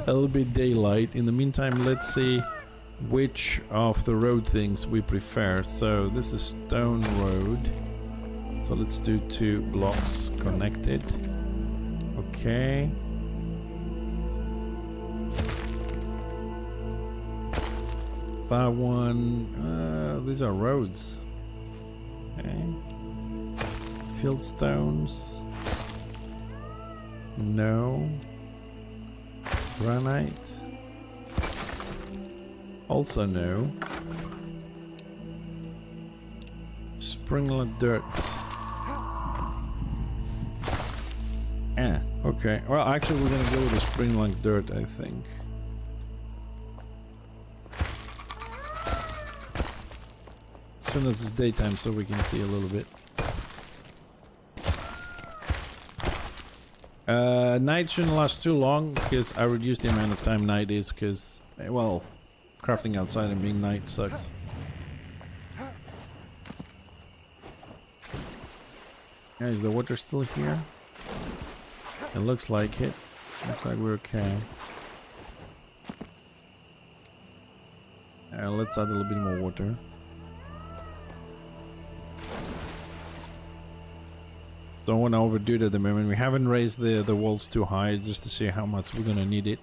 a little bit daylight. In the meantime, let's see which of the road things we prefer. So this is stone road. So let's do 2 blocks connected. Okay. That one, these are roads. Okay. Fieldstones. No. Granite. Also no. Springlet dirt. Okay. Well, actually we're gonna go with the springlet dirt, I think. As soon as it's daytime so we can see a little bit. Night shouldn't last too long because I reduced the amount of time night is because, well, crafting outside and being night sucks. Yeah, is the water still here? It looks like it. Looks like we're okay. Let's add a little bit more water. Don't want to overdo it at the moment. We haven't raised the walls too high just to see how much we're gonna need it.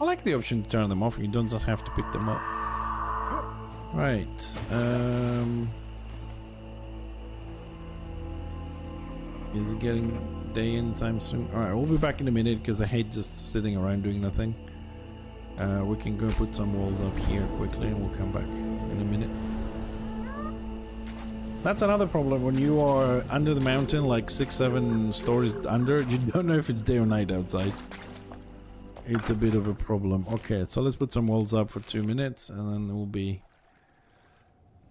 I like the option to turn them off. You don't just have to pick them up. Right. Is it getting day anytime soon? Alright, we'll be back in a minute because I hate just sitting around doing nothing. We can go put some walls up here quickly and we'll come back in a minute. That's another problem when you are under the mountain, like 6-7 stories under, you don't know if it's day or night outside. It's a bit of a problem. Okay, so let's put some walls up for 2 minutes and then we'll be...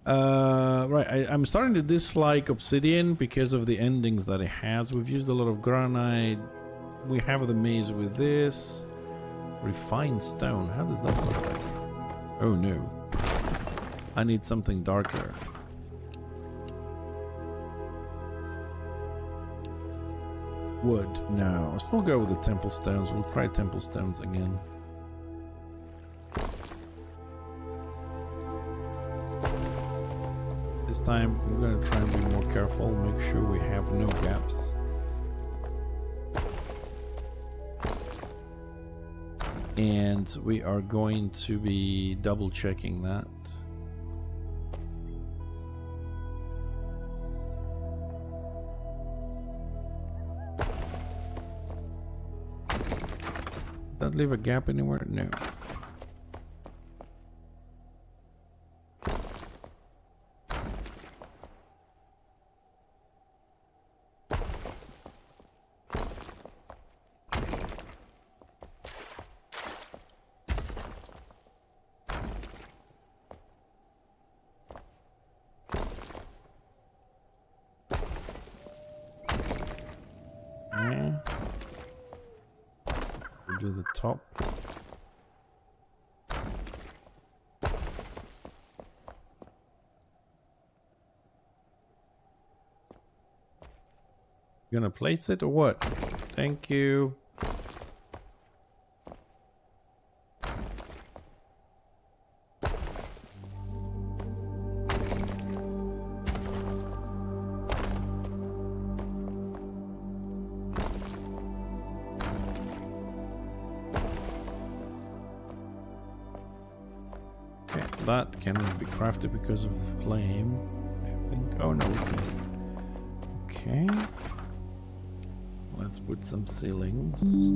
right, I'm starting to dislike obsidian because of the endings that it has. We've used a lot of granite. We have the maze with this. Refined stone. How does that look like? Oh no. I need something darker. Wood. No. I'll still go with the temple stones. We'll try temple stones again. This time we're going to try and be more careful. Make sure we have no gaps. And we are going to be double checking that. Did that leave a gap anywhere? No. Do the top. You gonna place it or what? Thank you. That cannot be crafted because of the flame, I think. Oh no, okay. Let's put some ceilings.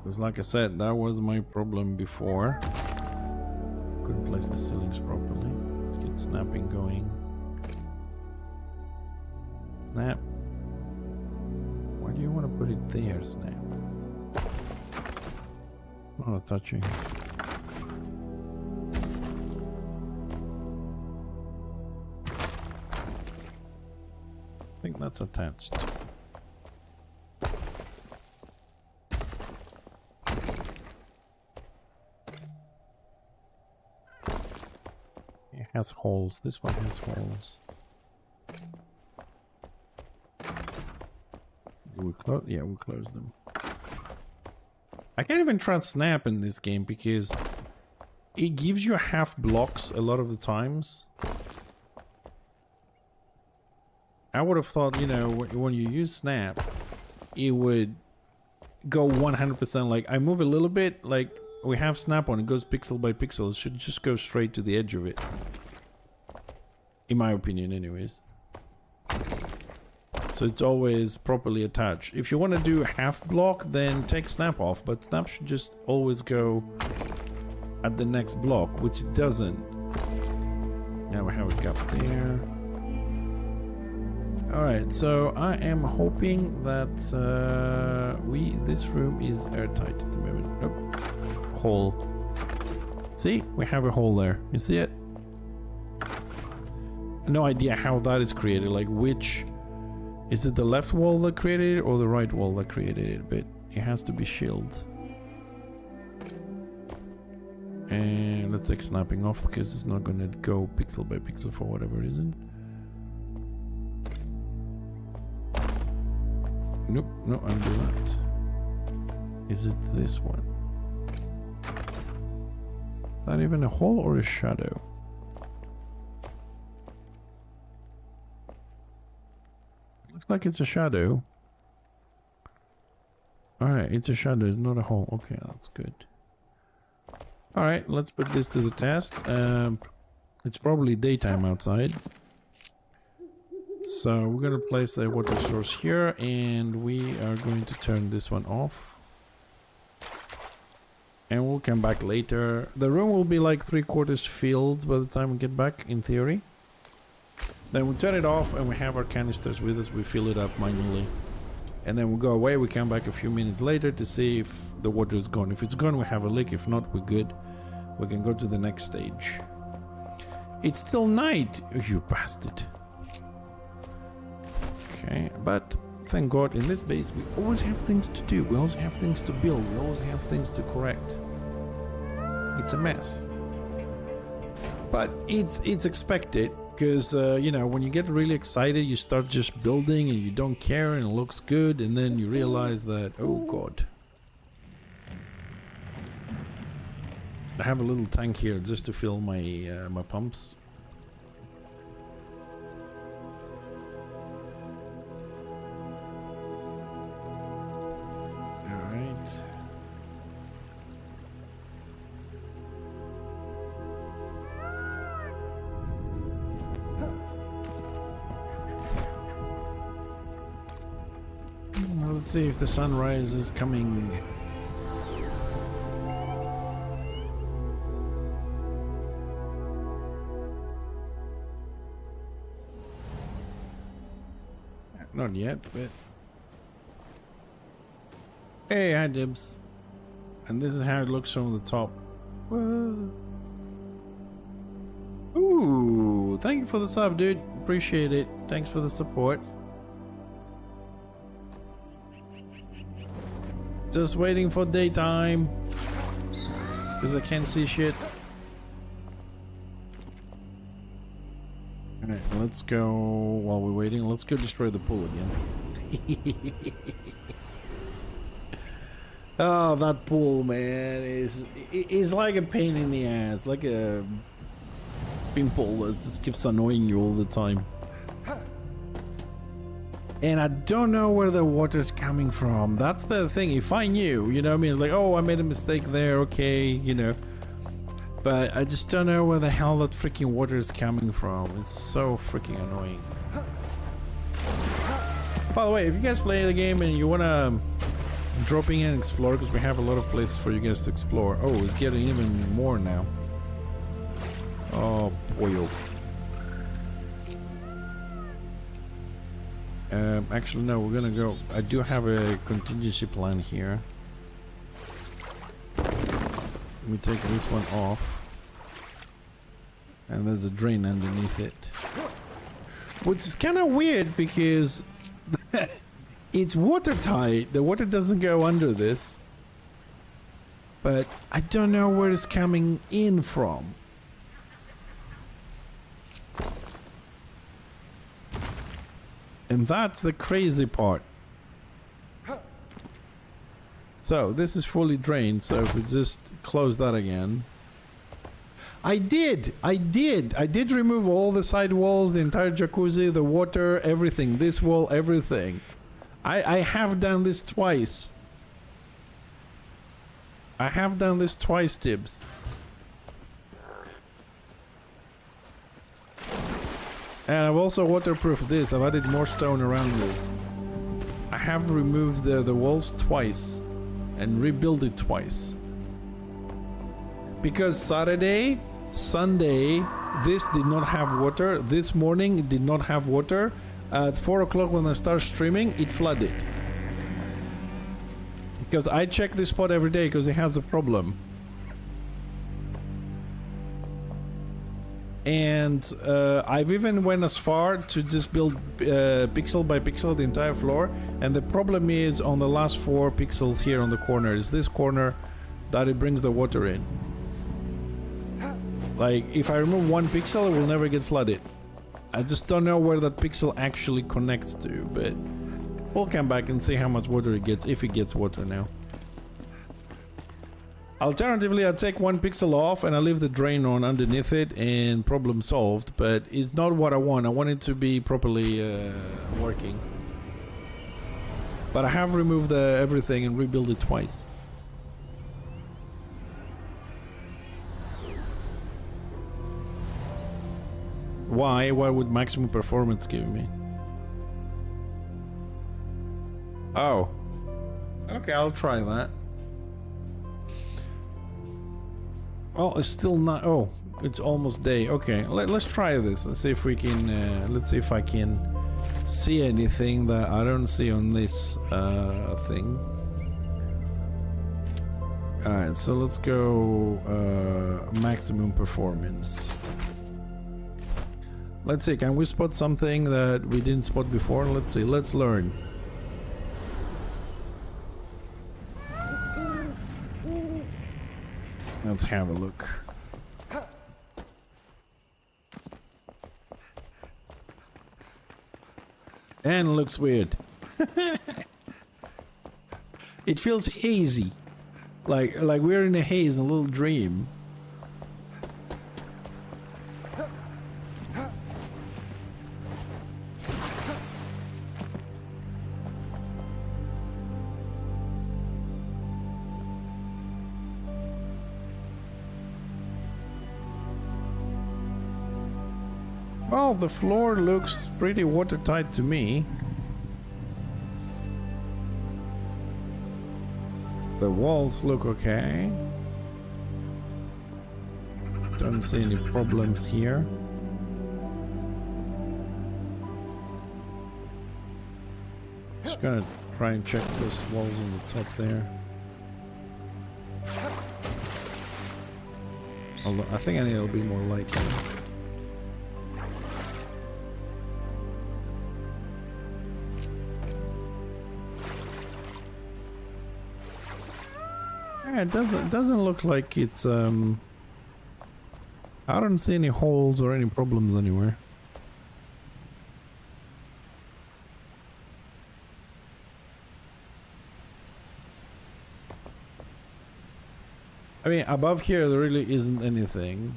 Because like I said, that was my problem before. Couldn't place the ceilings properly. Let's get snapping going. Snap. Why do you want to put it there, Snap? Not touching. I think that's attached. It has holes. This one has holes. Do we close? Yeah, we close them. I can't even trust Snap in this game because it gives you half blocks a lot of the times. I would have thought, you know, when you use Snap, it would go 100%. Like, I move a little bit, like we have Snap on, it goes pixel by pixel. It should just go straight to the edge of it. In my opinion, anyways. So it's always properly attached. If you want to do half block, then take Snap off, but Snap should just always go at the next block, which it doesn't. Now we have a gap there. Alright, so I am hoping that this room is airtight at the moment. Nope. Hole. See? We have a hole there. You see it? No idea how that is created, like which... Is it the left wall that created it or the right wall that created it? But it has to be shielded. And let's take snapping off because it's not going to go pixel by pixel for whatever reason. Nope, no, undo that. Is it this one? Is that even a hole or a shadow? Looks like it's a shadow. Alright, it's a shadow, it's not a hole. Okay, that's good. Alright, let's put this to the test. It's probably daytime outside. So we're going to place a water source here and we are going to turn this one off. And we'll come back later. The room will be like 3/4 filled by the time we get back, in theory. Then we turn it off and we have our canisters with us. We fill it up manually. And then we go away. We come back a few minutes later to see if the water is gone. If it's gone, we have a leak. If not, we're good. We can go to the next stage. It's still night, you bastard. Okay, but thank God in this base we always have things to do. We also have things to build. We always have things to correct. It's a mess. But it's expected. Because, you know, when you get really excited, you start just building and you don't care and it looks good. And then you realize that, oh God. I have a little tank here just to fill my, my pumps. Alright. Let's see if the sunrise is coming. Not yet, but... Hey, hi Dibs. And this is how it looks from the top. Whoa. Ooh, thank you for the sub, dude. Appreciate it. Thanks for the support. Just waiting for daytime because I can't see shit. Alright, let's go. While we're waiting, let's go destroy the pool again. Oh, that pool, man, is like a pain in the ass, like a pimple that just keeps annoying you all the time. And I don't know where the water's coming from. That's the thing. If I knew, you know what I mean? Like, oh, I made a mistake there. Okay, you know. But I just don't know where the hell that freaking water is coming from. It's so freaking annoying. By the way, if you guys play the game and you want to dropping in and explore because we have a lot of places for you guys to explore. Oh, it's getting even more now. Oh boy. Actually, no, we're gonna go. I do have a contingency plan here. Let me take this one off. And there's a drain underneath it. Which is kind of weird because it's watertight. The water doesn't go under this. But I don't know where it's coming in from. And that's the crazy part. So this is fully drained, so if we just close that again. I did remove all the side walls, the entire jacuzzi, the water, everything, this wall, everything. I have done this twice. I have done this twice, Tibbs. And I've also waterproofed this. I've added more stone around this. I have removed the walls twice and rebuilt it twice. Because Saturday, Sunday, this did not have water. This morning it did not have water. At 4 o'clock when I start streaming, it flooded. Because I check this spot every day because it has a problem. And I've even went as far to just build pixel by pixel the entire floor. And the problem is on the last 4 pixels here on the corner. Is this corner that it brings the water in. Like, if I remove 1 pixel, it will never get flooded. I just don't know where that pixel actually connects to, but we'll come back and see how much water it gets, if it gets water now. Alternatively, I'll take 1 pixel off and I'll leave the drain on underneath it and problem solved, but it's not what I want. I want it to be properly working. But I have removed everything and rebuilt it twice. Why? What would maximum performance give me? Oh. Okay, I'll try that. Oh, it's still not... Oh, it's almost day. Okay, let's try this. Let's see if we can... let's see if I can see anything that I don't see on this thing. Alright, so let's go maximum performance. Let's see, can we spot something that we didn't spot before? Let's see, let's learn. Let's have a look. And looks weird. It feels hazy. Like we're in a haze, a little dream. Well, the floor looks pretty watertight to me. The walls look okay. Don't see any problems here. Just gonna try and check those walls on the top there. Although I think I need a little bit more light here. It doesn't look like it's I don't see any holes or any problems anywhere. I mean, above here there really isn't anything.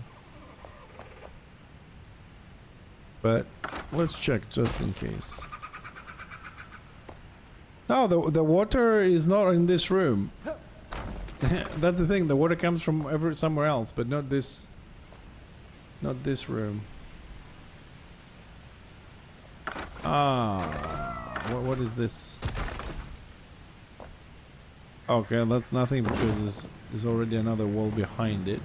But let's check just in case. No, the water is not in this room. That's the thing, the water comes from somewhere else, but not this room. Ah, what is this? Okay, that's nothing because there's already another wall behind it.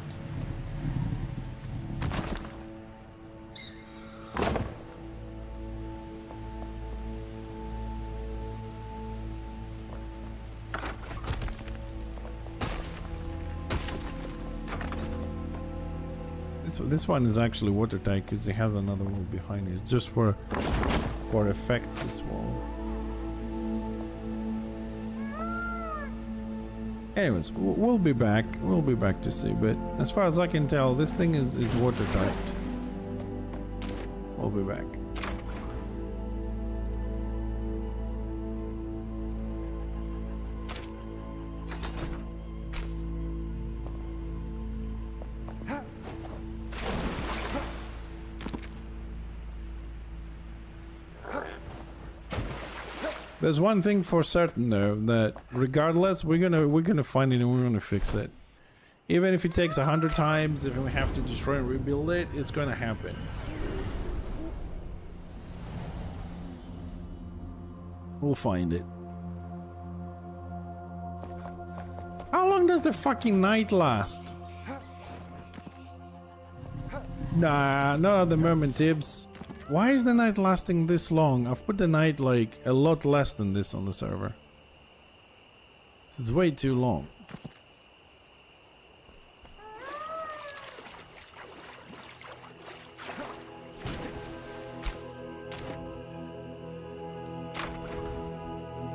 This one is actually watertight because it has another wall behind it, just for effects. This wall. Anyways, we'll be back. We'll be back to see. But as far as I can tell, this thing is watertight. We'll be back. There's one thing for certain though, that regardless, we're gonna find it and we're gonna fix it. Even if it takes 100 times, if we have to destroy and rebuild it, it's gonna happen. We'll find it. How long does the fucking night last? Nah, not at the moment, Tibbs. Why is the night lasting this long? I've put the night like a lot less than this on the server. This is way too long.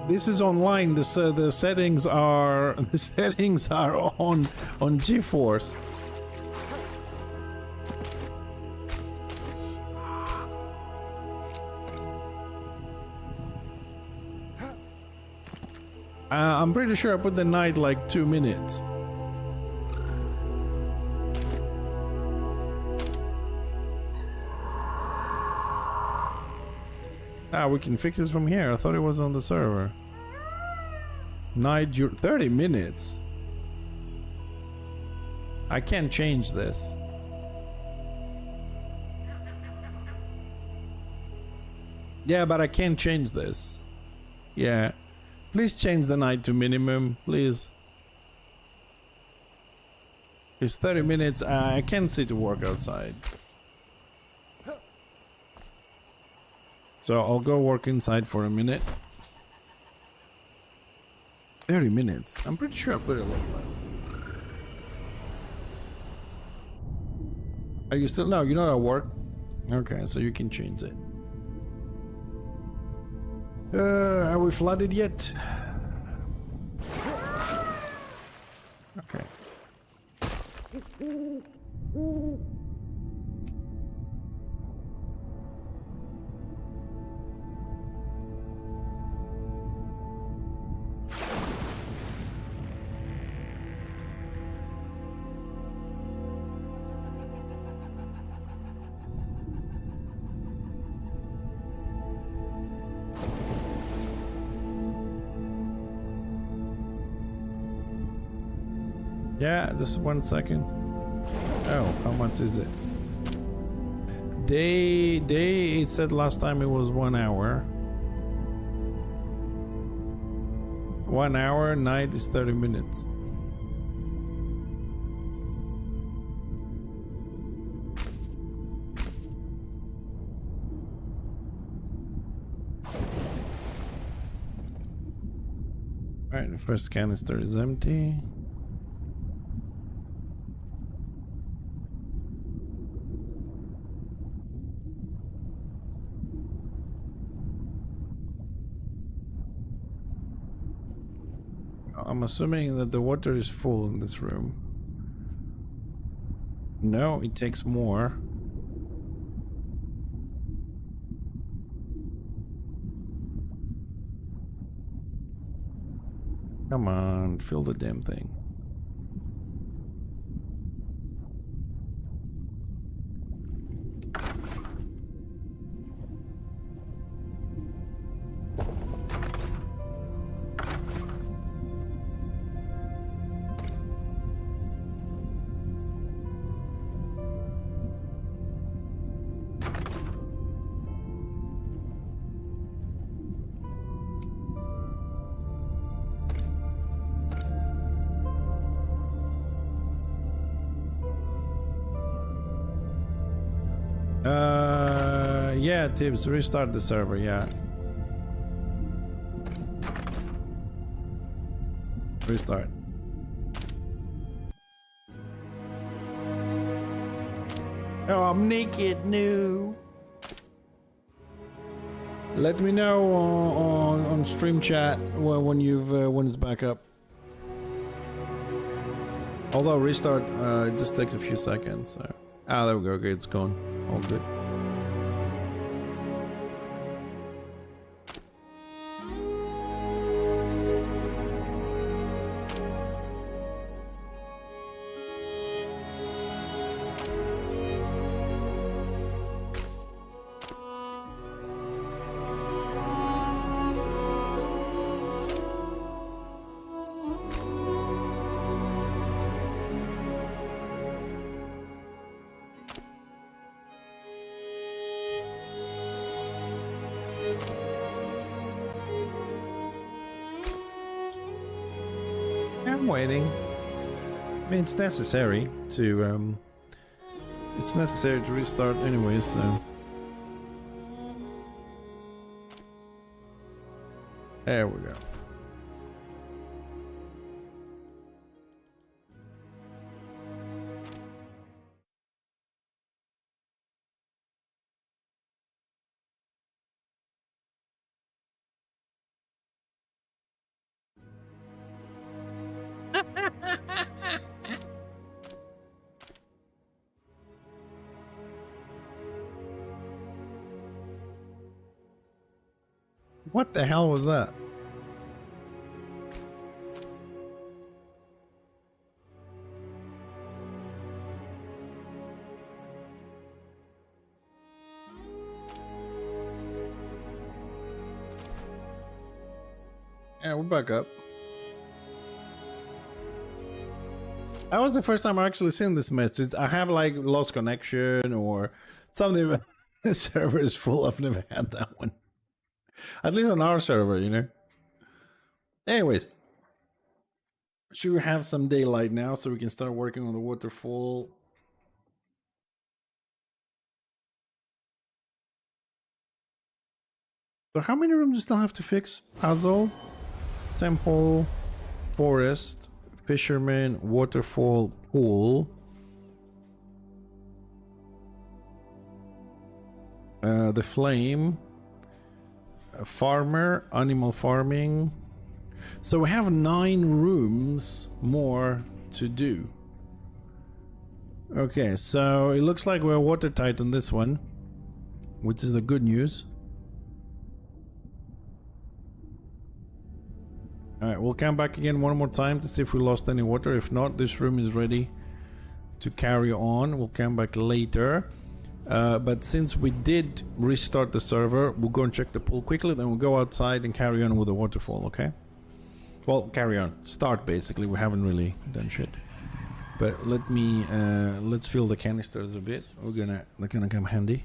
This is online. The settings are on GeForce. I'm pretty sure I put the night like 2 minutes. Ah, we can fix this from here. I thought it was on the server. Night 30 minutes. I can't change this. Yeah, but I can't change this. Yeah. Please change the night to minimum, please. It's 30 minutes. I can't sit to work outside. So I'll go work inside for a minute. 30 minutes. I'm pretty sure I put it like that. Are you still? No, you're not at work. Okay, so you can change it. Are we flooded yet? Okay. Yeah, just 1 second. Oh, how much is it? Day, it said last time it was 1 hour. 1 hour, night is 30 minutes. Alright, the first canister is empty. I'm assuming that the water is full in this room. No, it takes more. Come on, fill the damn thing. Yeah, Tibbs, restart the server, yeah. Restart. Oh, I'm naked, no. Let me know on stream chat when when it's back up. Although restart, it just takes a few seconds. So. Ah, there we go. Okay, it's gone. All good. I'm waiting. I mean, it's necessary to restart anyway, so. There we go. What the hell was that? Yeah, we're back up. That was the first time I actually seen this message. I have like lost connection or something. The server is full. I've never had that one. At least on our server, you know. Anyways. Should we have some daylight now so we can start working on the waterfall? So how many rooms do you still have to fix? Puzzle, temple, forest, fisherman, waterfall, pool. The flame, a farmer, animal farming. So we have 9 rooms more to do. Okay, so it looks like we're watertight on this one, which is the good news. Alright, we'll come back again one more time to see if we lost any water. If not, this room is ready to carry on. We'll come back later. But since we did restart the server, we'll go and check the pool quickly, then we'll go outside and carry on with the waterfall, okay? Well, carry on. Start, basically. We haven't really done shit. But let me, let's fill the canisters a bit. They're gonna come handy.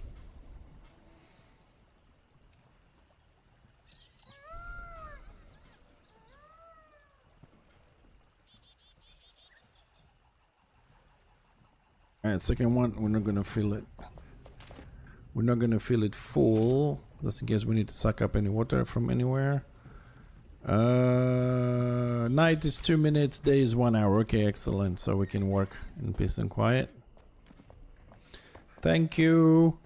Alright, second one, we're not gonna fill it. We're not gonna fill it full, just in case we need to suck up any water from anywhere. Night is 2 minutes, day is 1 hour. Okay, excellent. So we can work in peace and quiet. Thank you.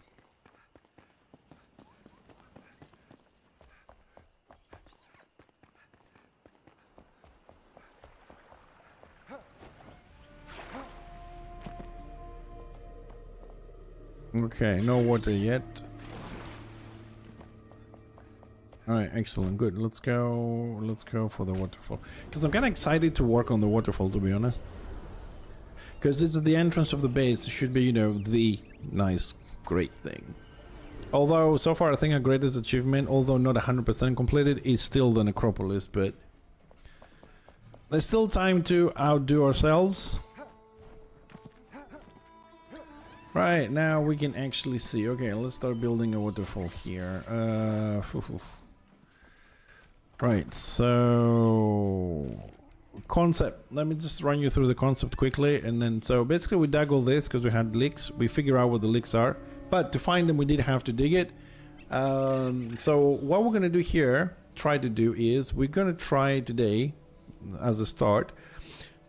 Okay, no water yet. Alright, excellent, good. Let's go for the waterfall. Because I'm kind of excited to work on the waterfall, to be honest. Because it's at the entrance of the base. It should be, you know, the nice, great thing. Although, so far I think our greatest achievement, although not 100% completed, is still the necropolis, but there's still time to outdo ourselves. Right, now we can actually see. Okay, let's start building a waterfall here. Right, so concept. Let me just run you through the concept quickly, and then so basically we dug all this because we had leaks. We figure out what the leaks are, But to find them, we did have to dig it. So what we're gonna do here, try to do is we're gonna try today, as a start,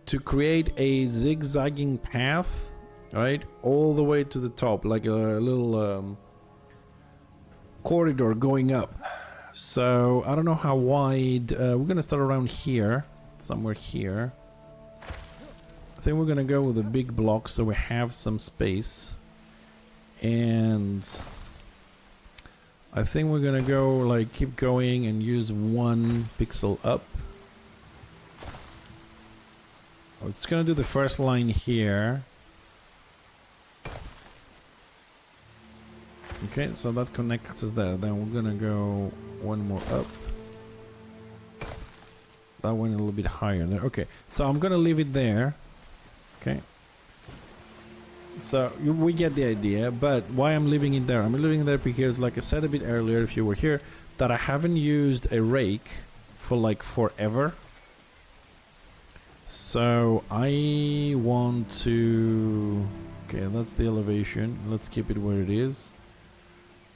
to create a zigzagging path, right, all the way to the top, like a little corridor going up. So I don't know how wide. We're gonna start around here, somewhere here. I think we're gonna go with a big block so we have some space, and I think we're gonna go like keep going and use 1 pixel up. It's gonna do the first line here. Okay, so that connects us there. Then we're gonna go 1 more up. That went a little bit higher there. Okay, so I'm gonna leave it there. Okay. So we get the idea, but why I'm leaving it there? I'm leaving it there because, like I said a bit earlier, if you were here, that I haven't used a rake for like forever. So I want to... Okay, that's the elevation. Let's keep it where it is.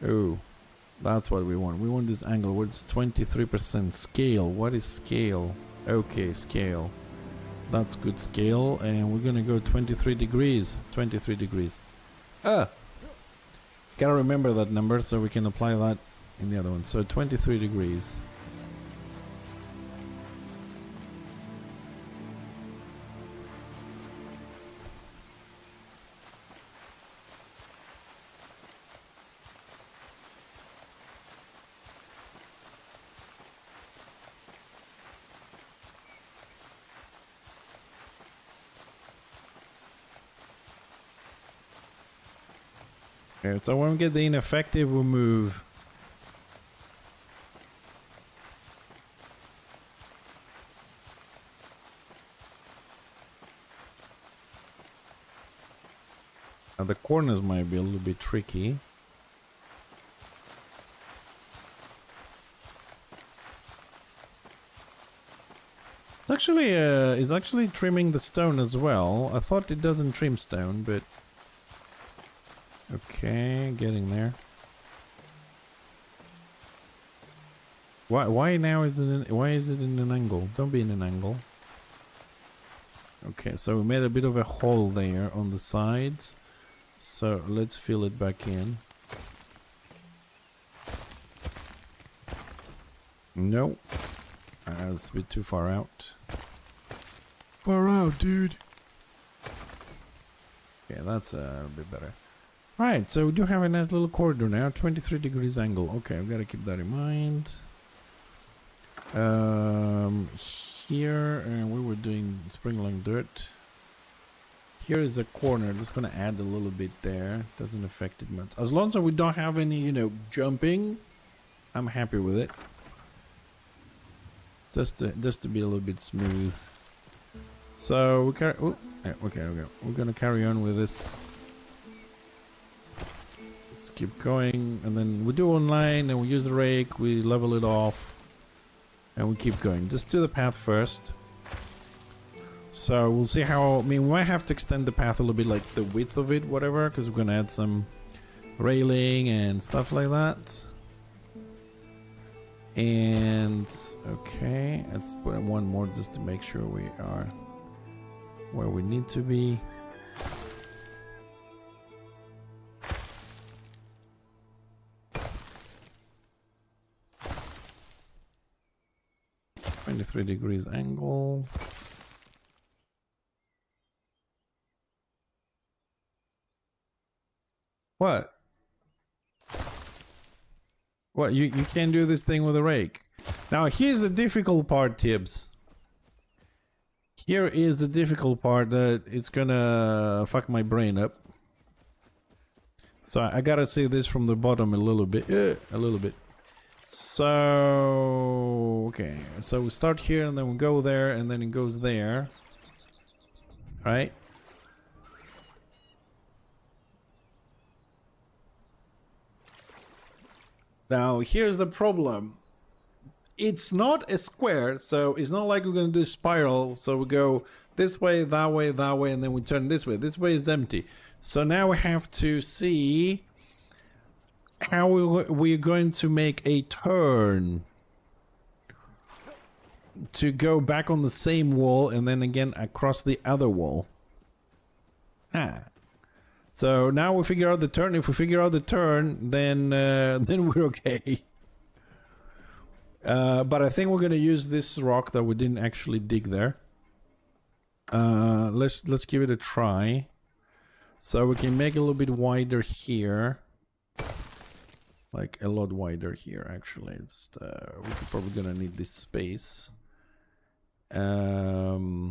Oh, that's what we want. We want this angle where it's 23% scale. What is scale? Okay, scale. That's good scale. And we're gonna go 23 degrees. 23 degrees. Gotta remember that number so we can apply that in the other one. So 23 degrees. Okay, so when we get the ineffective, we'll move. Now the corners might be a little bit tricky. It's actually trimming the stone as well. I thought it doesn't trim stone, but okay, getting there. Why now is it why is it in an angle? Don't be in an angle. Okay, so we made a bit of a hole there on the sides. So let's fill it back in. No. That's a bit too far out. Far out, dude. Okay, that's a bit better. Right, so we do have a nice little corridor now. 23 degrees angle. Okay, I've got to keep that in mind. Here, we were doing sprinkling dirt. Here is a corner. Just going to add a little bit there. Doesn't affect it much. As long as we don't have any, you know, jumping, I'm happy with it. Just to be a little bit smooth. So we carry. Oh, yeah, okay. We're gonna carry on with this. Let's keep going, and then we do one line, and we use the rake. We level it off, and we keep going. Just do the path first. So we'll see how. I mean, we might have to extend the path a little bit, like the width of it, whatever, because we're gonna add some railing and stuff like that. And okay, let's put in one more just to make sure we are where we need to be. -23 angle. What? What, you can't do this thing with a rake. Now here's the difficult part, Tibbs. Here is the difficult part that it's gonna fuck my brain up. So I gotta see this from the bottom a little bit. A little bit. So okay, so we start here and then we go there and then it goes there. Right? Now, here's the problem. It's not a square, so it's not like we're going to do a spiral. So we go this way, that way, and then we turn this way. This way is empty. So now we have to see how we're going to make a turn to go back on the same wall and then again across the other wall. So now we figure out the turn. If we figure out the turn, then then we're okay. But I think we're gonna use this rock that we didn't actually dig there. Let's give it a try. So we can make it a little bit wider here. Like a lot wider here, actually. It's we're probably gonna need this space. We're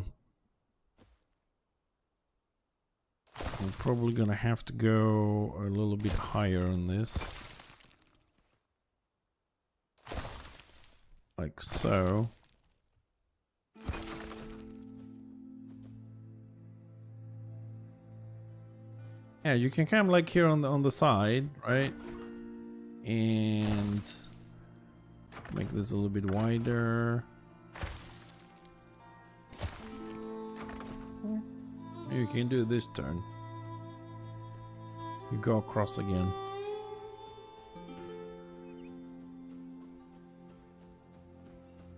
probably gonna have to go a little bit higher on this. Like so. Yeah, you can come like here on the side, right? And make this a little bit wider. You can do this turn. You go across again.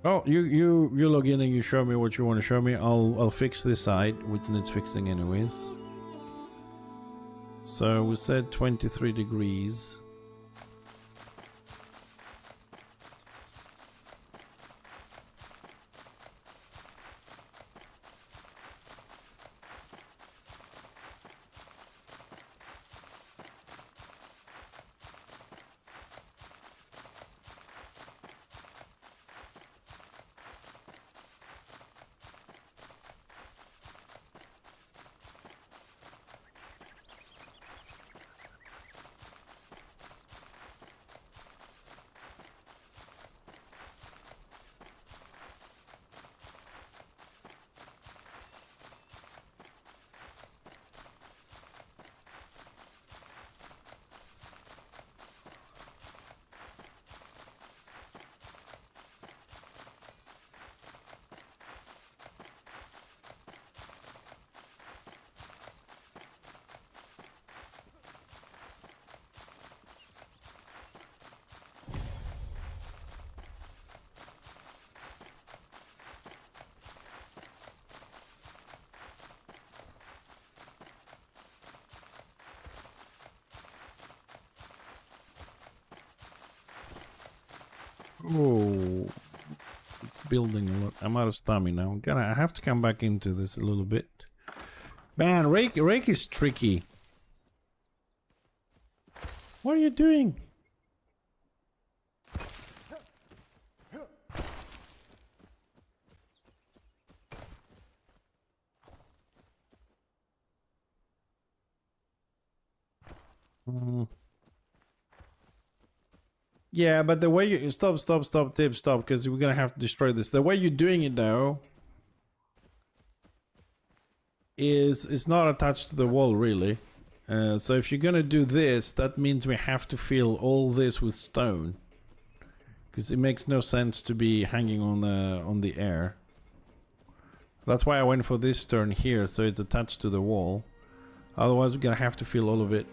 Oh, you log in and you show me what you want to show me. I'll fix this side, which needs fixing anyways. So we said 23 degrees. Oh, it's building a lot. I'm out of stamina. I have to come back into this a little bit. Man, rake is tricky. What are you doing? Yeah, but the way you stop, Tib, stop, because we're gonna have to destroy this. The way you're doing it though is it's not attached to the wall really. So if you're gonna do this, that means we have to fill all this with stone, because it makes no sense to be hanging on the air. That's why I went for this turn here, so it's attached to the wall. Otherwise, we're gonna have to fill all of it.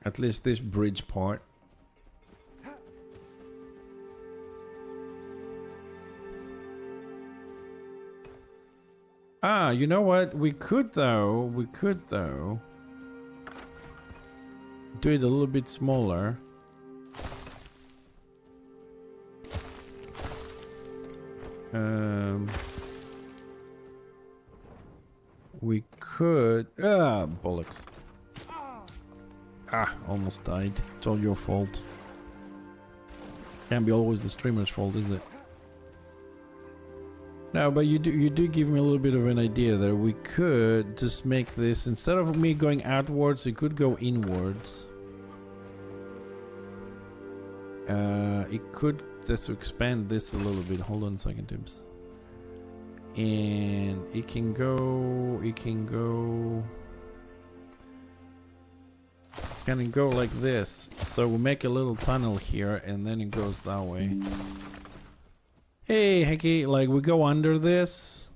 At least this bridge part. Ah, you know what? We could though do it a little bit smaller. We could... Ah, bollocks. Ah, almost died. It's all your fault. Can't be always the streamer's fault, is it? No, but you do give me a little bit of an idea there. We could just make this, instead of me going outwards, it could go inwards. It could just expand this a little bit. Hold on a second, Tibbs. And it can go... Can it go like this? So we make a little tunnel here and then it goes that way. Hey, hecky, like we go under this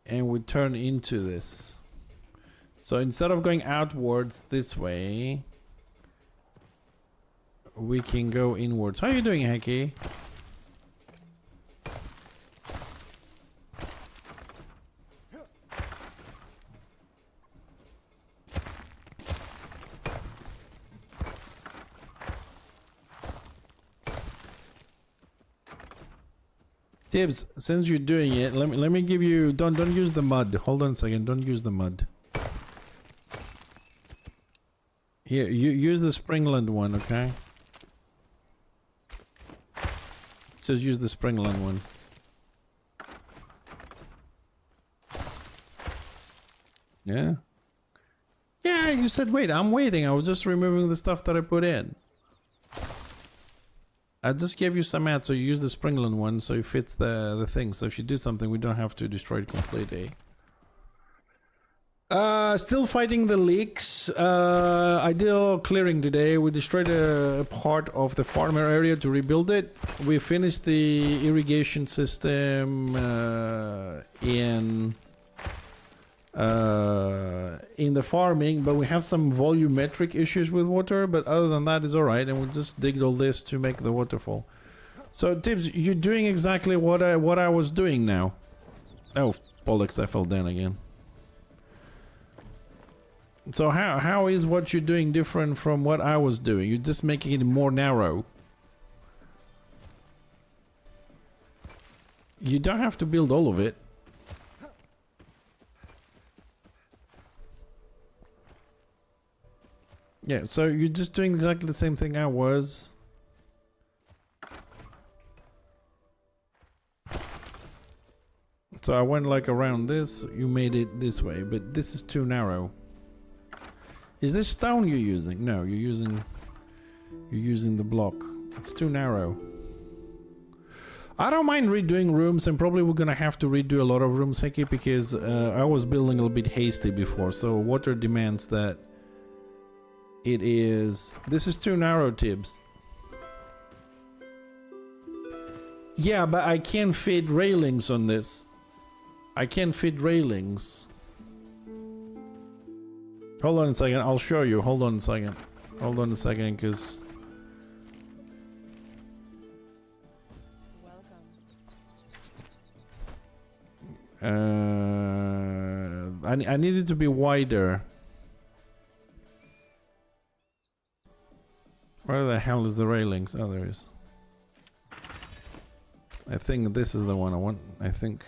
and we turn into this. So instead of going outwards this way, we can go inwards. How are you doing, Heki? Tibbs, since you're doing it, let me give you, don't use the mud. Hold on a second, don't use the mud. Here, you use the Springland one, okay? It says use the Springland one. Yeah? Yeah, you said wait, I'm waiting. I was just removing the stuff that I put in. I just gave you some ads, so you use the Springland one so it fits the thing. So if you do something, we don't have to destroy it completely. Still fighting the leaks. I did a little clearing today. We destroyed a part of the farmer area to rebuild it. We finished the irrigation system in the farming, but we have some volumetric issues with water. But other than that, it's all right, and we just digged all this to make the waterfall. So Tibbs, you're doing exactly what I was doing now. Oh bollocks! I fell down again. So how is what you're doing different from what I was doing? You're just making it more narrow. You don't have to build all of it. Yeah, so you're just doing exactly the same thing I was. So I went like around this, you made it this way, but this is too narrow. Is this stone you're using? No, you're using the block. It's too narrow. I don't mind redoing rooms, and probably we're gonna have to redo a lot of rooms, Heki, because I was building a little bit hasty before, so water demands that it is... This is too narrow, Tibbs. Yeah, but I can't fit railings on this. I can't fit railings. Hold on a second, I'll show you. Hold on a second. Hold on a second, because... I need it to be wider. Where the hell is the railings? Oh, there is. I think this is the one I want. I think.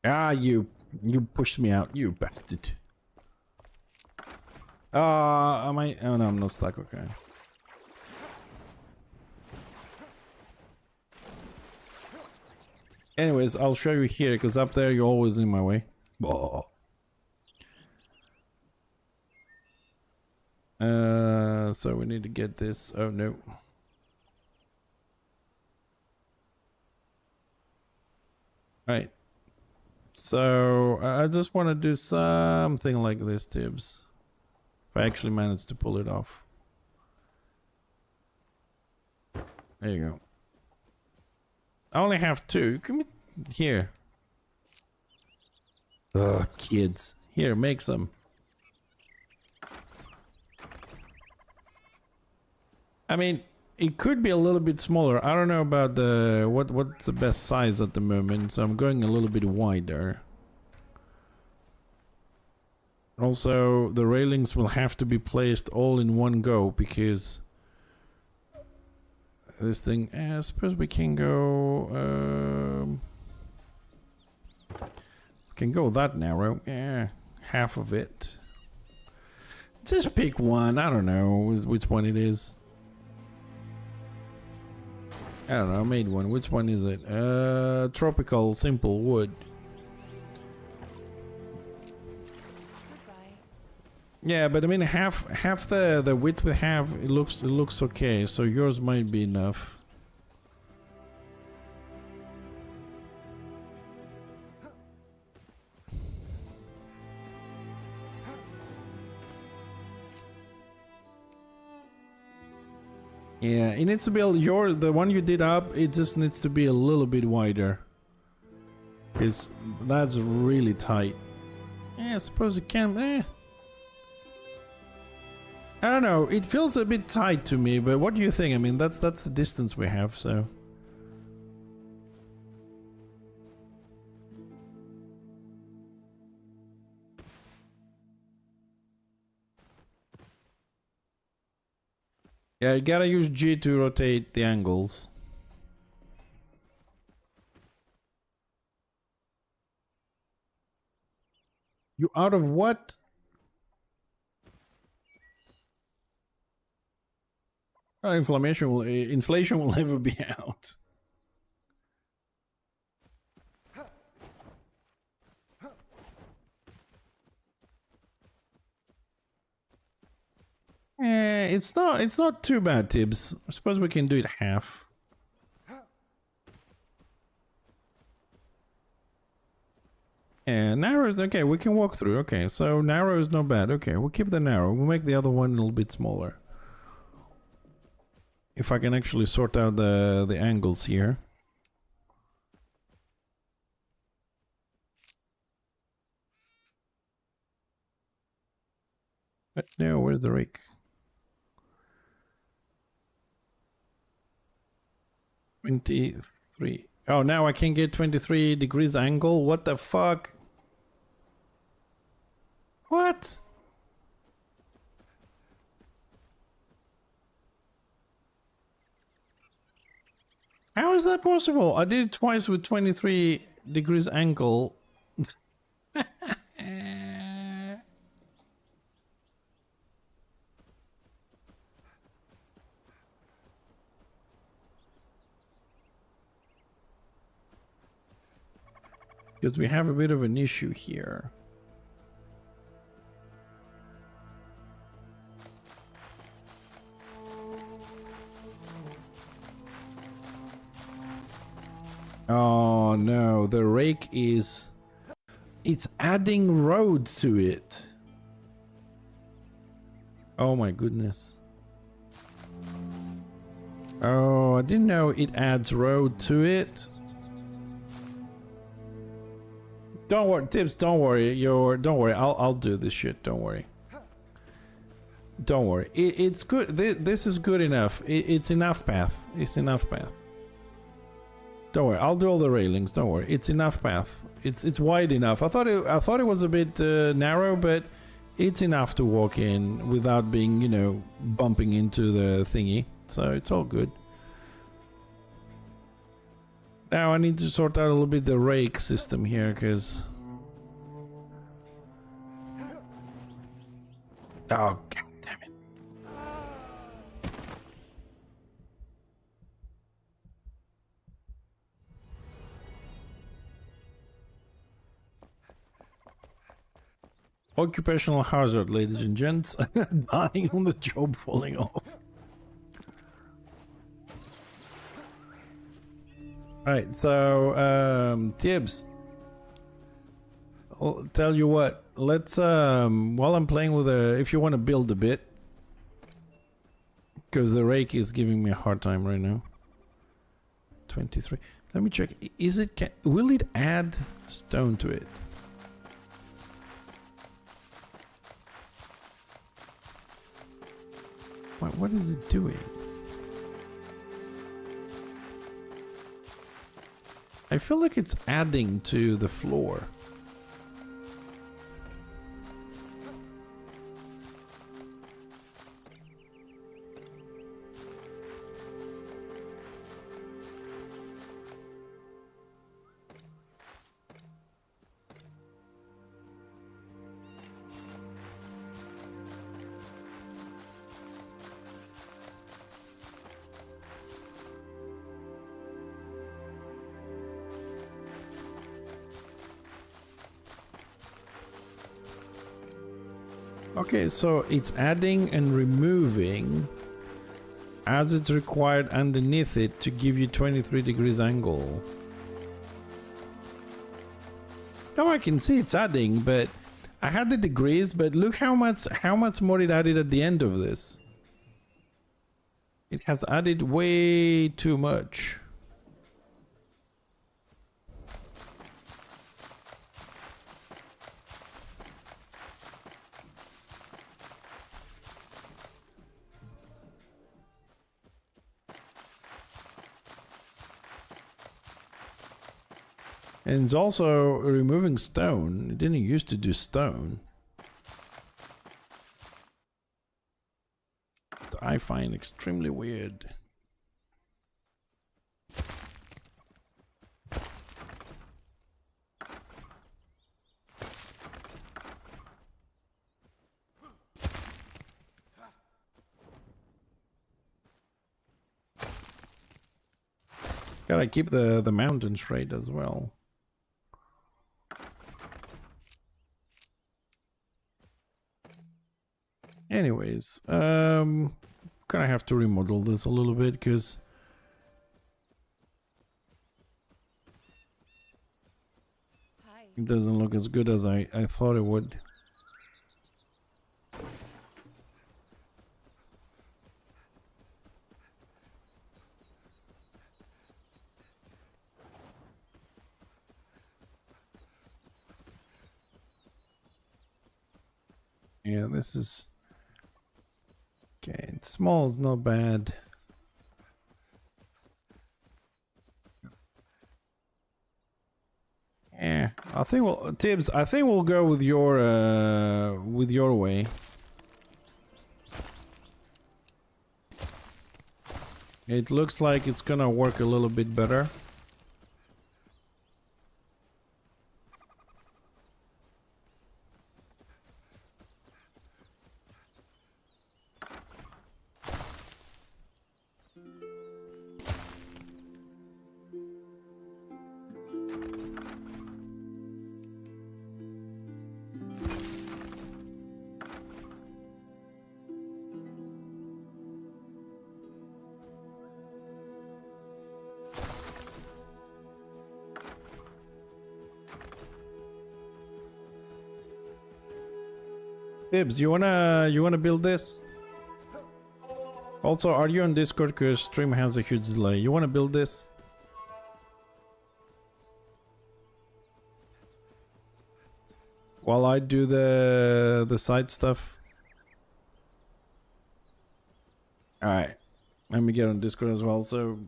Ah, you pushed me out, you bastard. Am I? Oh no, I'm not stuck. Okay. Anyways, I'll show you here, because up there you're always in my way. Oh. So we need to get this. Oh no. Right. So I just want to do something like this, Tibbs. If I actually manage to pull it off. There you go. I only have two. Come here. Ugh, kids. Here, make some. I mean, it could be a little bit smaller. I don't know about the what's the best size at the moment, so I'm going a little bit wider. Also, the railings will have to be placed all in one go, because this thing, I suppose we can go that narrow. Yeah, half of it. Just pick one. I don't know which one it is. I don't know, I made one. Which one is it? Tropical simple wood. Goodbye. Yeah, but I mean half the width we have, it looks okay, so yours might be enough. Yeah, it needs to be the one you did up. It just needs to be a little bit wider. Because that's really tight. Yeah, I suppose it can. I don't know. It feels a bit tight to me. But what do you think? I mean, that's the distance we have. So. Yeah, you gotta use G to rotate the angles. You out of what? Inflation will never be out. It's not too bad, Tibbs. I suppose we can do it half. And narrow is okay, we can walk through. Okay, so narrow is not bad. Okay, we'll keep the narrow. We'll make the other one a little bit smaller. If I can actually sort out the angles here. But no, where's the rake? 23. Oh, now I can get 23 degrees angle? What the fuck? What? How is that possible? I did it twice with 23 degrees angle. Because we have a bit of an issue here. Oh no, the rake is... It's adding road to it. Oh my goodness. Oh, I didn't know it adds road to it. Don't worry, Tibbs, don't worry. Don't worry. I'll do this shit. Don't worry. Don't worry. It's good. This is good enough. It's enough path. It's enough path. Don't worry. I'll do all the railings. Don't worry. It's enough path. It's wide enough. I thought it was a bit narrow, but it's enough to walk in without being, you know, bumping into the thingy. So it's all good. Now I need to sort out a little bit the rake system here, because... Oh, god damn it. Occupational hazard, ladies and gents. Dying on the job, falling off. Right, so Tibbs, I'll tell you what, let's while I'm playing with if you want to build a bit, because the rake is giving me a hard time right now. 23. Let me check. Is it will it add stone to it? What is it doing? I feel like it's adding to the floor. Okay, so it's adding and removing as it's required underneath it to give you 23 degrees angle. Now I can see it's adding, but I had the degrees, but look how much more it added at the end of this. It has added way too much. And it's also removing stone. It didn't used to do stone. Which I find extremely weird. Gotta keep the mountain straight as well. Anyways, gonna have to remodel this a little bit because it doesn't look as good as I thought it would. Yeah, this is okay. It's small, it's not bad. Yeah, I think we'll Tibbs. I think we'll go with your way. It looks like it's gonna work a little bit better. Tibbs, you wanna build this? Also, are you on Discord? Because stream has a huge delay. You wanna build this? While I do the side stuff. All right, let me get on Discord as well. So,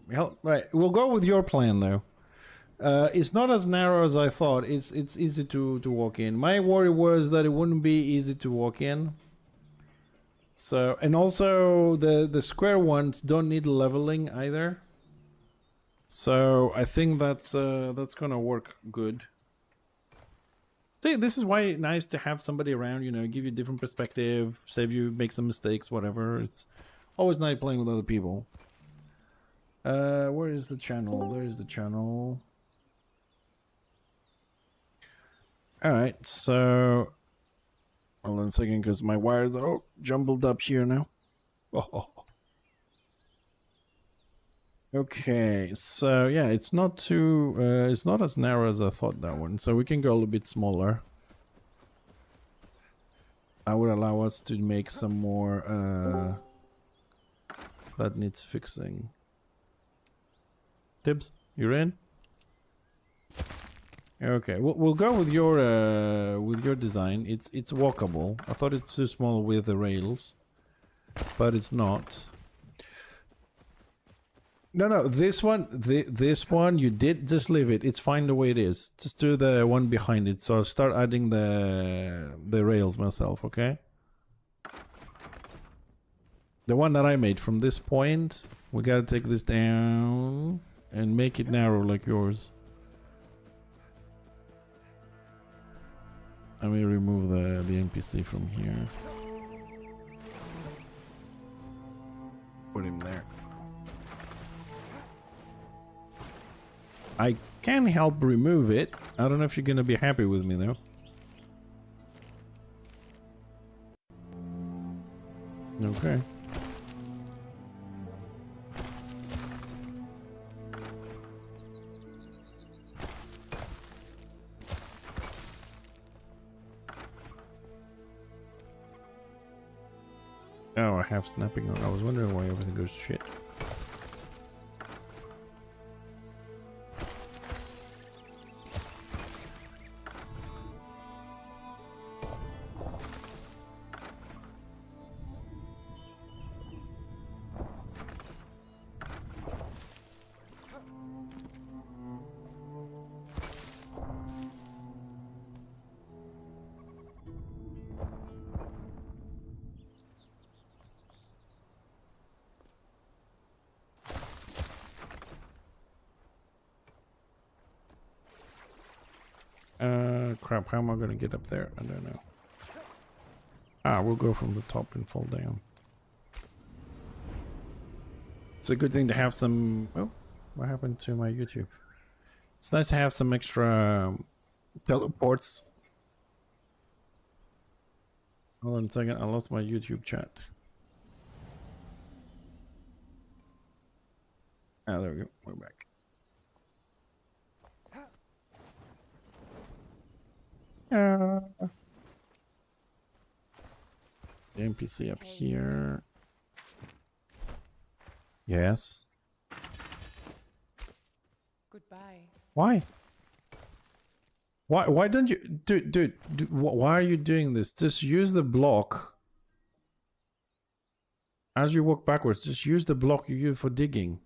right, we'll go with your plan though. It's not as narrow as I thought. It's easy to walk in. My worry was that it wouldn't be easy to walk in. So, and also the square ones don't need leveling either. So I think that's gonna work good. See, this is why it's nice to have somebody around. You know, give you a different perspective, save you make some mistakes, whatever. It's always nice playing with other people. Where is the channel? There's the channel. Alright, so hold on a second because my wires are jumbled up here now. Oh. Okay, so yeah, it's not too it's not as narrow as I thought, that one, so we can go a little bit smaller. That would allow us to make some more that needs fixing. Tibbs, you're in? Okay, we'll go with your design. It's walkable. I thought it's too small with the rails, but it's not. No, this one, this one you did just leave it. It's fine the way it is. Just do the one behind it. So I'll start adding the rails myself. Okay. The one that I made from this point, we gotta take this down and make it narrow like yours. Let me remove the NPC from here. Put him there. I can help remove it. I don't know if you're gonna be happy with me though. Okay. half snapping on. I was wondering why everything goes to shit. Crap, how am I gonna get up there? I don't know. Ah, we'll go from the top and fall down. It's a good thing to have some... Oh, what happened to my YouTube? It's nice to have some extra teleports. Hold on a second, I lost my YouTube chat. Ah, there we go, we're back. The NPC up here. Yes. Goodbye. Why? Why don't you... Dude, why are you doing this? Just use the block. As you walk backwards, just use the block you use for digging.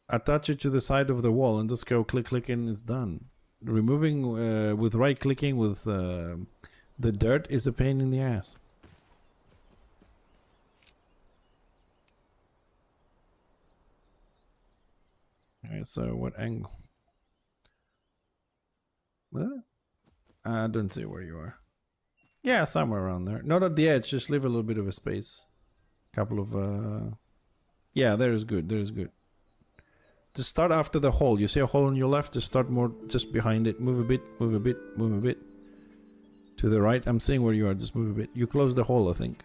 Attach it to the side of the wall and just go click, click, and it's done. Removing with right clicking with the dirt is a pain in the ass. Alright, so what angle? What? I don't see where you are. Yeah, somewhere around there. Not at the edge, just leave a little bit of a space. Couple of yeah, there is good, there is good. Just start after the hole. You see a hole on your left, just start more just behind it. Move a bit, move a bit, move a bit. To the right, I'm seeing where you are, just move a bit. You close the hole, I think.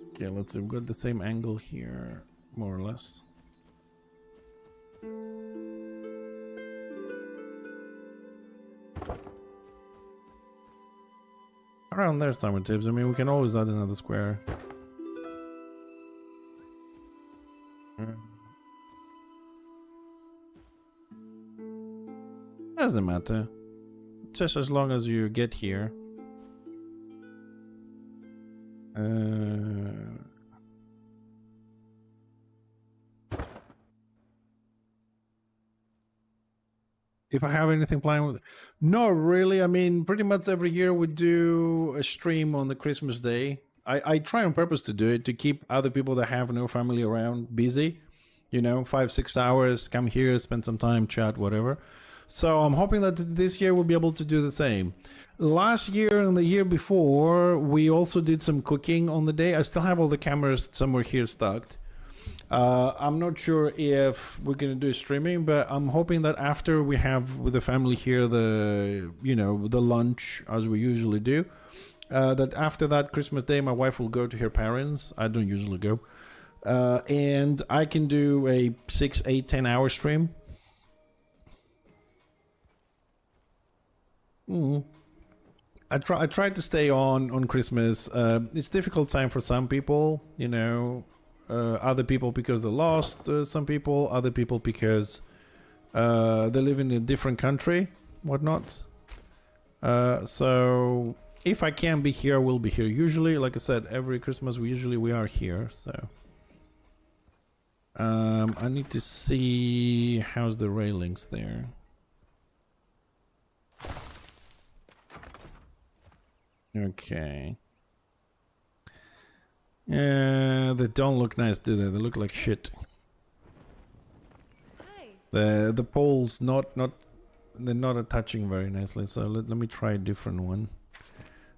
Okay, let's see, we've got the same angle here, more or less. Around there somewhere, Tibbs. I mean, we can always add another square. Doesn't matter. Just as long as you get here. If I have anything planned with... No, really. I mean, pretty much every year we do a stream on the Christmas day. I try on purpose to do it, to keep other people that have no family around busy. You know, 5-6 hours, come here, spend some time, chat, whatever. So I'm hoping that this year we'll be able to do the same. Last year and the year before, we also did some cooking on the day. I still have all the cameras somewhere here stuck. I'm not sure if we're gonna do streaming, but I'm hoping that after we have with the family here the, you know, the lunch as we usually do, that after that Christmas day my wife will go to her parents. I don't usually go, and I can do a 6, 8, 10 hour stream. I tried to stay on Christmas. It's difficult time for some people, you know. Other people because they lost some people, other people because they live in a different country, whatnot. So if I can be here, we'll be here. Usually, like I said, every Christmas we are here. So I need to see how's the railings there. Okay. Yeah, they don't look nice, do they? They look like shit. Hi. The poles they're not attaching very nicely. So let me try a different one.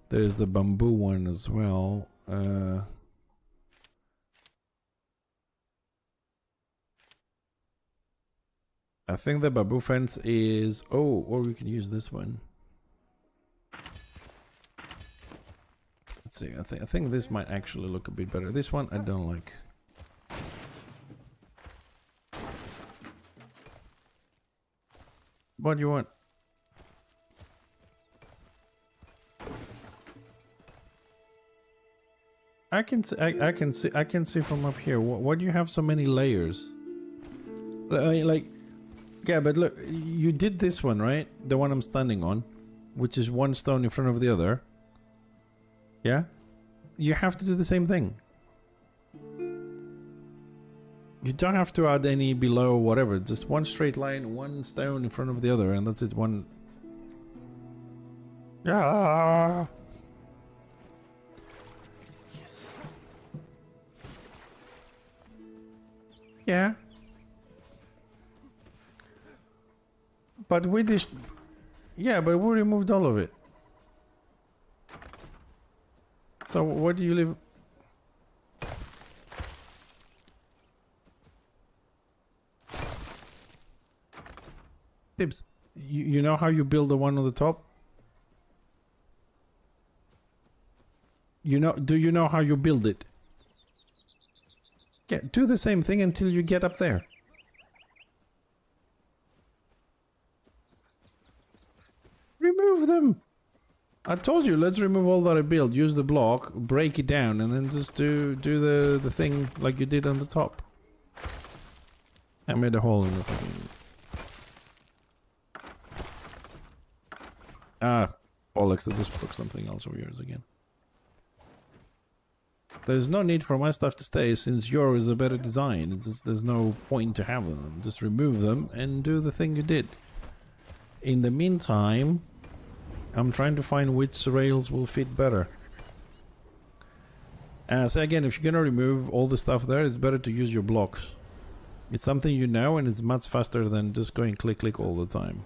There's the bamboo one as well. I think the bamboo fence is... Oh, or we can use this one. Let's see, I think this might actually look a bit better. This one I don't like. What do you want? I can see from up here. Why do you have so many layers? Like, yeah, but look, you did this one, right? The one I'm standing on, which is one stone in front of the other. Yeah? You have to do the same thing. You don't have to add any below or whatever. Just one straight line, one stone in front of the other, and that's it. One. Yeah. Yes. Yeah. But we just. Yeah, but we removed all of it. So where do you live? Tips. You know how you build the one on the top? Do you know how you build it? Yeah, do the same thing until you get up there. Remove them. I told you, let's remove all that I built. Use the block, break it down, and then just do the thing like you did on the top. I made a hole in the thing. Ah, bollocks, I just broke something else of yours again. There's no need for my stuff to stay since yours is a better design. It's just, there's no point to have them. Just remove them and do the thing you did. In the meantime, I'm trying to find which rails will fit better. So again, if you're gonna remove all the stuff there, it's better to use your blocks. It's something you know, and it's much faster than just going click click all the time.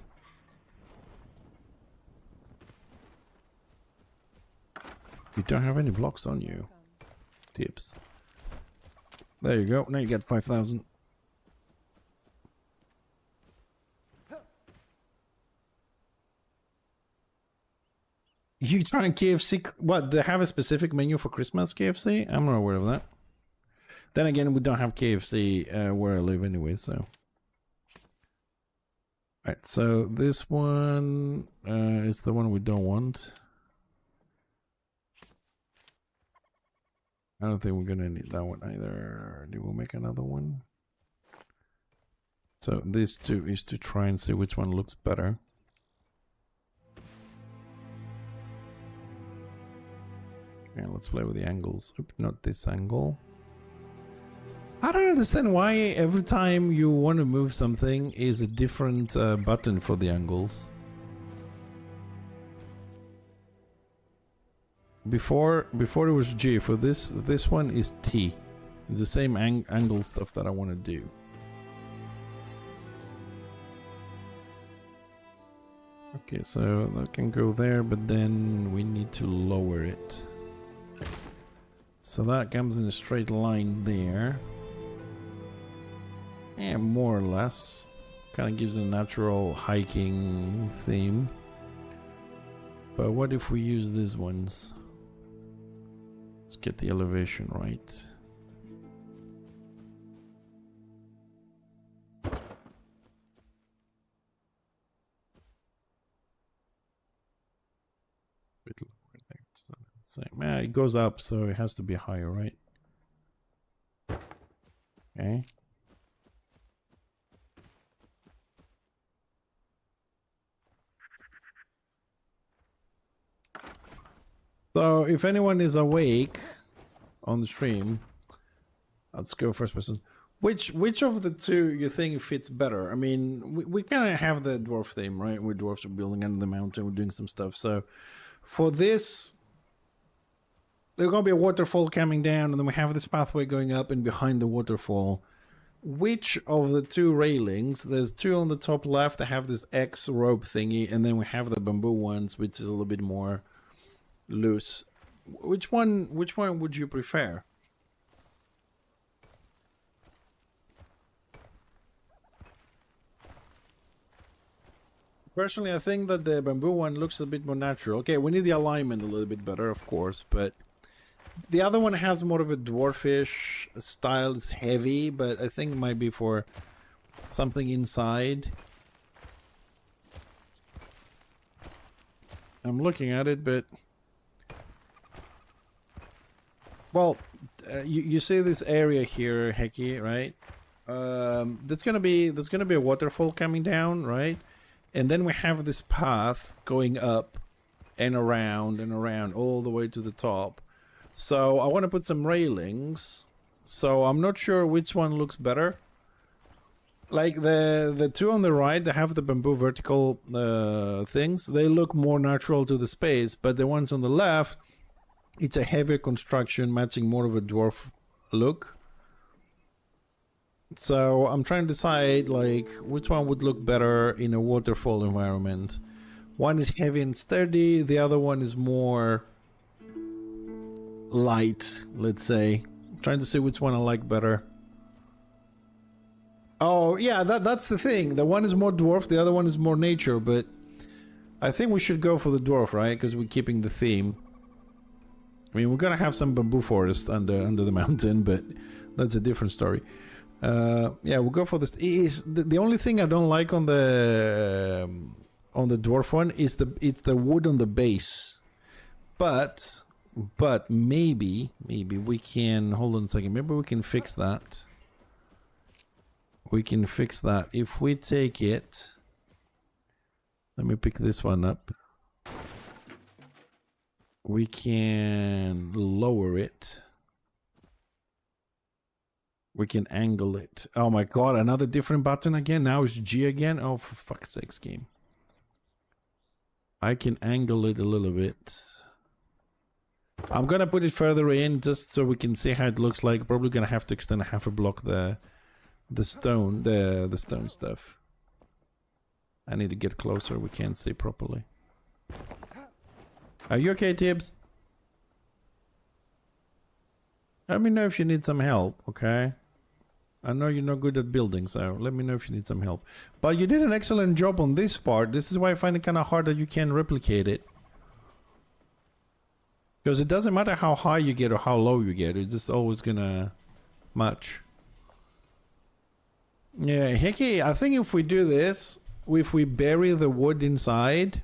You don't have any blocks on you. Tips. There you go. Now you get 5,000. You trying KFC? What? They have a specific menu for Christmas KFC? I'm not aware of that. Then again, we don't have KFC where I live anyway, so. Alright, so this one is the one we don't want. I don't think we're gonna need that one either. Do we make another one? So these two is to try and see which one looks better. Okay, let's play with the angles. Oop, not this angle. I don't understand why every time you want to move something is a different button for the angles. Before it was G. For this one is T. It's the same angle stuff that I want to do. Okay, so that can go there, but then we need to lower it. So that comes in a straight line there. Yeah, more or less. Kind of gives a natural hiking theme. But what if we use these ones? Let's get the elevation right. Bit lower there. It's not the same. Yeah, it goes up, so it has to be higher, right? Okay. So if anyone is awake on the stream, let's go first person. Which of the two you think fits better? I mean, we kind of have the dwarf theme, right? Where dwarves are building under the mountain, we're doing some stuff. So for this, there's gonna be a waterfall coming down, and then we have this pathway going up and behind the waterfall. Which of the two railings? There's two on the top left that have this X rope thingy, and then we have the bamboo ones, which is a little bit more loose. Which one would you prefer? Personally, I think that the bamboo one looks a bit more natural. Okay, we need the alignment a little bit better, of course, but the other one has more of a dwarfish style. It's heavy, but I think it might be for something inside. I'm looking at it, but Well, you see this area here, Heki, right? There's gonna be a waterfall coming down, right? And then we have this path going up and around all the way to the top. So I want to put some railings. So I'm not sure which one looks better. Like the two on the right, they have the bamboo vertical things. They look more natural to the space, but the ones on the left, it's a heavier construction matching more of a dwarf look. So I'm trying to decide like which one would look better in a waterfall environment. One is heavy and sturdy, the other one is more light, let's say. I'm trying to see which one I like better. Oh yeah, that's the thing. The one is more dwarf, the other one is more nature, but I think we should go for the dwarf, right? Because we're keeping the theme. I mean, we're gonna have some bamboo forest under the mountain, but that's a different story. Yeah, we'll go for this. Is the only thing I don't like on the dwarf one is it's the wood on the base. But maybe we can hold on a second. Maybe we can fix that. We can fix that if we take it. Let me pick this one up. We can lower it. We can angle it. Oh my god, another different button again. Now it's G again. Oh, for fuck's sakes, game. I can angle it a little bit. I'm gonna put it further in just so we can see how it looks like. Probably gonna have to extend half a block the stone stuff. I need to get closer. We can't see properly. Are you okay, Tibbs? Let me know if you need some help, okay? I know you're not good at building, so let me know if you need some help. But you did an excellent job on this part. This is why I find it kind of hard that you can't replicate it. Because it doesn't matter how high you get or how low you get. It's just always gonna match. Yeah, Hickey, I think if we do this, if we bury the wood inside,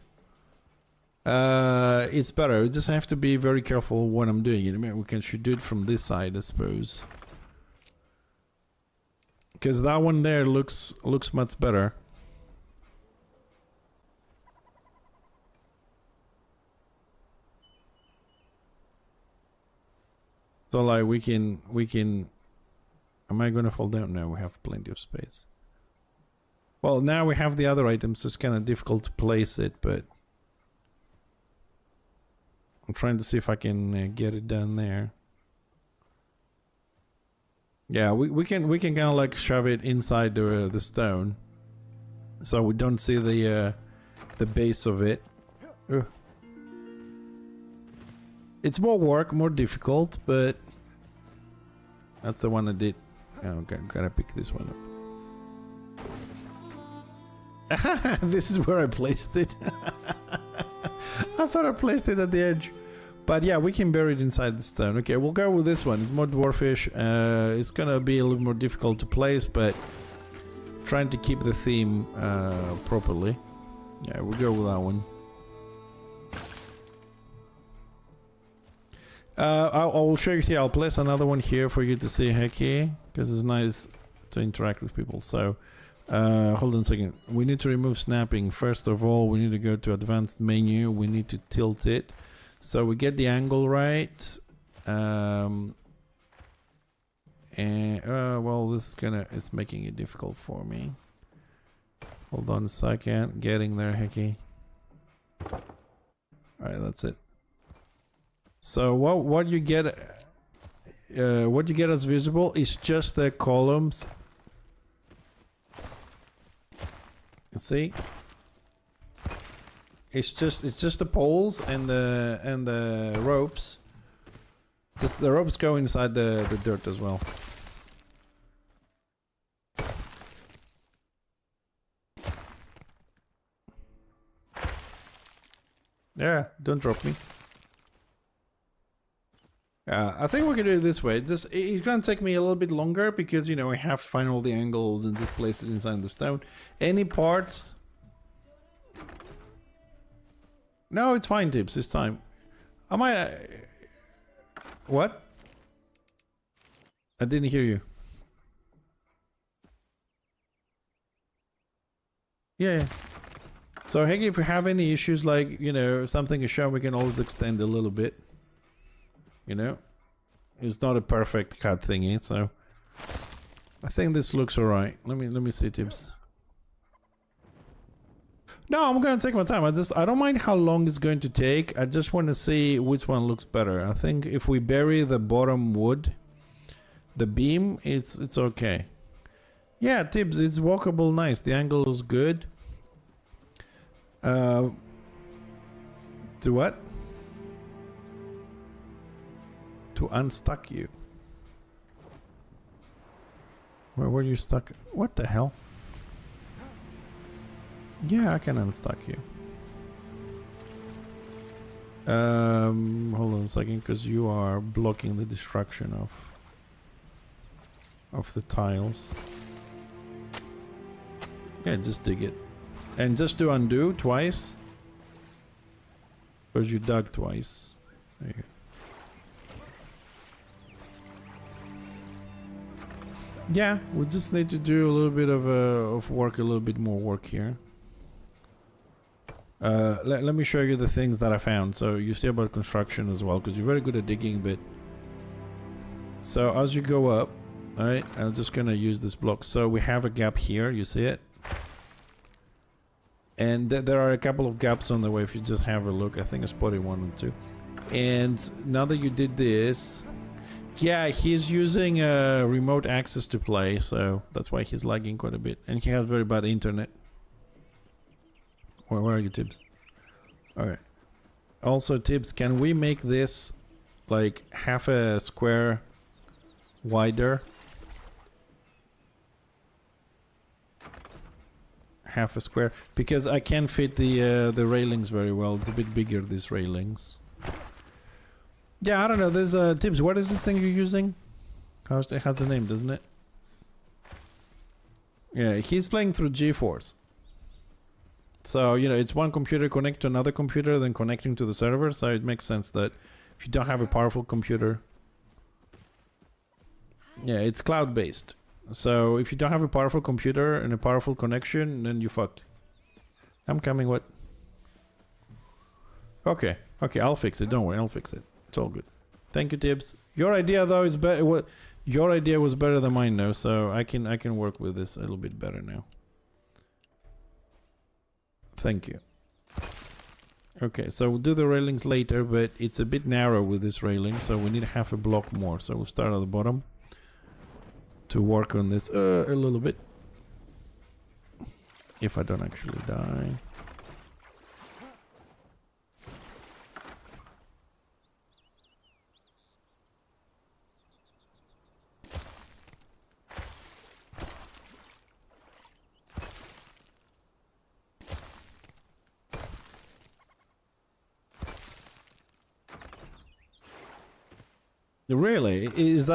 it's better. We just have to be very careful when I'm doing it. I mean, should do it from this side, I suppose. Because that one there looks much better. So like we can. Am I gonna fall down? No, we have plenty of space. Well, now we have the other items, so it's kind of difficult to place it, but I'm trying to see if I can get it down there. Yeah, we can kind of like shove it inside the stone, so we don't see the base of it. Ugh. It's more work, more difficult, but that's the one I did. Oh, okay, gotta pick this one up. This is where I placed it. I thought I placed it at the edge. But yeah, we can bury it inside the stone. Okay, we'll go with this one. It's more dwarfish. It's gonna be a little more difficult to place, but trying to keep the theme properly. Yeah, we'll go with that one. I will show you here. I'll place another one here for you to see, Hecky, because it's nice to interact with people. So, hold on a second. We need to remove snapping. First of all, we need to go to advanced menu. We need to tilt it. So we get the angle right. And, well, this is it's making it difficult for me. Hold on a second. Getting there, Hecky. Alright, that's it. So what you get as visible is just the columns. You see? It's just the poles and the ropes. Just the ropes go inside the dirt as well. Yeah, don't drop me. I think we can do it this way. It's gonna take me a little bit longer because, you know, I have to find all the angles and just place it inside the stone. Any parts? No, it's fine, Tips, this time. I might... What? I didn't hear you. Yeah. So, hey, if you have any issues, like, you know, something is shown, we can always extend a little bit. You know? It's not a perfect cut thingy, so... I think this looks alright. Let me see, tips. No, I'm gonna take my time. I don't mind how long it's going to take. I just want to see which one looks better. I think if we bury the bottom wood, the beam, it's okay. Yeah, tips, it's walkable nice. The angle is good. To what? To unstuck you. Where were you stuck? What the hell? Yeah, I can unstuck you. Hold on a second, because you are blocking the destruction of the tiles. Yeah, just dig it. And just to undo twice. Because you dug twice. There you go. Yeah, we just need to do a little bit of work, a little bit more work here. Let me show you the things that I found. So you see about construction as well, because you're very good at digging, but... So as you go up, alright, I'm just gonna use this block. So we have a gap here, you see it? And there are a couple of gaps on the way if you just have a look. I think I spotted one or two. And now that you did this... Yeah, he's using remote access to play, so that's why he's lagging quite a bit. And he has very bad internet. Where are you, Tibbs? Alright. Also, Tibbs, can we make this like half a square wider? Half a square? Because I can't fit the railings very well. It's a bit bigger, these railings. Yeah, I don't know. There's Tibbs, what is this thing you're using? It has a name, doesn't it? Yeah, he's playing through GeForce. So, you know, it's one computer connect to another computer, then connecting to the server. So it makes sense that if you don't have a powerful computer... Yeah, it's cloud-based. So if you don't have a powerful computer and a powerful connection, then you fucked. I'm coming, what? Okay, okay, I'll fix it. Don't worry, I'll fix it. It's all good. Thank you, Tibbs. Your idea though is better. What? Your idea was better than mine though, so I can work with this a little bit better now. Thank you. Okay, so we'll do the railings later, but it's a bit narrow with this railing, so we need half a block more. So we'll start at the bottom to work on this a little bit. If I don't actually die. Really? Is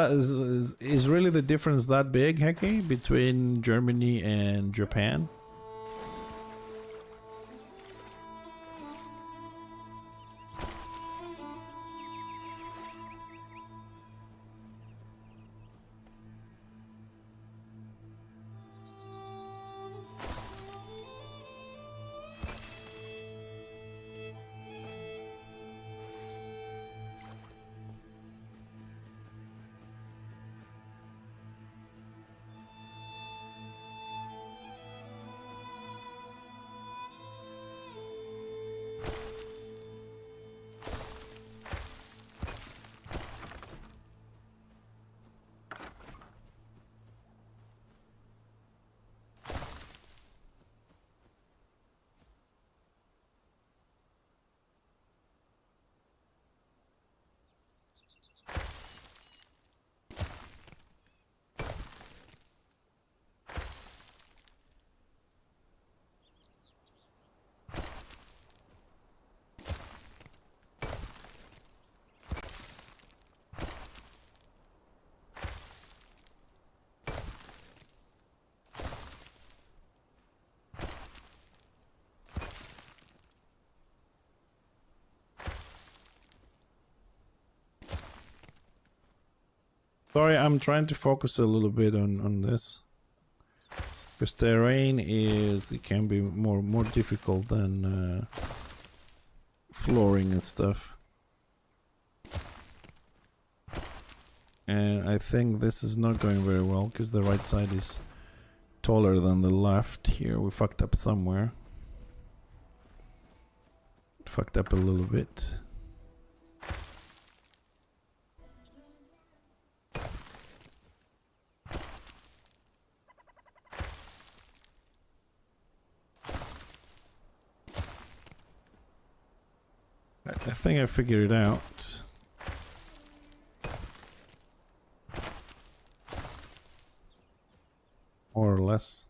really the difference that big, Heki, between Germany and Japan? Sorry, I'm trying to focus a little bit on this. Because terrain it can be more difficult than flooring and stuff. And I think this is not going very well because the right side is taller than the left. Here we fucked up somewhere. Fucked up a little bit. I think I figured it out. More or less.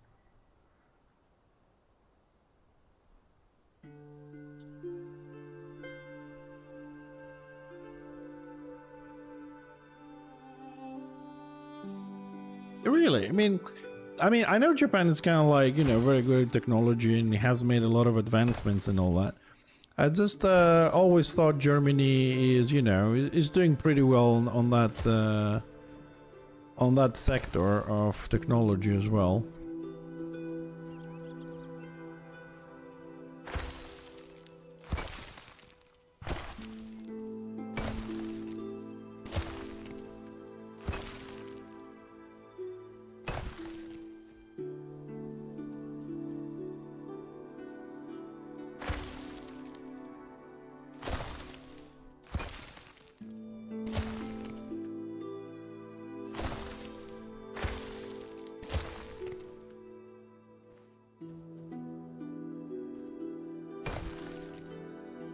Really? I know Japan is kind of like, you know, very good at technology and has made a lot of advancements and all that. I just always thought Germany is, you know, is doing pretty well on that sector of technology as well.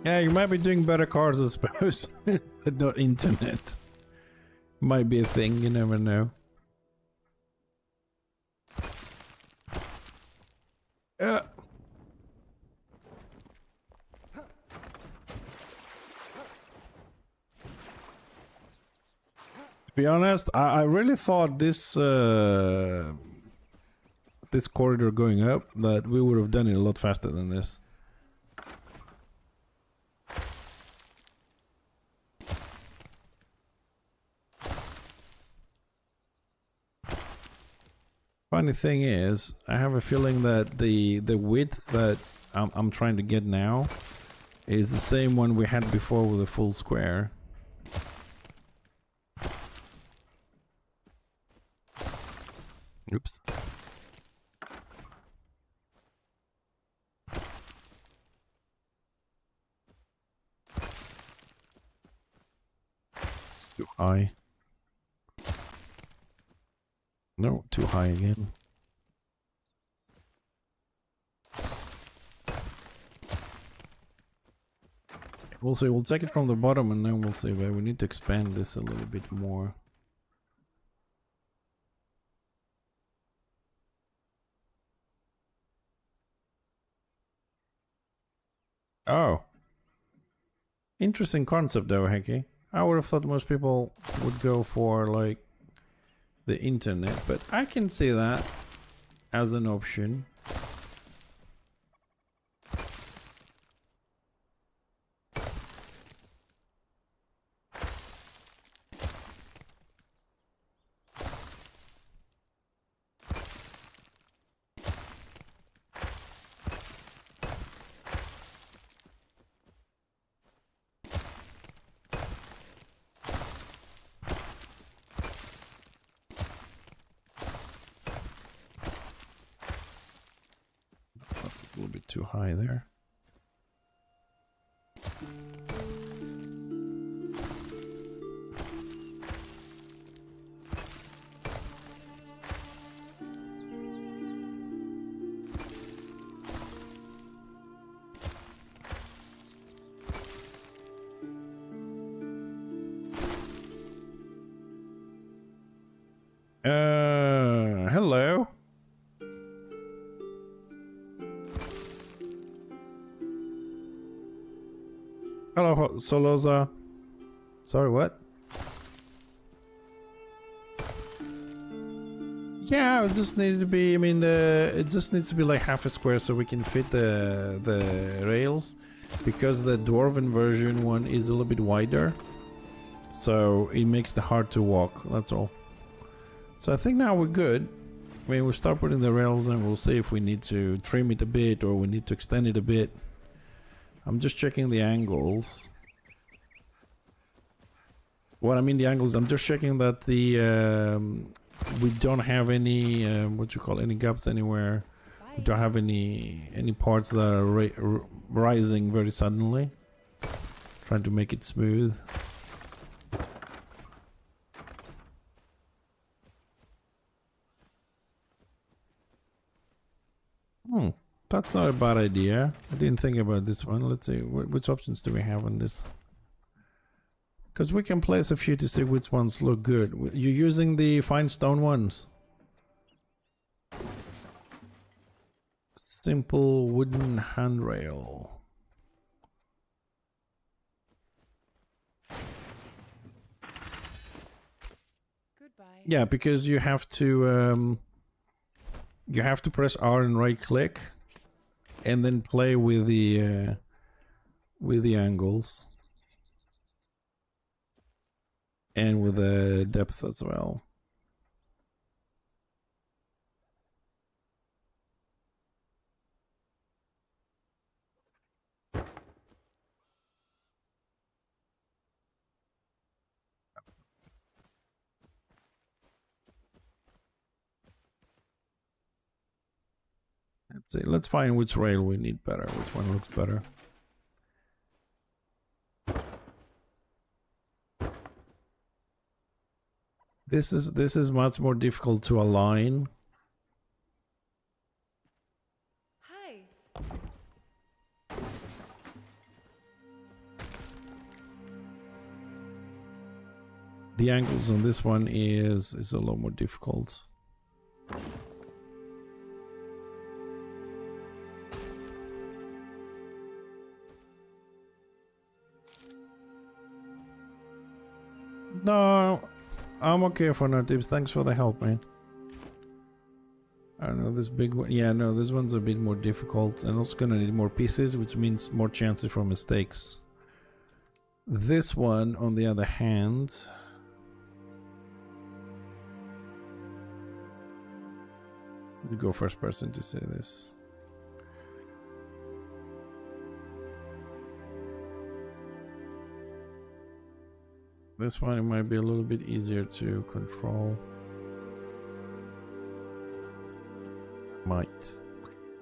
Yeah, you might be doing better cars, I suppose, but not internet. Might be a thing, you never know. To be honest, I really thought this this corridor going up, that we would have done it a lot faster than this. Funny thing is, I have a feeling that the width that I'm trying to get now is the same one we had before with a full square. Oops. It's too high. No, too high again. We'll see, we'll take it from the bottom and then we'll see where we need to expand this a little bit more. Oh. Interesting concept though, Hecky. I would have thought most people would go for like the internet, but I can see that as an option. A little bit too high there. Hello. Hello, Soloza. Sorry, what? Yeah, it just needs to be, it just needs to be like half a square so we can fit the rails, because the dwarven version one is a little bit wider. So it makes it hard to walk, that's all. So I think now we're good. I mean, we'll start putting the rails and we'll see if we need to trim it a bit or we need to extend it a bit. I'm just checking the angles. What I mean the angles, I'm just checking that the we don't have any any gaps anywhere. We don't have any parts that are rising very suddenly. Trying to make it smooth. That's not a bad idea. I didn't think about this one. Let's see, which options do we have on this? Because we can place a few to see which ones look good. You're using the fine stone ones. Simple wooden handrail. Goodbye. Yeah, because you have to press R and right click, and then play with the angles and with the depth as well. Let's see. Let's find which rail we need better. Which one looks better? This is much more difficult to align. Hi. The angles on this one is a lot more difficult. No, I'm okay for now, Tips. Thanks for the help, man. I don't know, this big one. Yeah, no, this one's a bit more difficult and also gonna need more pieces, which means more chances for mistakes. This one, on the other hand... Let me go first person to say this. This one, it might be a little bit easier to control. Might.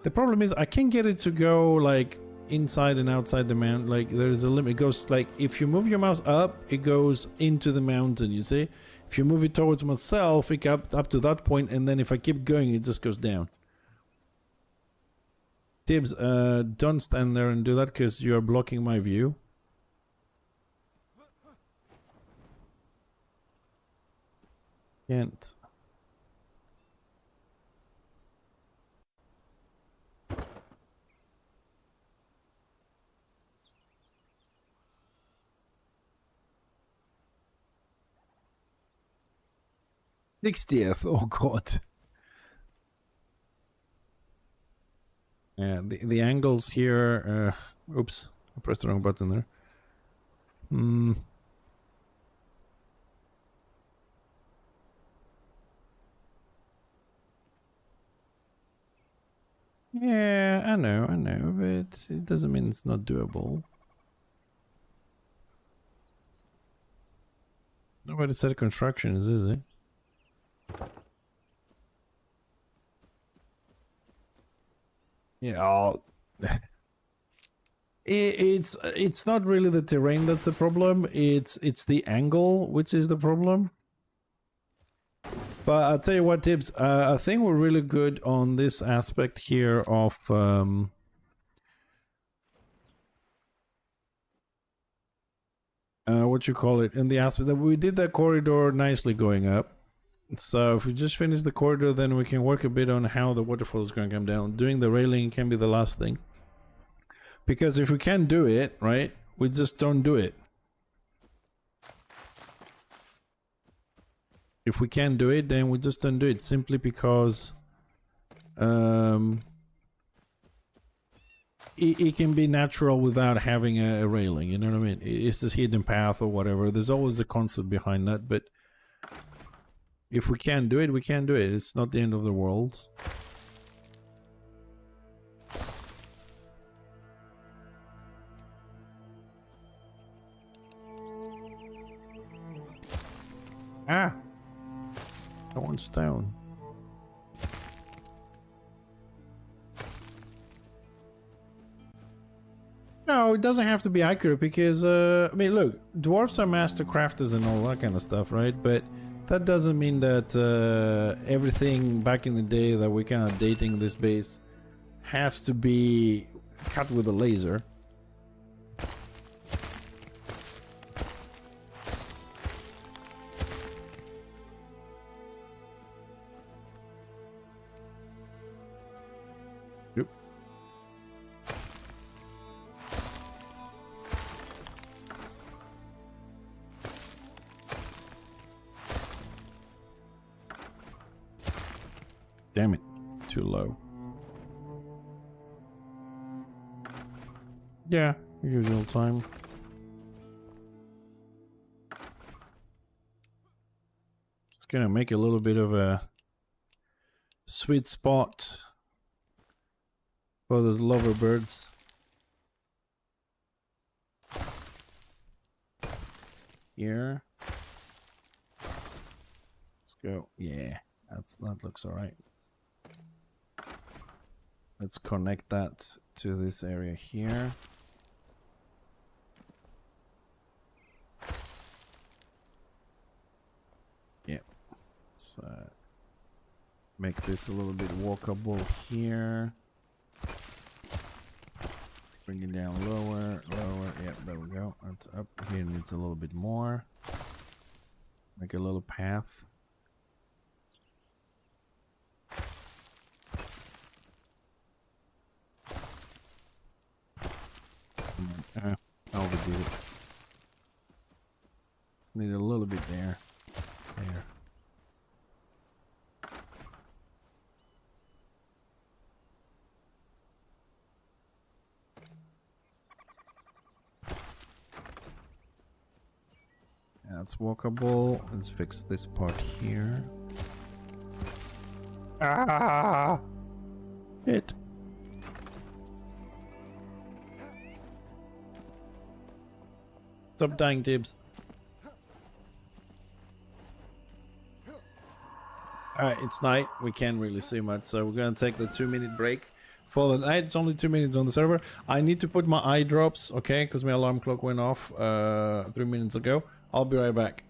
The problem is I can't get it to go like inside and outside the mountain. Like there's a limit. It goes like if you move your mouse up, it goes into the mountain, you see? If you move it towards myself, it goes up to that point, and then if I keep going, it just goes down. Tibbs, don't stand there and do that because you are blocking my view. Can't. '60th, oh god. Yeah, the angles here. Oops, I pressed the wrong button there. Yeah, I know, but it doesn't mean it's not doable. Nobody said construction is easy. Yeah, it's not really the terrain that's the problem. It's the angle which is the problem. But I'll tell you what, Tibbs, I think we're really good on this aspect here of what you call it, in the aspect that we did that corridor nicely going up. So if we just finish the corridor, then we can work a bit on how the waterfall is going to come down. Doing the railing can be the last thing. Because if we can't do it, right, we just don't do it. If we can't do it, then we just don't do it, simply because it can be natural without having a railing, you know what I mean? It's this hidden path or whatever. There's always a concept behind that, but if we can't do it, we can't do it. It's not the end of the world. Ah! I want stone. No, it doesn't have to be accurate because, I mean, look, dwarves are master crafters and all that kind of stuff, right? But that doesn't mean that everything back in the day that we're kind of dating this base has to be cut with a laser. Yep. Damn it, too low. Yeah, usual time. It's gonna make a little bit of a sweet spot for those lover birds. Here. Let's go. Yeah, that looks alright. Let's connect that to this area here. Yeah. Let's make this a little bit walkable here. Bring it down lower, lower. Yep, there we go. That's up. Here needs a little bit more. Make a little path. Overdid it. Need a little bit there. There. That's walkable. Let's fix this part here. Ah! Hit. Stop dying, Tibbs. Alright, it's night. We can't really see much, so we're gonna take the 2-minute break. For the night, it's only 2 minutes on the server. I need to put my eye drops, okay? Because my alarm clock went off 3 minutes ago. I'll be right back.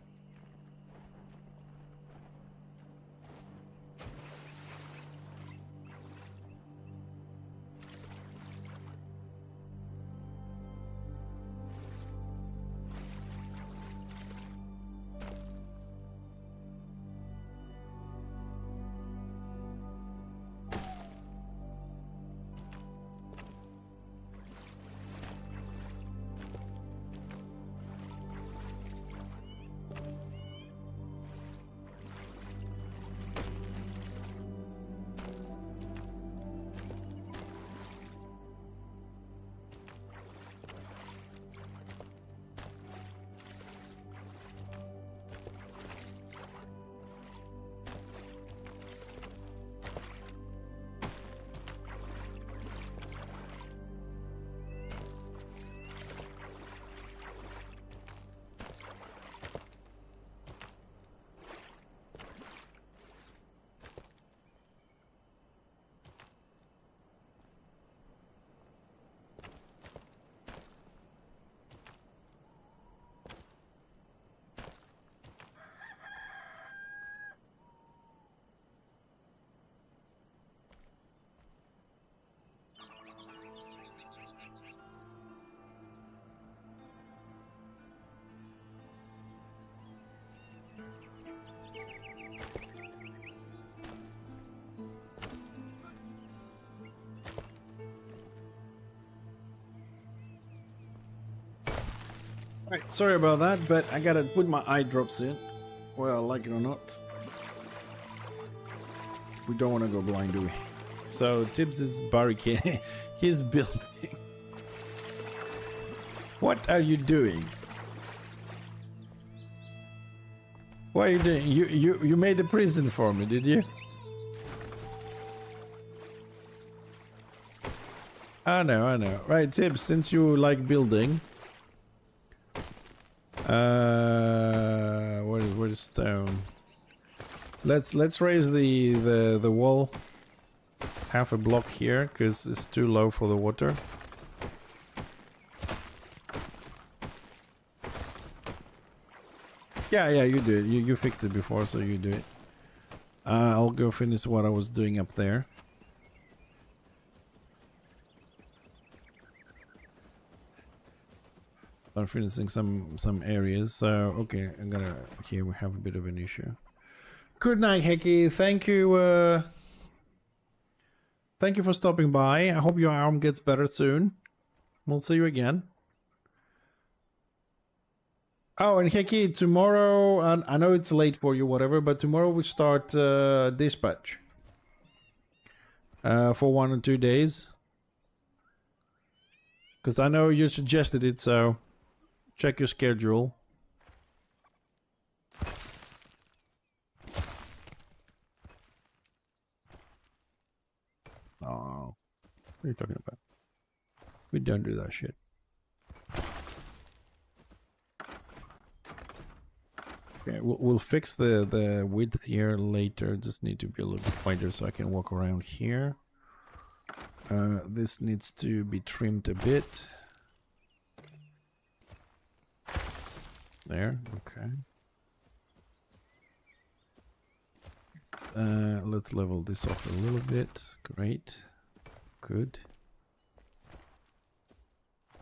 Alright, sorry about that, but I gotta put my eye drops in, whether I like it or not. We don't want to go blind, do we? So Tibbs is barricading. He's building. What are you doing? What are you doing? You made a prison for me, did you? I know. Right, Tibbs, since you like building, what is stone? Let's raise the wall half a block here because it's too low for the water. Yeah, you do it. You fixed it before, so you do it. I'll go finish what I was doing up there. I'm finishing some areas, so okay, I'm gonna. Here we have a bit of an issue. Good night, Hecky. Thank you. Thank you for stopping by. I hope your arm gets better soon. We'll see you again. Oh, and Hecky, tomorrow, I know it's late for you, whatever, but tomorrow we start dispatch for 1 or 2 days. Because I know you suggested it, so check your schedule. Oh, what are you talking about? We don't do that shit. Okay, we'll fix the width here later. Just need to be a little bit wider so I can walk around here. This needs to be trimmed a bit. There, okay. Let's level this off a little bit. Great, good.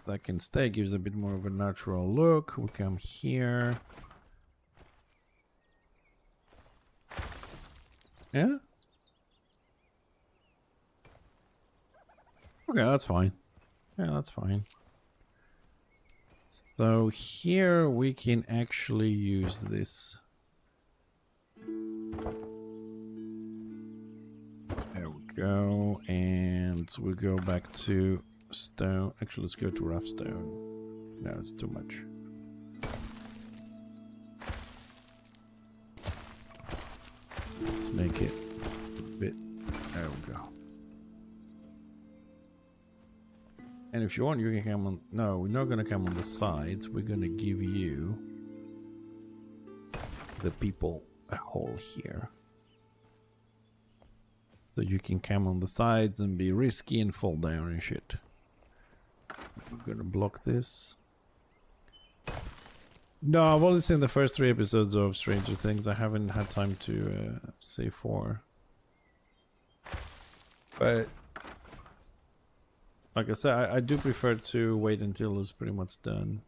That can stay, gives a bit more of a natural look. We come here. Yeah? Okay, that's fine. Yeah, that's fine. So here we can actually use this. There we go. And we go back to stone. Actually, let's go to rough stone. No, it's too much. Let's make it a bit. There we go. And if you want, you can come on. No, we're not gonna come on the sides. We're gonna give you the people a hole here, so you can come on the sides and be risky and fall down and shit. We're gonna block this. No, I've only seen the first 3 episodes of Stranger Things. I haven't had time to see 4. But like I said, I do prefer to wait until it's pretty much done.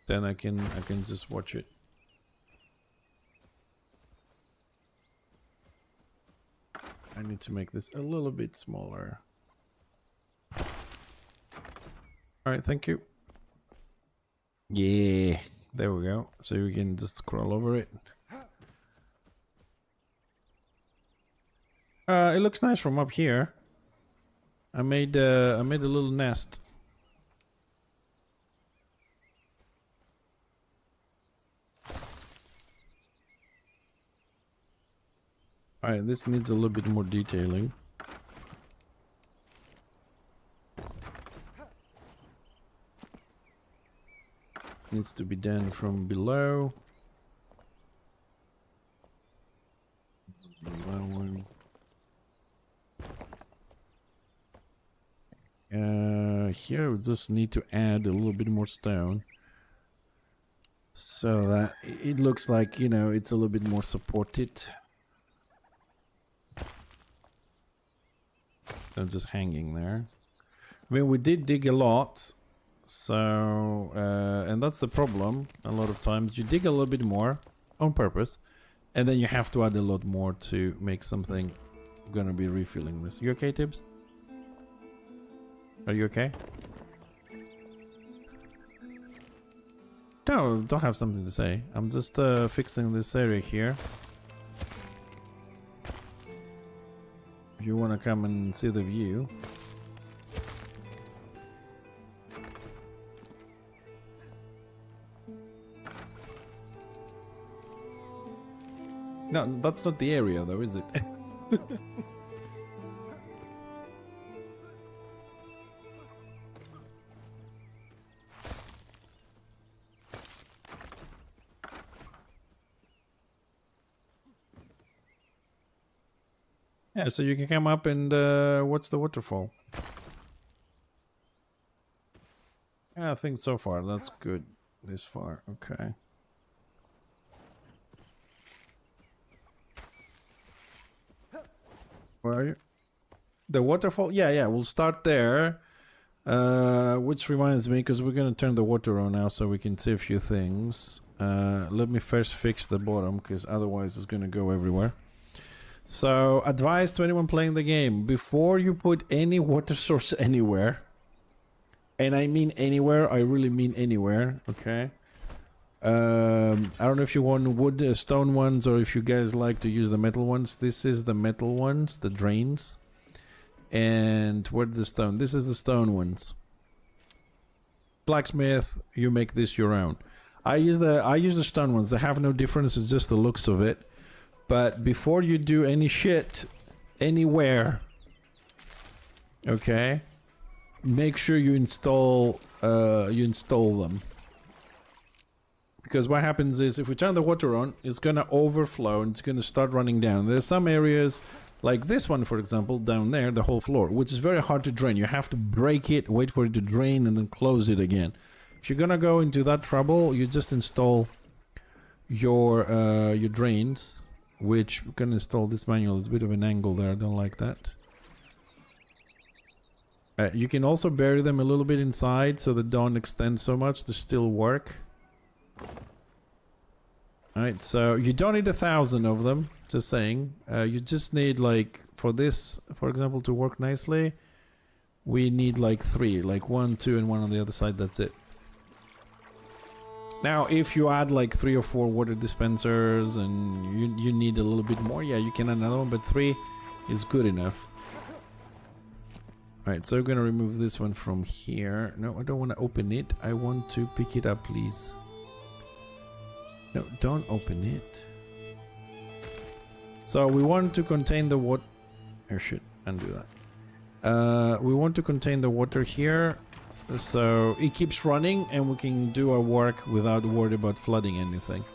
Then I can just watch it. I need to make this a little bit smaller. Alright, thank you. Yeah, there we go. So we can just scroll over it. It looks nice from up here. I made a little nest. Alright, this needs a little bit more detailing. Needs to be done from below. Below one. Here we just need to add a little bit more stone, so that it looks like, you know, it's a little bit more supported than just hanging there. I mean, we did dig a lot, so and that's the problem. A lot of times you dig a little bit more on purpose, and then you have to add a lot more to make something gonna be refilling this. You okay, Tibbs? Are you okay? No, don't have something to say. I'm just fixing this area here. If you want to come and see the view. No, that's not the area though, is it? Yeah, so you can come up and watch the waterfall. Yeah, I think so far that's good. This far, okay. Where are you? The waterfall? Yeah, we'll start there. Which reminds me, because we're gonna turn the water on now so we can see a few things. Let me first fix the bottom, because otherwise it's gonna go everywhere. So, advice to anyone playing the game: before you put any water source anywhere, and I mean anywhere, I really mean anywhere, okay? I don't know if you want wood, stone ones, or if you guys like to use the metal ones. This is the metal ones, the drains. And where's the stone? This is the stone ones. Blacksmith, you make this your own. I use the stone ones. They have no difference, it's just the looks of it. But before you do any shit anywhere, okay, make sure you install them. Because what happens is, if we turn the water on, it's gonna overflow and it's gonna start running down. There's some areas, like this one for example, down there, the whole floor, which is very hard to drain. You have to break it, wait for it to drain, and then close it again. If you're gonna go into that trouble, you just install your drains, which we're gonna install this manual. There's a bit of an angle there, I don't like that. You can also bury them a little bit inside so they don't extend so much to still work. Alright, so you don't need 1,000 of them, just saying. You just need, like, for this, for example, to work nicely, we need like 3, like 1, 2, and 1 on the other side, that's it. Now, if you add like 3 or 4 water dispensers and you need a little bit more, yeah, you can add another one, but 3 is good enough. Alright, so we're gonna remove this one from here. No, I don't want to open it. I want to pick it up, please. No, don't open it. So we want to contain the water. Oh shit, undo that. We want to contain the water here, so it keeps running and we can do our work without worry about flooding anything.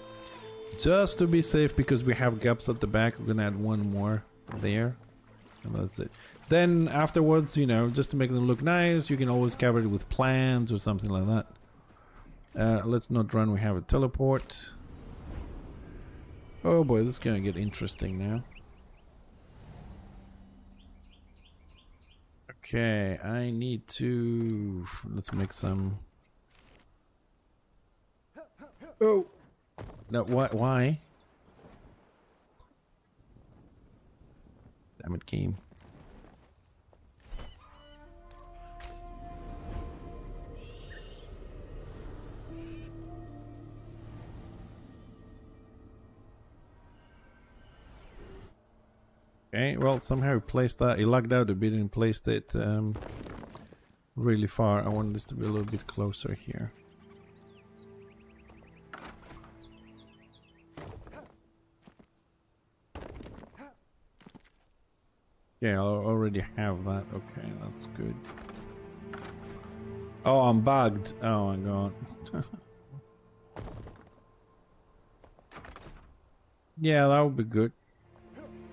Just to be safe, because we have gaps at the back, we're gonna add 1 more there, and that's it. Then afterwards, you know, just to make them look nice, you can always cover it with plants or something like that. Let's not run, we have a teleport. Oh boy, this is gonna get interesting now. Okay, I need to... let's make some... Oh! No, why? Damn it, game. Okay, well, somehow he placed that. He lagged out a bit and placed it really far. I want this to be a little bit closer here. Yeah, I already have that. Okay, that's good. Oh, I'm bugged. Oh my god. Yeah, that would be good.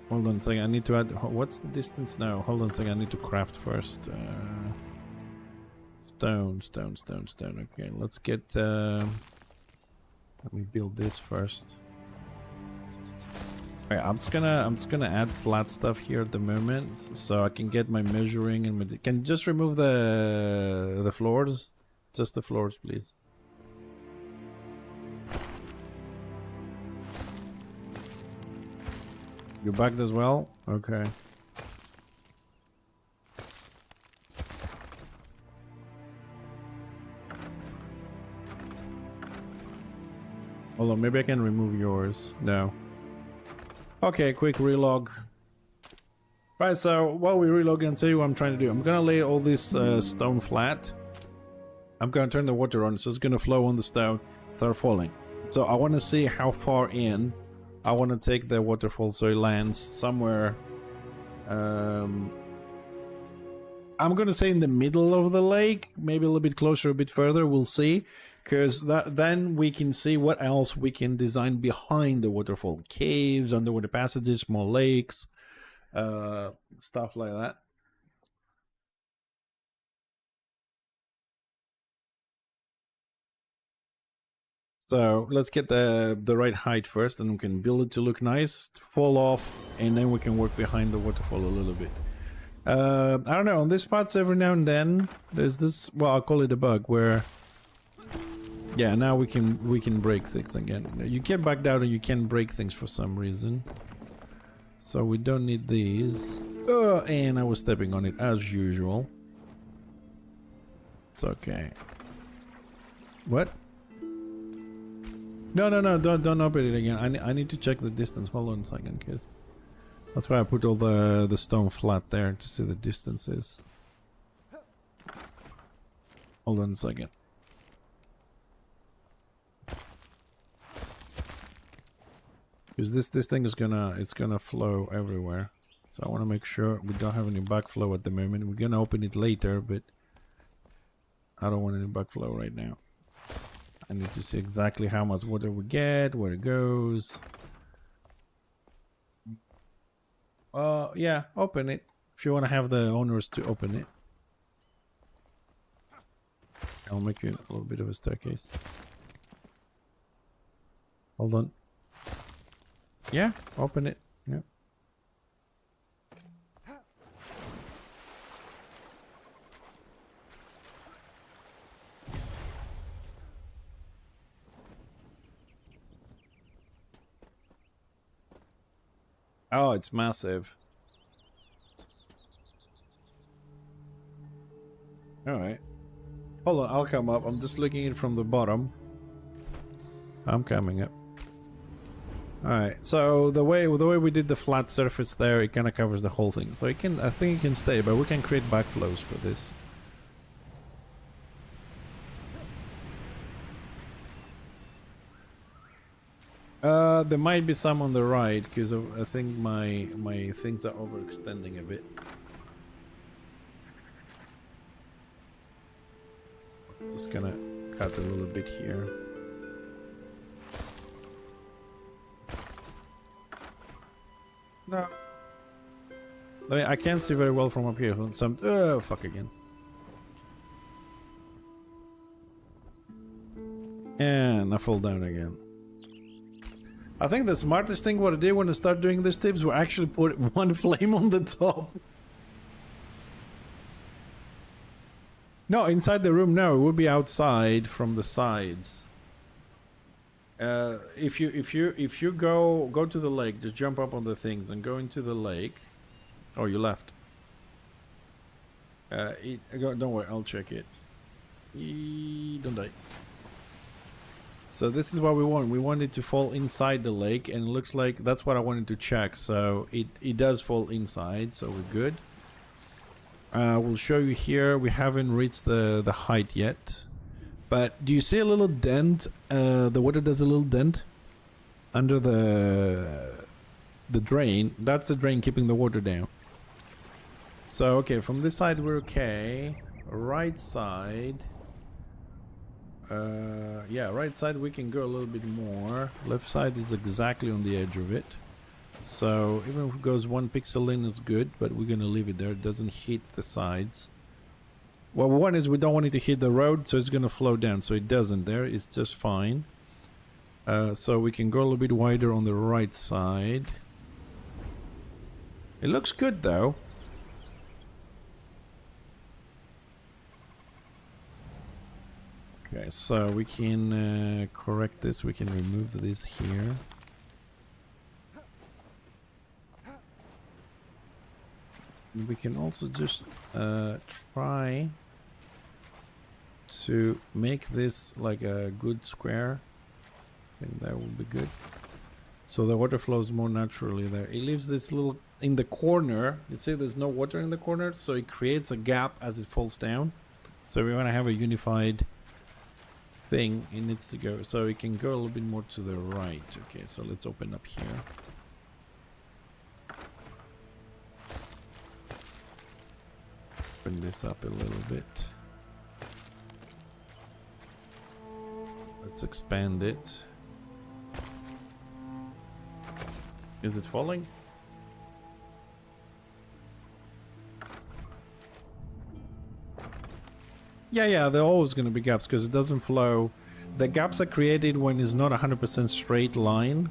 Hold on a second, I need to add... what's the distance now? Hold on a second, I need to craft first. Stone. Okay, let's get... let me build this first. Alright, I'm just gonna add flat stuff here at the moment, so I can get my measuring and my... can just remove the floors? Just the floors, please. You backed as well? Okay. Hold on, maybe I can remove yours. No. Okay, quick relog. Right, so while we relog and tell you what I'm trying to do, I'm gonna lay all this stone flat. I'm gonna turn the water on, so it's gonna flow on the stone, start falling. So I want to see how far in I want to take the waterfall so it lands somewhere. I'm gonna say in the middle of the lake, maybe a little bit closer, a bit further. We'll see, because then we can see what else we can design behind the waterfall: caves, underwater passages, small lakes. Stuff like that. So let's get the right height first, and we can build it to look nice, fall off, and then we can work behind the waterfall a little bit. I don't know, on these spots every now and then there's this, well, I'll call it a bug, where yeah, now we can break things again. You get back down and you can break things for some reason. So we don't need these. And I was stepping on it as usual. It's okay. What? No, don't open it again. I need to check the distance. Hold on a second, kids. That's why I put all the stone flat there, to see the distances. Hold on a second. Because this thing is gonna flow everywhere. So I want to make sure we don't have any backflow at the moment. We're gonna open it later, but I don't want any backflow right now. I need to see exactly how much water we get, where it goes. Yeah, open it. If you want to have the owners to open it. I'll make you a little bit of a staircase. Hold on. Yeah, open it. Yeah. Oh, it's massive. Alright. Hold on, I'll come up. I'm just looking at it from the bottom. I'm coming up. Alright, so the way we did the flat surface there, it kind of covers the whole thing. So I think it can stay, but we can create backflows for this. There might be some on the right, because I think my things are overextending a bit. Just gonna cut a little bit here. No. I mean, I can't see very well from up here. Some fuck again. And I fall down again. I think the smartest thing what I did when I started doing these tips were actually put one flame on the top. No, inside the room, no. It would be outside from the sides. If you go to the lake, just jump up on the things and go into the lake. Oh, you left. Don't worry, I'll check it. Don't die. So this is what we want. We want it to fall inside the lake, and it looks like that's what I wanted to check. So it does fall inside, so we're good. We'll show you here. We haven't reached the height yet. But do you see a little dent? The water does a little dent under the drain. That's the drain keeping the water down. So, okay, from this side we're okay. Right side. Yeah, right side we can go a little bit more. Left side is exactly on the edge of it. So, even if it goes 1 pixel in is good, but we're gonna leave it there. It doesn't hit the sides. Well, one is we don't want it to hit the road, so it's gonna flow down. So it doesn't there, it's just fine. So we can go a little bit wider on the right side. It looks good though. Okay, so we can correct this. We can remove this here. We can also just try to make this like a good square. I think that will be good. So the water flows more naturally there. It leaves this little in the corner. You see there's no water in the corner, so it creates a gap as it falls down. So we want to have a unified thing. It needs to go, so it can go a little bit more to the right. Okay, so let's open up here. Open this up a little bit. Let's expand it. Is it falling? Yeah, there are always going to be gaps because it doesn't flow. The gaps are created when it's not 100% straight line,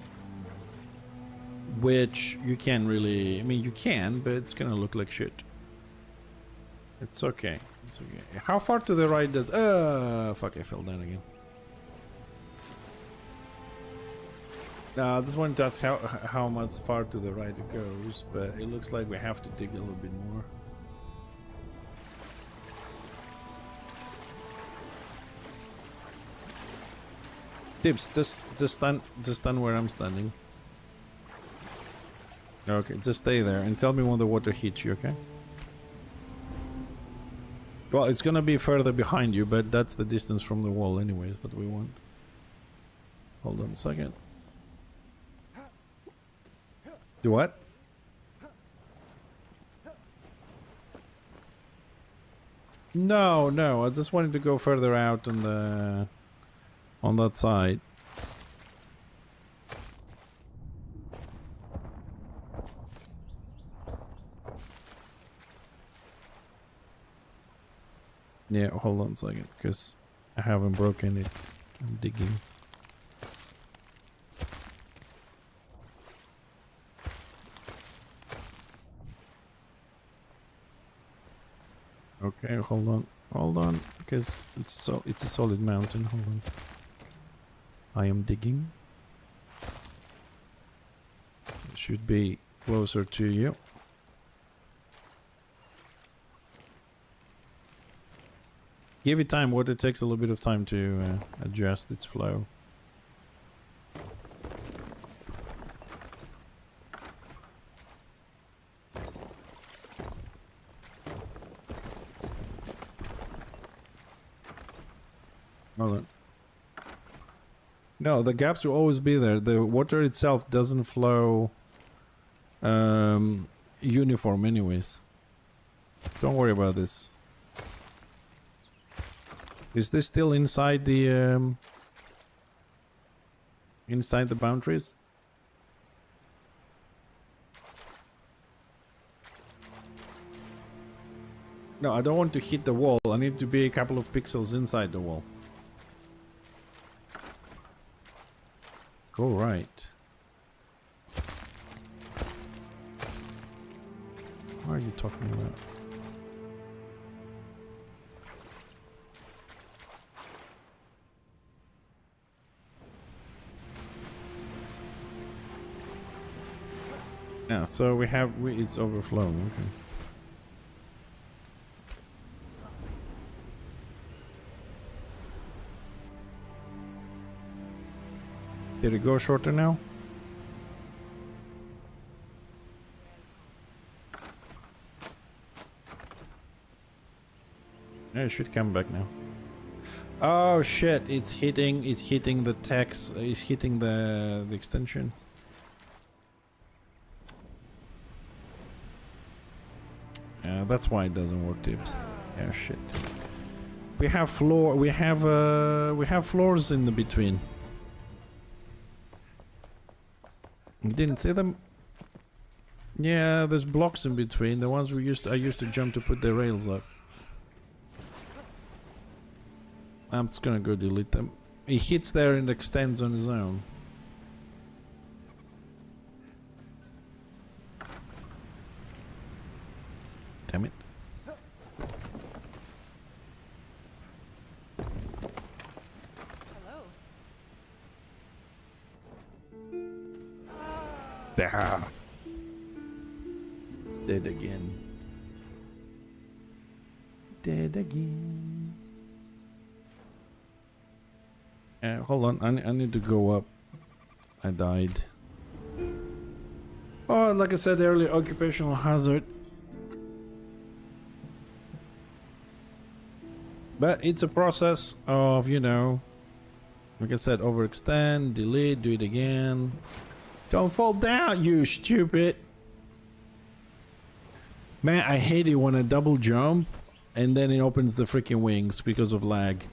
which you can't really, I mean, you can, but it's going to look like shit. It's okay. It's okay. How far to the right does... fuck, I fell down again. I just wanted to ask how much far to the right it goes, but it looks like we have to dig a little bit more. Tips, just stand where I'm standing. Okay, just stay there and tell me when the water hits you, okay? Well, it's gonna be further behind you, but that's the distance from the wall anyways that we want. Hold on a second. Do what? No, I just wanted to go further out on that side. Yeah, hold on a second, because I haven't broken it. I'm digging. Okay, hold on, because it's a solid mountain. Hold on. I am digging. It should be closer to you. Give it time. Water takes a little bit of time to adjust its flow. Hold on. No, the gaps will always be there. The water itself doesn't flow uniform anyways. Don't worry about this. Is this still inside the boundaries? No, I don't want to hit the wall. I need to be a couple of pixels inside the wall. Go right. What are you talking about? Yeah, so it's overflowing. Okay. Did it go shorter now? Yeah, it should come back now. Oh shit, it's hitting the text, it's hitting the extensions. That's why it doesn't work, tips. Yeah, shit. We have floors in the between. You didn't see them? Yeah, there's blocks in between. The ones I used to jump to put the rails up. I'm just gonna go delete them. He hits there and extends on his own. Damn it. Hello. Ah. Dead again. Dead again. Hold on, I need to go up. I died. Oh, like I said earlier, occupational hazard. But it's a process of, you know, like I said, overextend, delete, do it again. Don't fall down, you stupid. Man, I hate it when I double jump and then it opens the freaking wings because of lag.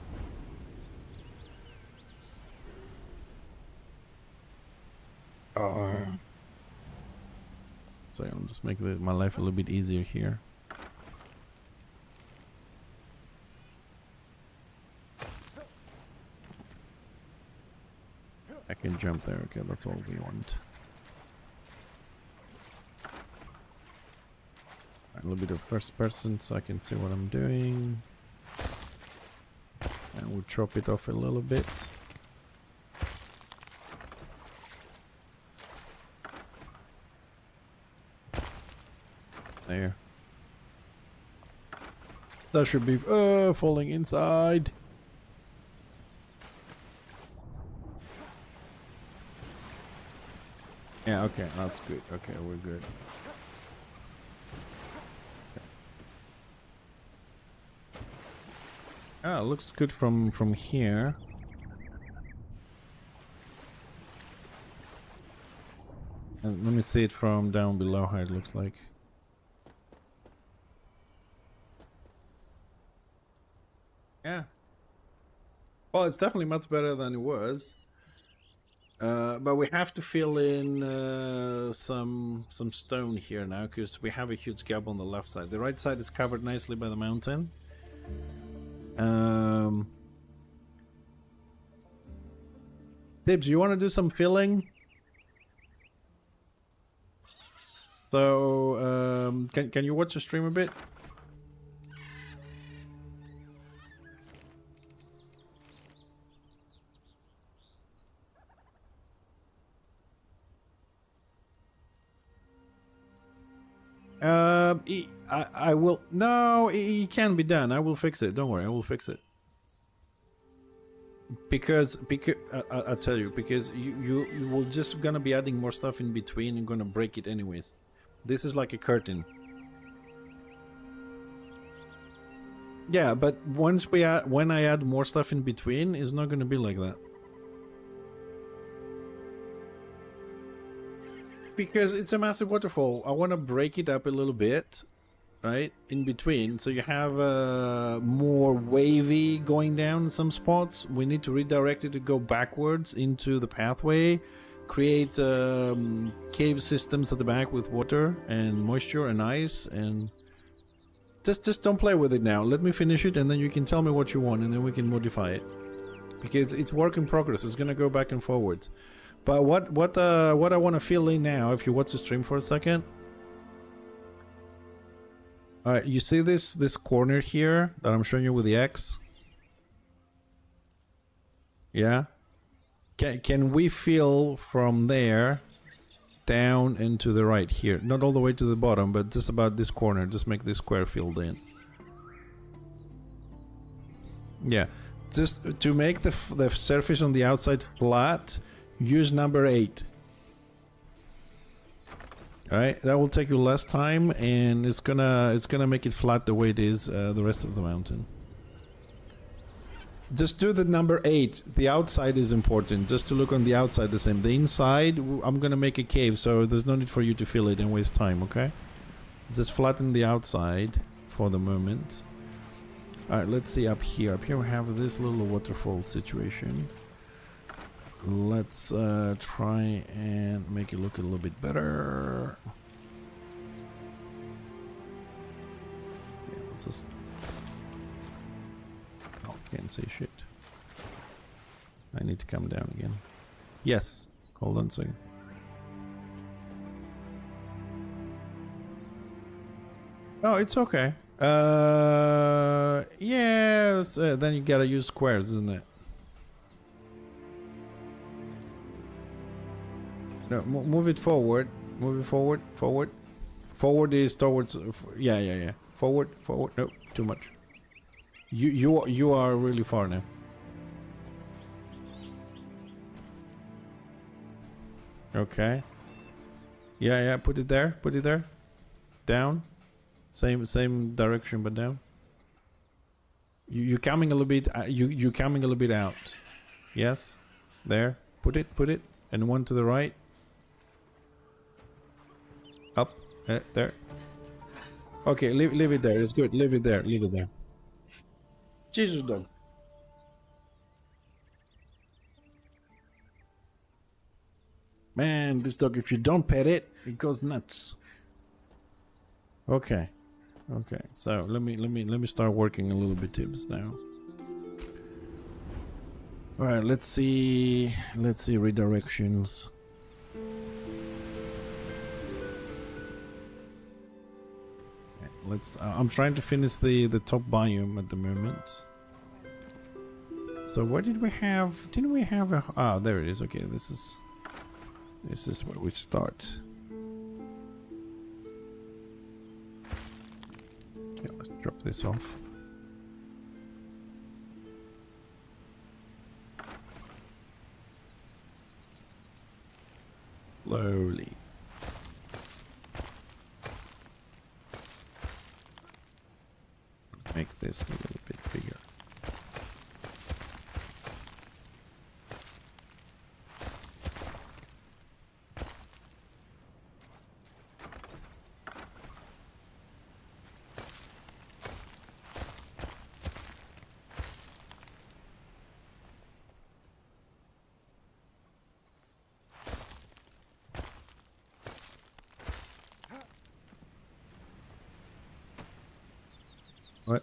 So I'll just make my life a little bit easier here. I can jump there. Okay, that's all we want. A little bit of first person so I can see what I'm doing. And we'll chop it off a little bit. There. That should be falling inside. Yeah, okay, that's good. Okay, we're good. Ah, looks good from here. And let me see it from down below how it looks like. Yeah. Well, it's definitely much better than it was. But we have to fill in some stone here now because we have a huge gap on the left side. The right side is covered nicely by the mountain. Tibbs, you want to do some filling? So, can you watch the stream a bit? I will. No, it can be done. I will fix it. Don't worry, I will fix it. Because I'll tell you, because you will just gonna be adding more stuff in between and gonna break it anyways. This is like a curtain. Yeah, but when I add more stuff in between, it's not gonna be like that. Because it's a massive waterfall. I want to break it up a little bit, right, in between, so you have more wavy going down some spots. We need to redirect it to go backwards into the pathway, create cave systems at the back with water and moisture and ice, and just don't play with it now. Let me finish it, and then you can tell me what you want, and then we can modify it. Because it's work in progress. It's gonna go back and forward. But what I want to fill in now, if you watch the stream for a second. Alright, you see this corner here that I'm showing you with the X? Yeah? Can we fill from there down and to the right here? Not all the way to the bottom, but just about this corner. Just make this square filled in. Yeah. Just to make the surface on the outside flat, use number 8. Alright, that will take you less time, and it's gonna make it flat the way it is the rest of the mountain. Just do the number 8. The outside is important, just to look on the outside the same. The inside, I'm gonna make a cave, so there's no need for you to fill it and waste time, okay? Just flatten the outside for the moment. Alright, let's see up here. Up here we have this little waterfall situation. Let's try and make it look a little bit better. Yeah, let's just... Oh, can't say shit. I need to come down again. Yes. Hold on a second. Oh, it's okay. Yeah, then you gotta use squares, isn't it? No, move it forward. Move it forward. Forward. Forward is towards. Yeah. Forward. Forward. No, too much. You are really far now. Okay. Yeah, yeah. Put it there. Put it there. Down. Same direction, but down. You're coming a little bit. You're coming a little bit out. Yes. There. Put it. Put it. And one to the right. Up. There. Okay. Leave it there. It's good. Leave it there. Leave it there. Jesus dog. Man, this dog. If you don't pet it, it goes nuts. Okay. Okay. So let me start working a little bit tips now. All right, let's see redirections. Okay, let's I'm trying to finish the top biome at the moment. So where did we have, didn't we have a, ah, there it is. Okay, this is where we start. Okay, let's drop this off. Slowly. Make this a little bit bigger. What?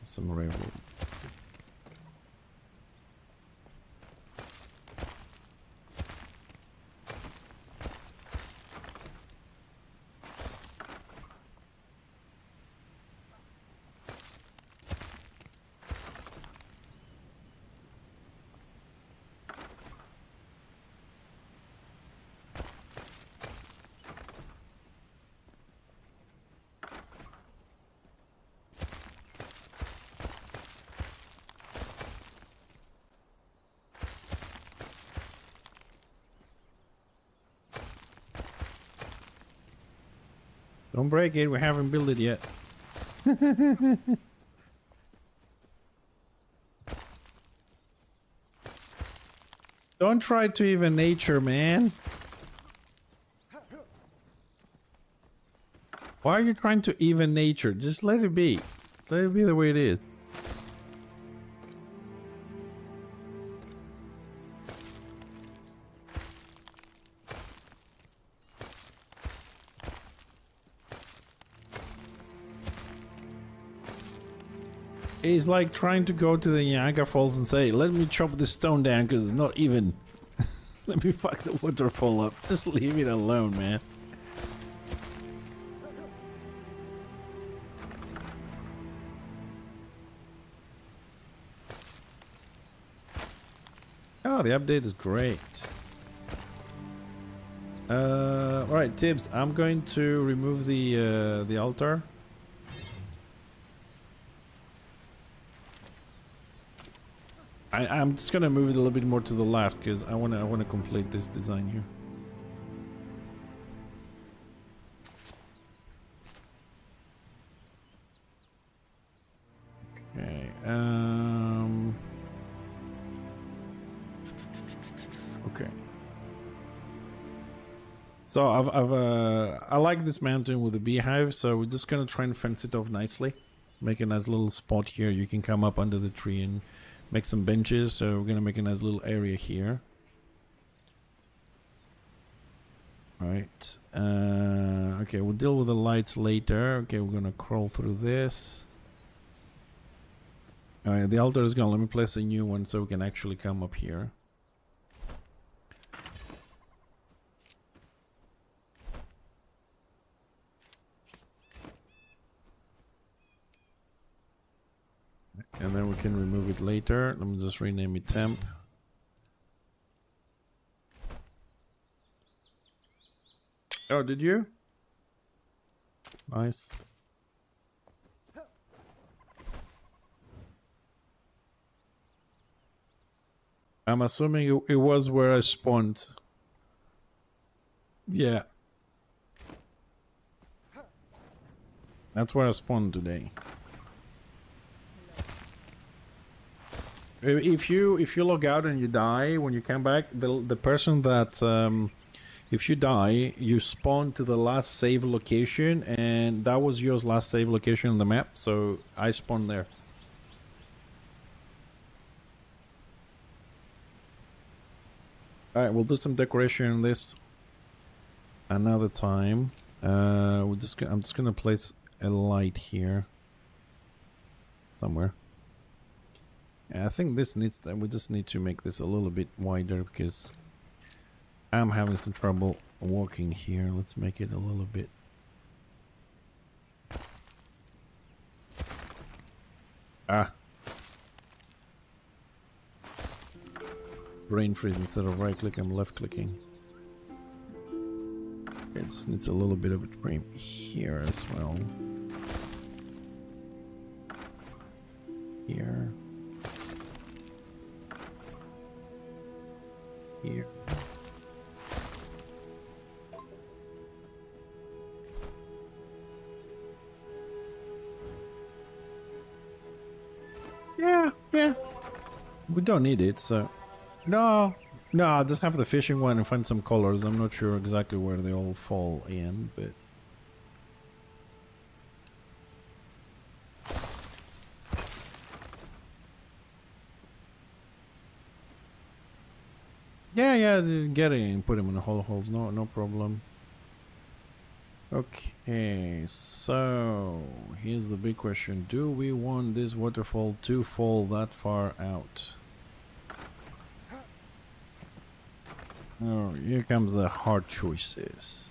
Some railroad. Don't break it, we haven't built it yet. Don't try to even nature, man. Why are you trying to even nature? Just let it be. Let it be the way it is. It's like trying to go to the Niagara Falls and say, let me chop this stone down because it's not even. Let me fuck the waterfall up. Just leave it alone, man. Oh, the update is great. Alright, Tibbs, I'm going to remove the altar. I'm just gonna move it a little bit more to the left because I wanna complete this design here. Okay. Okay. So I like this mountain with the beehive, so we're just gonna try and fence it off nicely. Make a nice little spot here. You can come up under the tree and make some benches. So we're gonna make a nice little area here. Alright. Okay, we'll deal with the lights later. Okay, we're gonna crawl through this. Alright, the altar is gone. Let me place a new one so we can actually come up here. And then we can remove it later. Let me just rename it temp. Oh, did you? Nice. I'm assuming it was where I spawned. Yeah. That's where I spawned today. If you log out and you die, when you come back, the person that if you die, you spawn to the last save location, and that was yours last save location on the map, so I spawned there. Alright, we'll do some decoration in this another time. I'm just gonna place a light here somewhere. I think this needs we just need to make this a little bit wider because I'm having some trouble walking here. Let's make it a little bit. Brain freeze. Instead of right click, I'm left clicking. It just needs a little bit of a trim here as well. Here. Here. Yeah. We don't need it, so... No, just have the fishing one and find some colors. I'm not sure exactly where they all fall in, but... Yeah, get it and put them in the holes. No problem. Okay, so here's the big question. Do we want this waterfall to fall that far out? Oh, here comes the hard choices.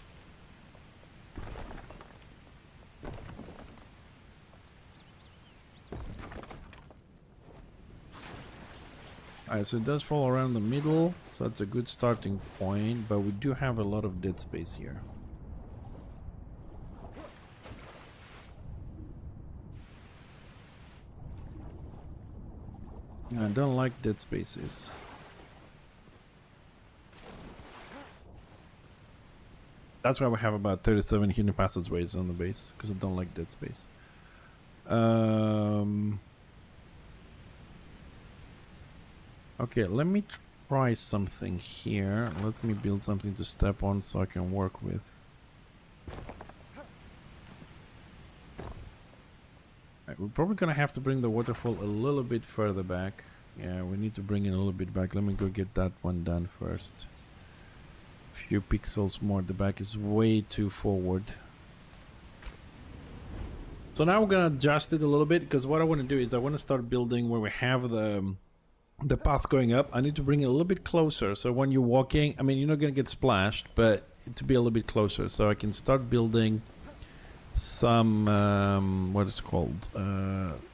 Alright, so it does fall around the middle, so that's a good starting point, but we do have a lot of dead space here. I don't like dead spaces. That's why we have about 37 hidden passageways on the base, because I don't like dead space. Okay, let me try something here. Let me build something to step on so I can work with. Right, we're probably gonna have to bring the waterfall a little bit further back. Yeah, we need to bring it a little bit back. Let me go get that one done first. Few pixels more. The back is way too forward. So now we're gonna adjust it a little bit, because what I want to do is I want to start building where we have the path going up. I need to bring it a little bit closer, so when you're walking, I mean, you're not gonna get splashed, but to be a little bit closer, so I can start building some what is it called,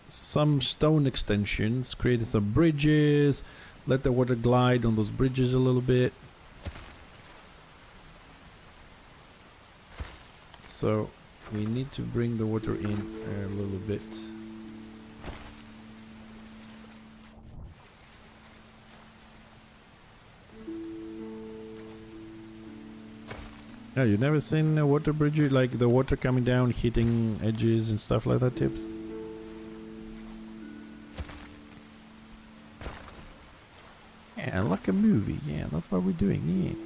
some stone extensions, creating some bridges, let the water glide on those bridges a little bit. So we need to bring the water in a little bit. Yeah, you've never seen a water bridge, like the water coming down, hitting edges and stuff like that, Tips? Yeah, like a movie. Yeah, that's what we're doing,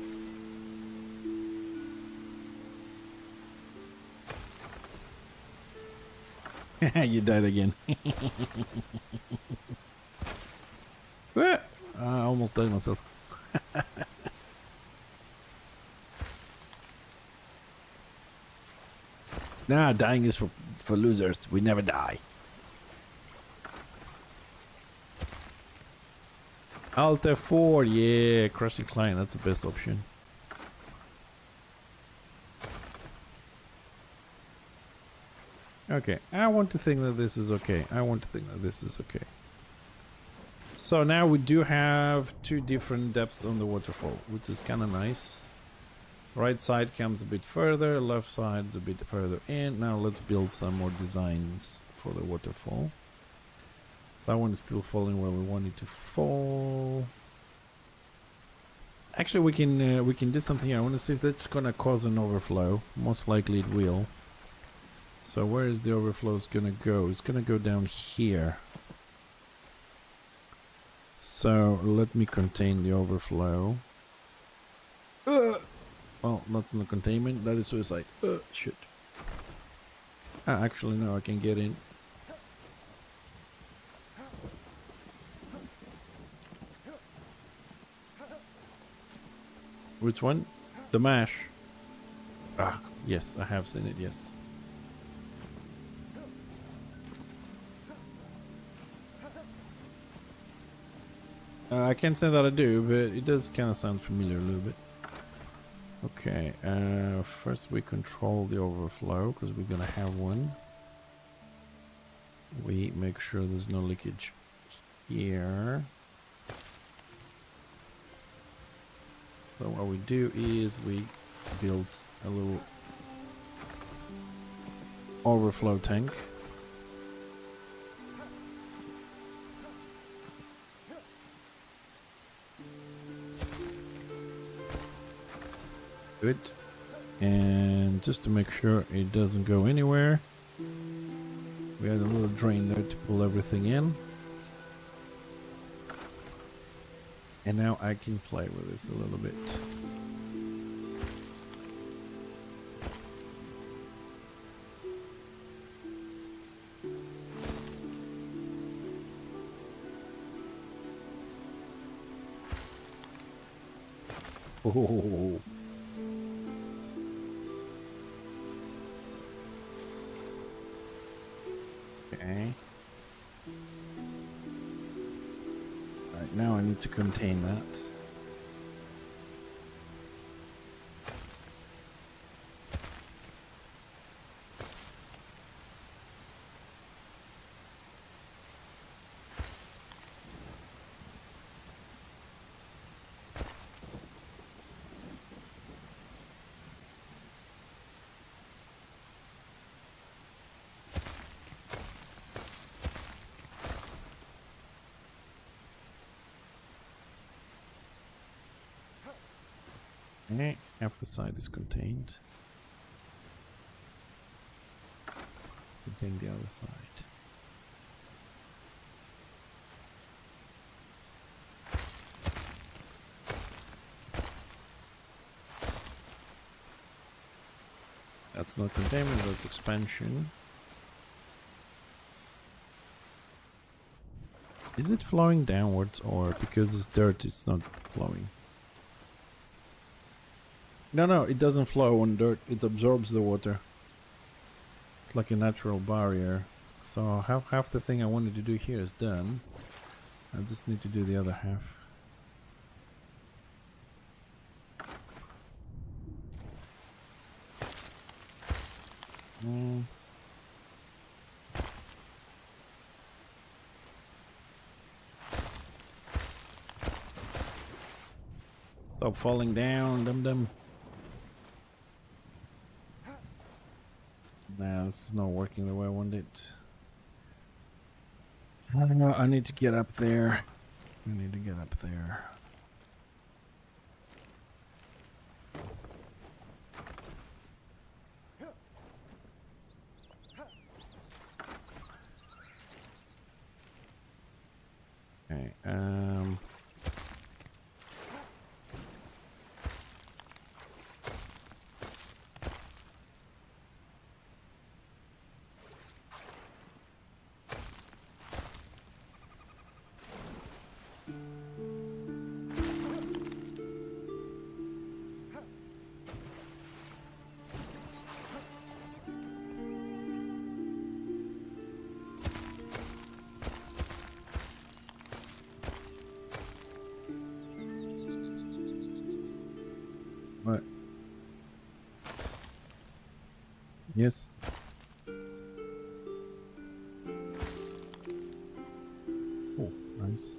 yeah. You died again. I almost died myself. Nah, dying is for losers. We never die. Alt F4, yeah, crushing client. That's the best option. Okay, I want to think that this is okay. So now we do have two different depths on the waterfall, which is kind of nice. Right side comes a bit further, left side's a bit further in. Now let's build some more designs for the waterfall. That one is still falling where we want it to fall. Actually, we can do something here. I want to see if that's gonna cause an overflow. Most likely it will. So where is the overflows gonna go? It's gonna go down here. So let me contain the overflow. Well, that's not containment. That is suicide. Shit. Ah, actually, no. I can get in. Which one? The mash. Ah, yes, I have seen it. Yes. I can't say that I do, but it does kind of sound familiar a little bit. Okay, first we control the overflow because we're gonna have one. We make sure there's no leakage here. So what we do is we build a little overflow tank. Good. And just to make sure it doesn't go anywhere, we had a little drain there to pull everything in. And now I can play with this a little bit. Oh. Okay. Right, now I need to contain that. Okay, half the side is contained. Contain the other side. That's not containment, that's expansion. Is it flowing downwards, or because it's dirt it's not flowing? No, it doesn't flow on dirt. It absorbs the water. It's like a natural barrier. So half the thing I wanted to do here is done. I just need to do the other half. Stop falling down, dum-dum. Nah, this is not working the way I want it. I need to get up there. I need to get up there. Okay, what? Yes. Oh, nice.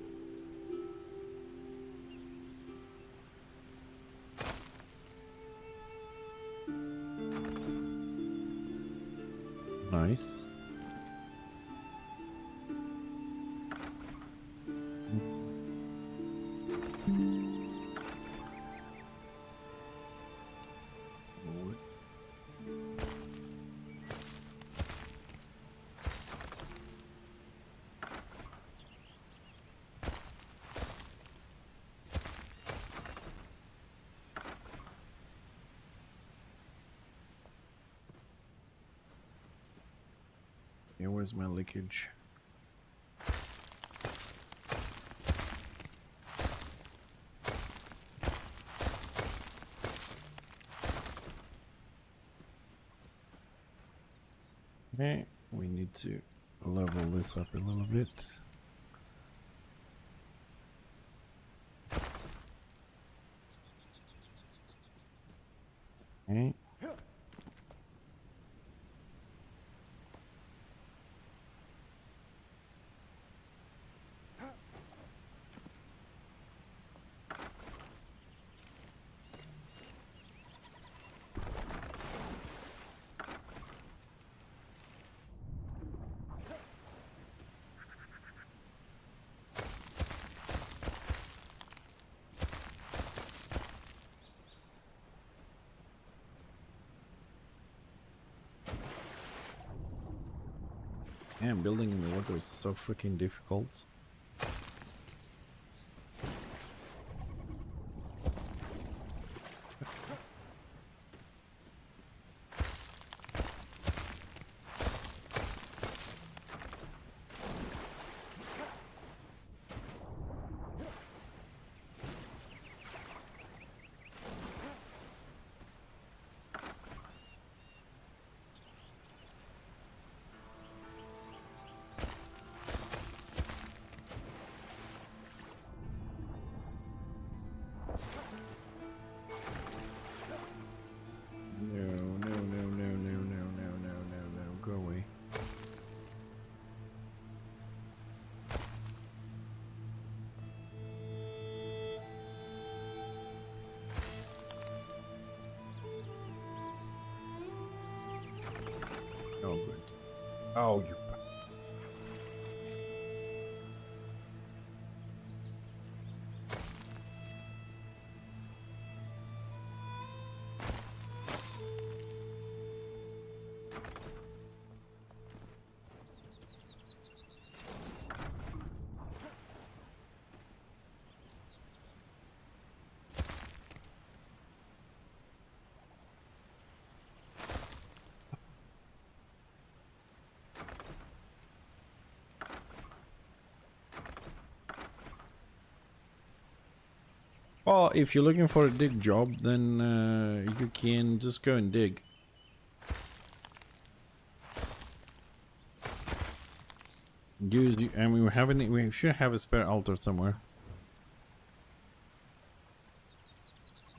Nice. Okay, where's my leakage? Okay, we need to level this up a little bit. Okay. Man, building in the water is so freaking difficult. No, go away. Oh, good. Oh, you. Well, if you're looking for a dig job, then you can just go and dig. And we should have a spare altar somewhere.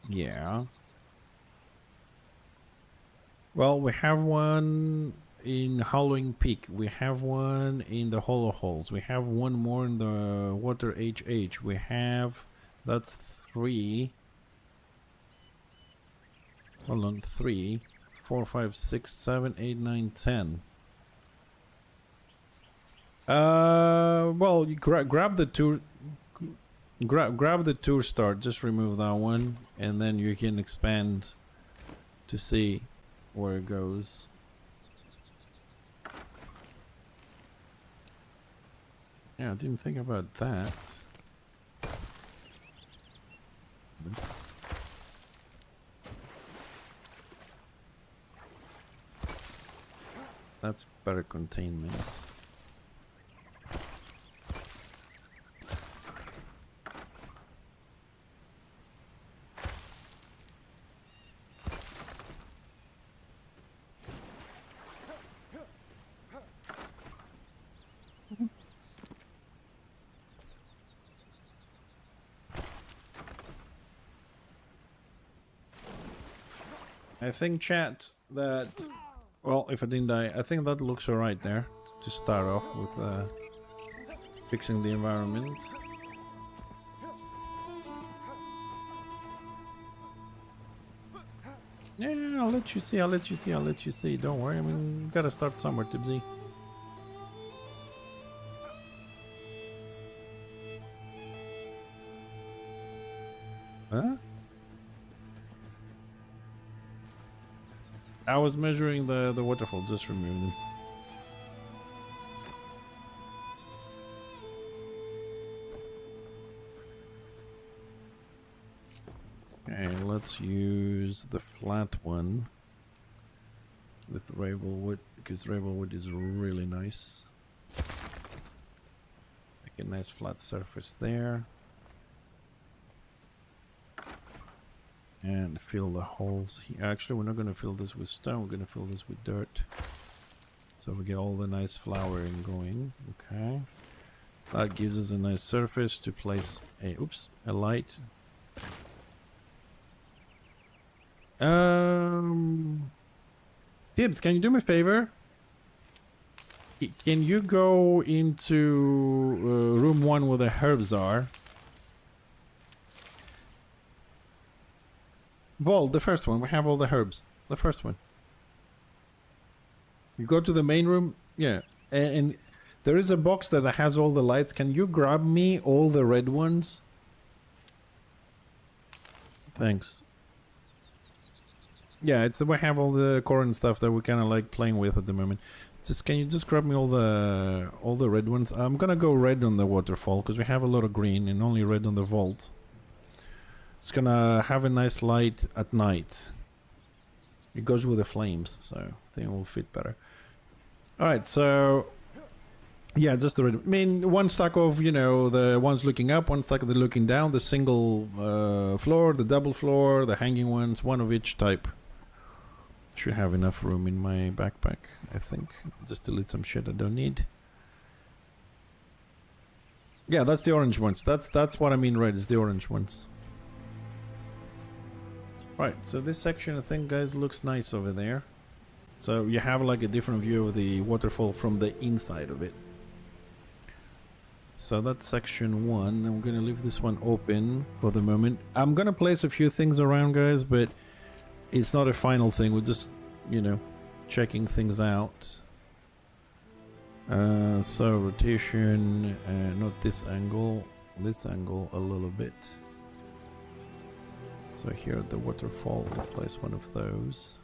Yeah. Well, we have one in Howling Peak. We have one in the Hollow Holes. We have one more in the Water HH. We have... That's 3. Hold on, 3, 4, 5, 6, 7, 8, 9, 10. Well, you grab the tour... Grab the tour start. Just remove that one, and then you can expand to see where it goes. Yeah, I didn't think about that. That's better containment. I think, chat, that... Well, if I didn't die, I think that looks alright there to start off with fixing the environment. Yeah, I'll let you see, I'll let you see. Don't worry, I mean, you gotta start somewhere, Tipsy. Huh? I was measuring the waterfall, just remove them. Okay, let's use the flat one with Ravelwood, because Ravelwood is really nice. Make a nice flat surface there. And fill the holes here. Actually, we're not going to fill this with stone, we're going to fill this with dirt. So we get all the nice flowering going. Okay. That gives us a nice surface to place a light. Tibbs, can you do me a favor? Can you go into room 1 where the herbs are? Vault, the first one. We have all the herbs. The first one. You go to the main room. Yeah. And there is a box there that has all the lights. Can you grab me all the red ones? Thanks. Yeah, it's we have all the core and stuff that we're kind of like playing with at the moment. Just can you just grab me all the red ones? I'm gonna go red on the waterfall because we have a lot of green and only red on the vault. It's gonna have a nice light at night. It goes with the flames, so I think it will fit better. Alright, so yeah, just the red. I mean, one stack of, you know, the ones looking up, one stack of the looking down, the single floor, the double floor, the hanging ones, one of each type. Should have enough room in my backpack, I think. Just delete some shit I don't need. Yeah, that's the orange ones. That's what I mean red, is the orange ones. Right, so this section I think, guys, looks nice over there. So you have like a different view of the waterfall from the inside of it. So that's section 1. I'm gonna leave this one open for the moment. I'm gonna place a few things around, guys, but it's not a final thing. We're just, you know, checking things out. So rotation, not this angle a little bit. So here at the waterfall, we'll place one of those.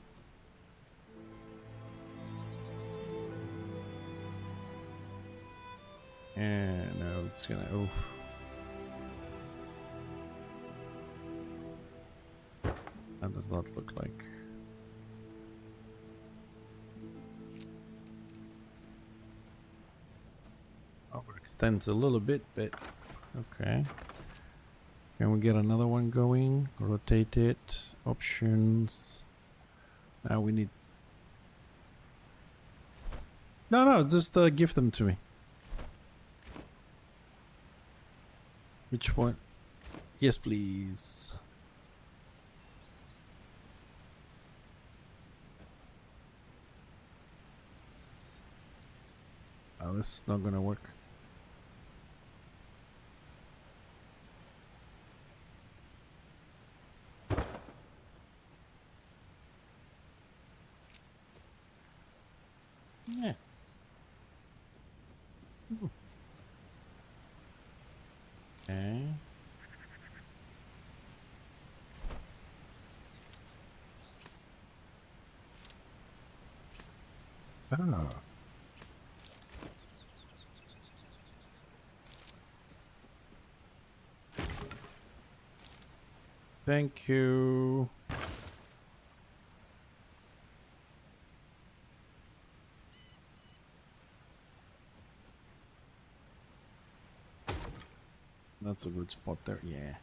And now it's gonna, oof. That does not look like. Overextends a little bit, but okay. Can we get another one going? Rotate it. Options. Now we need... No, just give them to me. Which one? Yes, please. Oh, this is not gonna work. Yeah. Ooh. Okay. Oh. Thank you. That's a good spot there, yeah.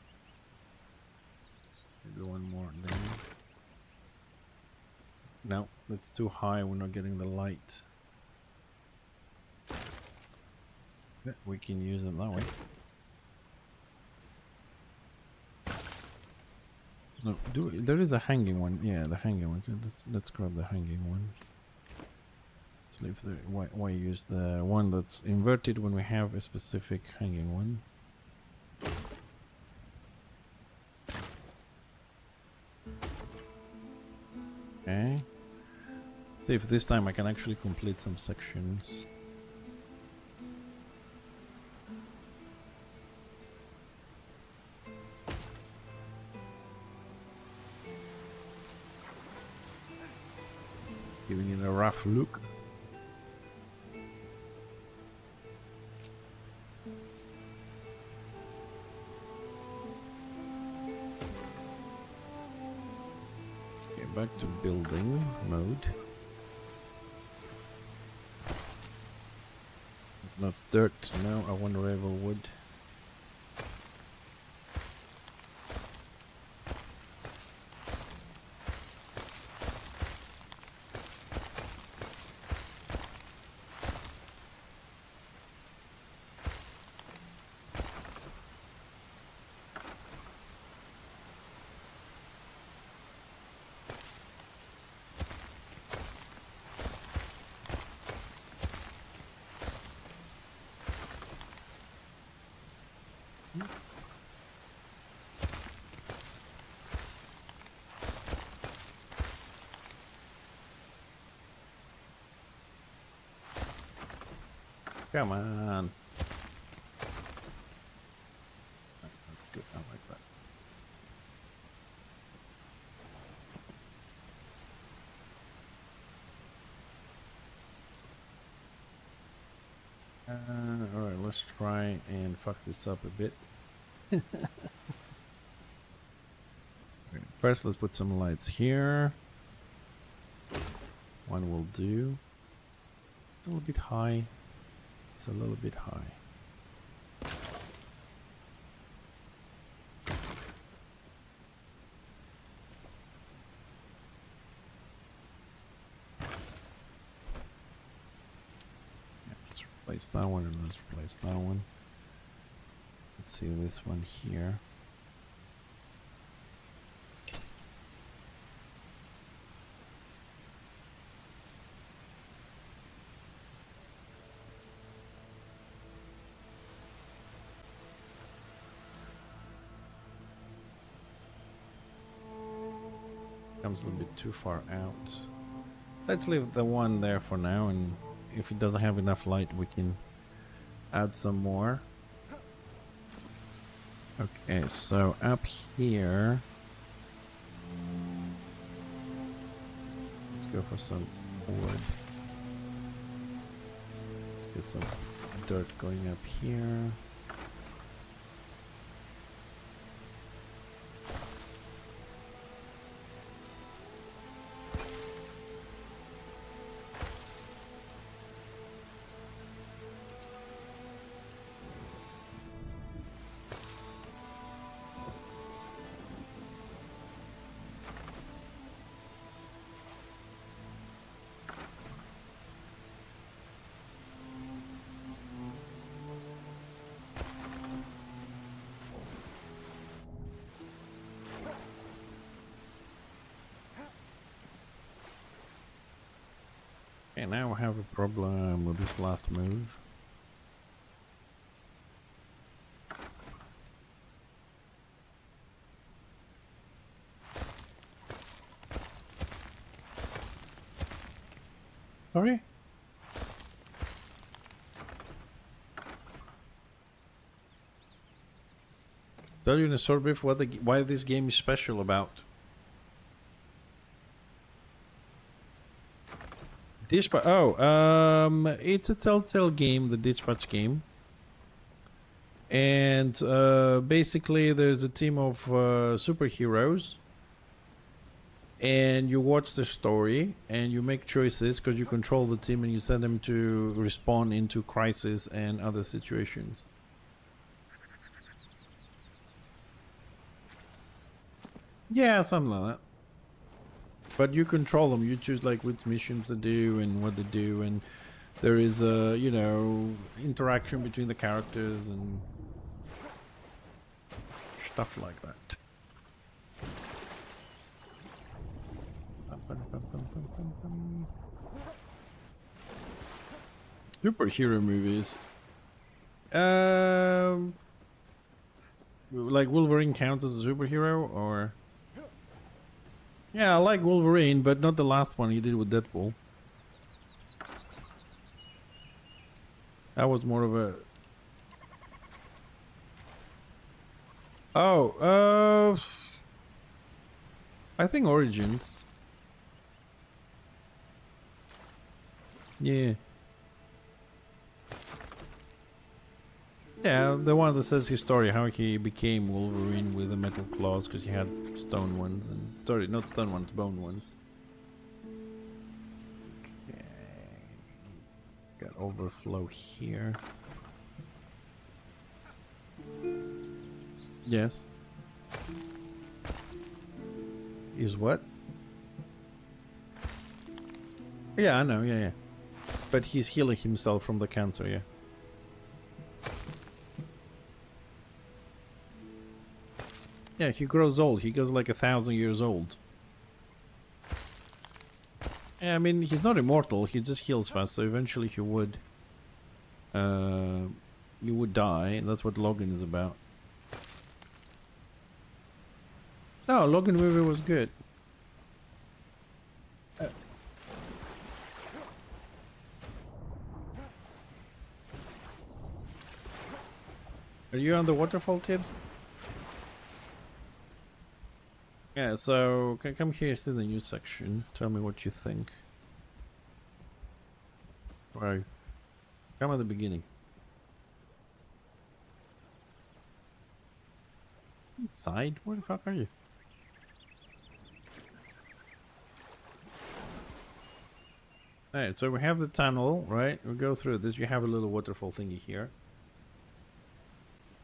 Maybe one more there. No, that's too high, we're not getting the light. Yeah, we can use it that way. No, there is a hanging one. Yeah, the hanging one. Let's grab the hanging one. Let's leave the... Why use the one that's inverted when we have a specific hanging one? Okay. See if this time I can actually complete some sections. Giving it a rough look. Okay, back to building mode. That's dirt. No, I want gravel wood. Come on. That's good. I like that. Alright, let's try and fuck this up a bit. First, let's put some lights here. One will do. A little bit high. It's a little bit high. Yeah, let's replace that one and let's replace that one. Let's see this one here. Comes a little bit too far out. Let's leave the one there for now, and if it doesn't have enough light we can add some more. Okay, so up here, let's go for some wood. Let's get some dirt going up here. Okay, now I have a problem with this last move. Sorry? Tell you in a short brief why this game is special about. Dispatch. Oh, it's a Telltale game, the Dispatch game, and basically there's a team of superheroes, and you watch the story and you make choices because you control the team and you send them to respond into crisis and other situations. Yeah, something like that. But you control them. You choose like which missions to do and what to do, and there is a, you know, interaction between the characters and stuff like that. Superhero movies. Like Wolverine counts as a superhero, or? Yeah, I like Wolverine, but not the last one he did with Deadpool. That was more of a... Oh, I think Origins. Yeah. Yeah, the one that says his story, how he became Wolverine with the metal claws, because he had stone ones, and... Sorry, not stone ones, bone ones. Okay. Got overflow here. Yes. Is what? Yeah, I know, yeah. But he's healing himself from the cancer, yeah. Yeah, he grows old. He goes like 1,000 years old. Yeah, I mean, he's not immortal. He just heals fast, so eventually he would... you would die, and that's what Logan is about. No, Logan movie was good. Are you on the waterfall, Tibbs? Yeah, so come here, see the news section. Tell me what you think. Right. Come at the beginning. Inside? Where the fuck are you? Alright, so we have the tunnel, right? We go through this. You have a little waterfall thingy here.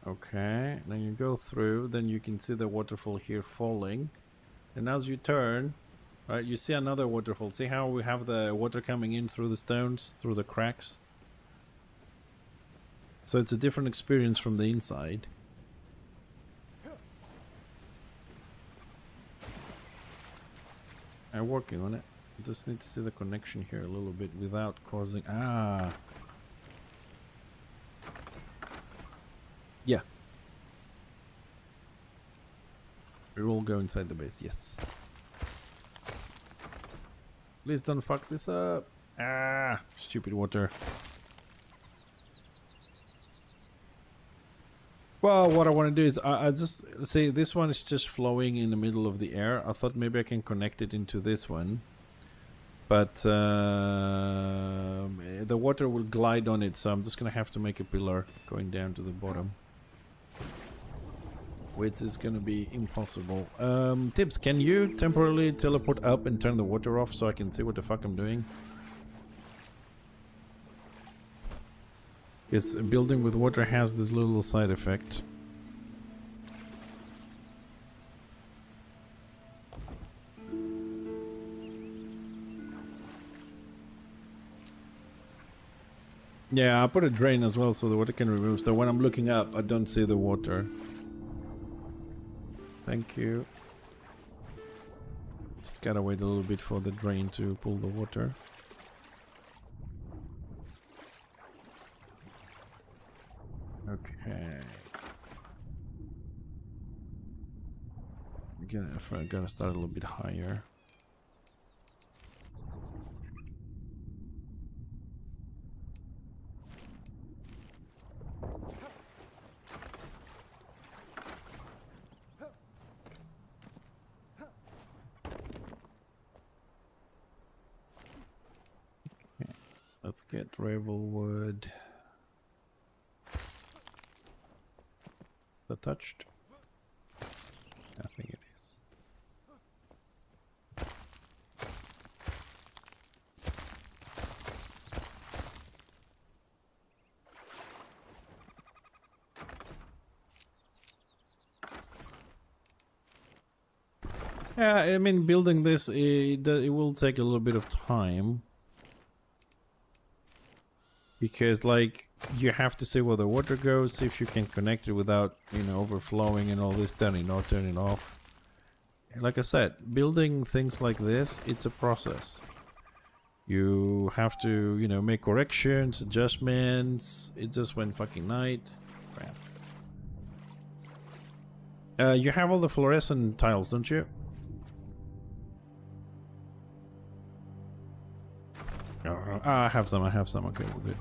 Okay, then you go through, then you can see the waterfall here falling. And as you turn, right, you see another waterfall. See how we have the water coming in through the stones, through the cracks? So it's a different experience from the inside. I'm working on it. I just need to see the connection here a little bit without causing... Ah! Yeah. We will go inside the base, yes. Please don't fuck this up. Ah! Stupid water. Well, what I want to do is I just see this one is just flowing in the middle of the air. I thought maybe I can connect it into this one. But the water will glide on it, so I'm just going to have to make a pillar going down to the bottom. Which is going to be impossible. Tibbs, can you temporarily teleport up and turn the water off so I can see what the fuck I'm doing? Because building with water has this little side effect. Yeah, I put a drain as well so the water can remove. So when I'm looking up, I don't see the water. Thank you. Just gotta wait a little bit for the drain to pull the water. Okay. I gotta start a little bit higher. Okay. Let's get gravel wood. That touched? I think it is. Yeah, I mean, building this, it will take a little bit of time. Because, like, you have to see where the water goes, see if you can connect it without, you know, overflowing and all this, turning off. And like I said, building things like this, it's a process. You have to, you know, make corrections, adjustments. It just went fucking night. Crap. You have all the fluorescent tiles, don't you? I have some, okay, we're good.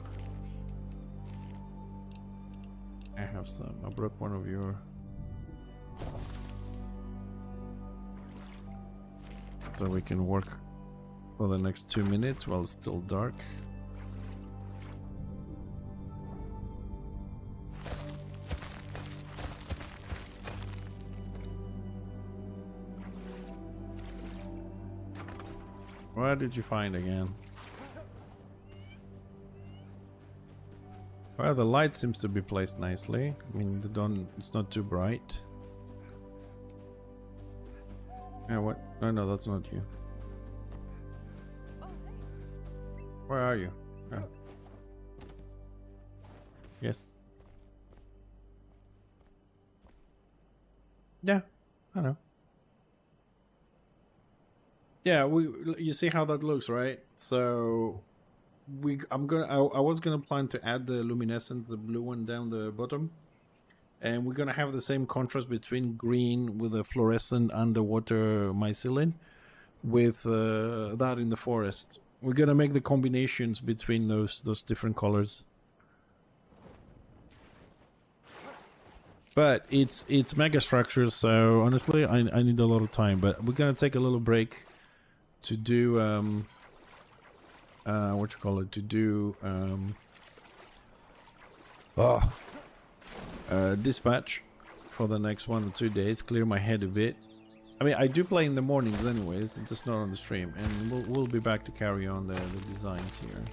I have some. I broke one of your... So we can work for the next 2 minutes while it's still dark. What did you find again? Well, the light seems to be placed nicely. I mean, the dawn, it's not too bright. Yeah, what? No, no, that's not you. Oh, hey. Where are you? Oh. Yes. Yeah, I know. Yeah, you see how that looks, right? So I was gonna plan to add the luminescent, the blue one down the bottom, and we're gonna have the same contrast between green with a fluorescent underwater mycelium with that in the forest. We're gonna make the combinations between those different colors. But it's mega structures, so honestly, I need a lot of time. But we're gonna take a little break to do what you call it, to do dispatch for the next 1 or 2 days, clear my head a bit. I mean, I do play in the mornings anyways, it's just not on the stream, and we'll be back to carry on the designs here.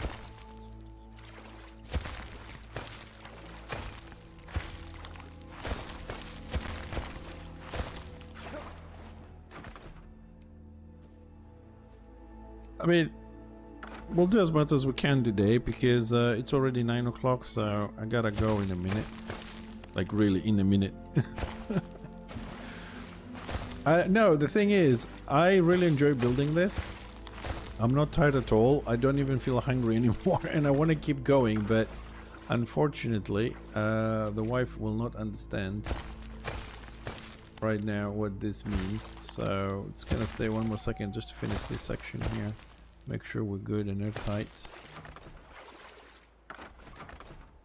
I mean, we'll do as much as we can today because it's already 9 o'clock, so I gotta go in a minute. Like, really, in a minute. No, the thing is, I really enjoy building this. I'm not tired at all. I don't even feel hungry anymore, and I want to keep going, but unfortunately, the wife will not understand right now what this means. So it's gonna stay 1 more second just to finish this section here. Make sure we're good and airtight.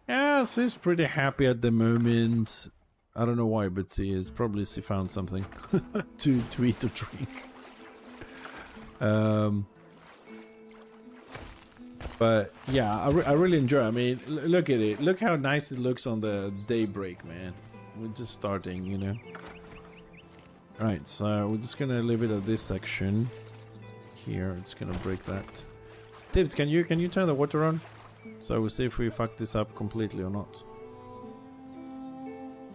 Yeah, she's pretty happy at the moment. I don't know why, but she is. Probably she found something to eat or drink. But yeah, I really enjoy it. I mean, look at it. Look how nice it looks on the daybreak, man. We're just starting, you know. Alright, so we're just gonna leave it at this section. Here, it's gonna break that. Tibbs, can you turn the water on? So we'll see if we fuck this up completely or not.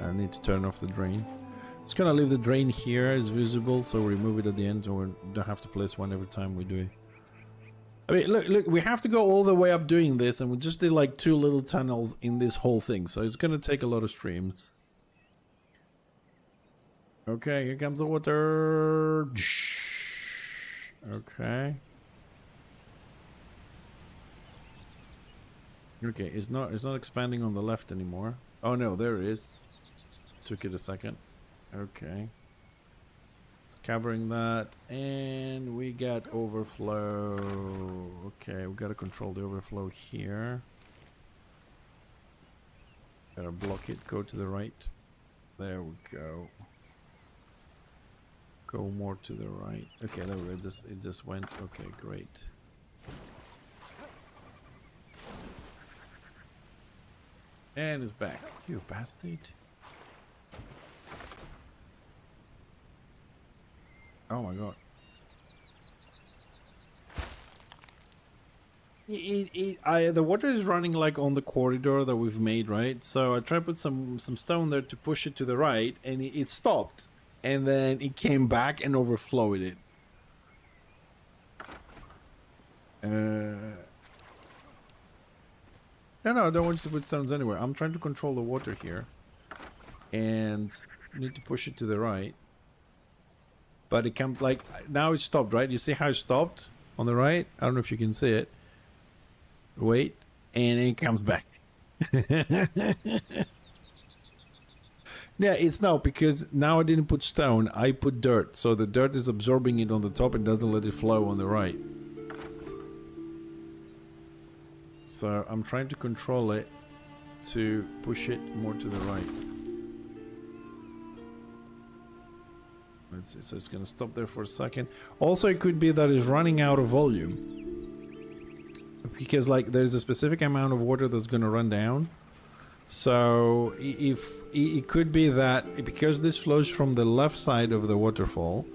I need to turn off the drain. It's gonna leave the drain here, it's visible, so remove it at the end, so we don't have to place one every time we do it. I mean, look, we have to go all the way up doing this, and we just did like 2 little tunnels in this whole thing, so it's gonna take a lot of streams. Okay, here comes the water. Okay. Okay, it's not expanding on the left anymore. Oh no, there it is. Took it a second. Okay. It's covering that, and we got overflow. Okay, we gotta control the overflow here. Gotta block it. Go to the right. There we go. Go more to the right. Okay, there we go. It just went. Okay, great. And it's back. You bastard. Oh my god. The water is running like on the corridor that we've made, right? So I tried to put some stone there to push it to the right, and it stopped. And then it came back and overflowed it. No, I don't want you to put stones anywhere. I'm trying to control the water here. And need to push it to the right. But it comes like, now it stopped, right? You see how it stopped on the right? I don't know if you can see it. Wait. And it comes back. Yeah, it's now because now I didn't put stone, I put dirt. So the dirt is absorbing it on the top and doesn't let it flow on the right. So I'm trying to control it to push it more to the right. Let's see, so it's gonna stop there for a second. Also, it could be that it's running out of volume. Because like there's a specific amount of water that's gonna run down. So if it could be that because this flows from the left side of the waterfall,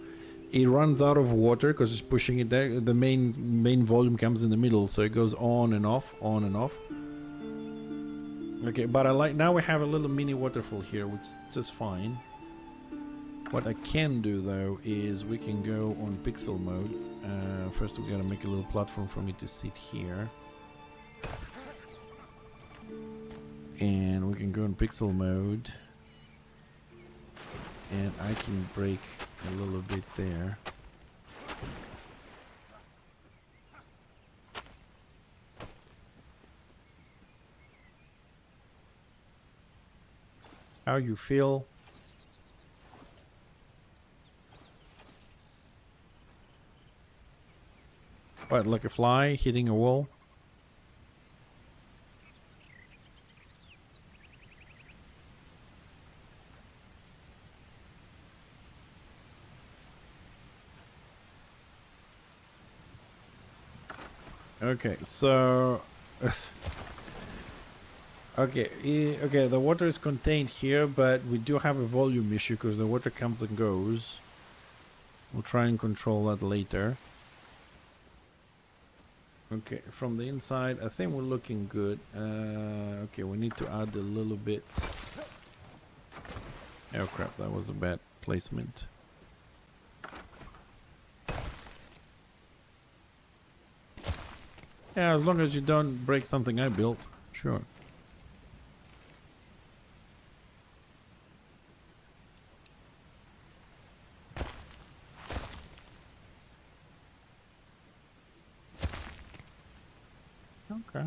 it runs out of water because it's pushing it there. The main volume comes in the middle, so it goes on and off, on and off. Okay, but I like now we have a little mini waterfall here, which is just fine. What I can do though is we can go on pixel mode. First we gotta make a little platform for me to sit here. And we can go in pixel mode. And I can break a little bit there. How you feel? What, like a fly hitting a wall? Okay, so okay, okay, the water is contained here, but we do have a volume issue because the water comes and goes. We'll try and control that later. Okay, from the inside, I think we're looking good. Okay, we need to add a little bit. Oh crap, that was a bad placement. Yeah, as long as you don't break something I built, sure. Okay.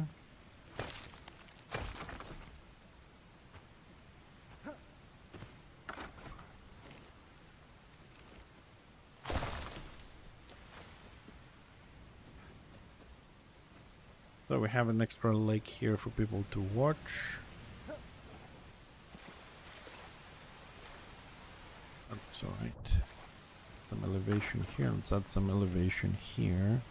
So we have an extra lake here for people to watch. That's alright. Some elevation here. Let's add some elevation here.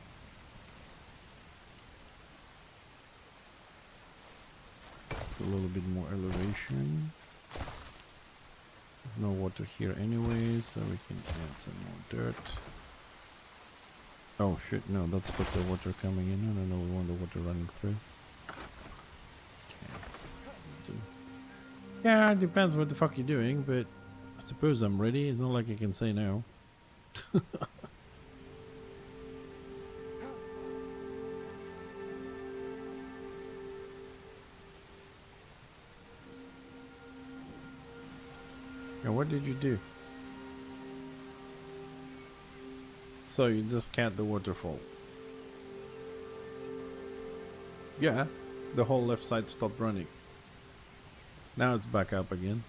Just a little bit more elevation. No water here anyway, so we can add some more dirt. Oh shit, no, that's stopped the water coming in. No, we want the water running through. Okay. Yeah, it depends what the fuck you're doing, but I suppose I'm ready. It's not like I can say no. Yeah, what did you do? So you just can't the waterfall. Yeah, the whole left side stopped running. Now it's back up again.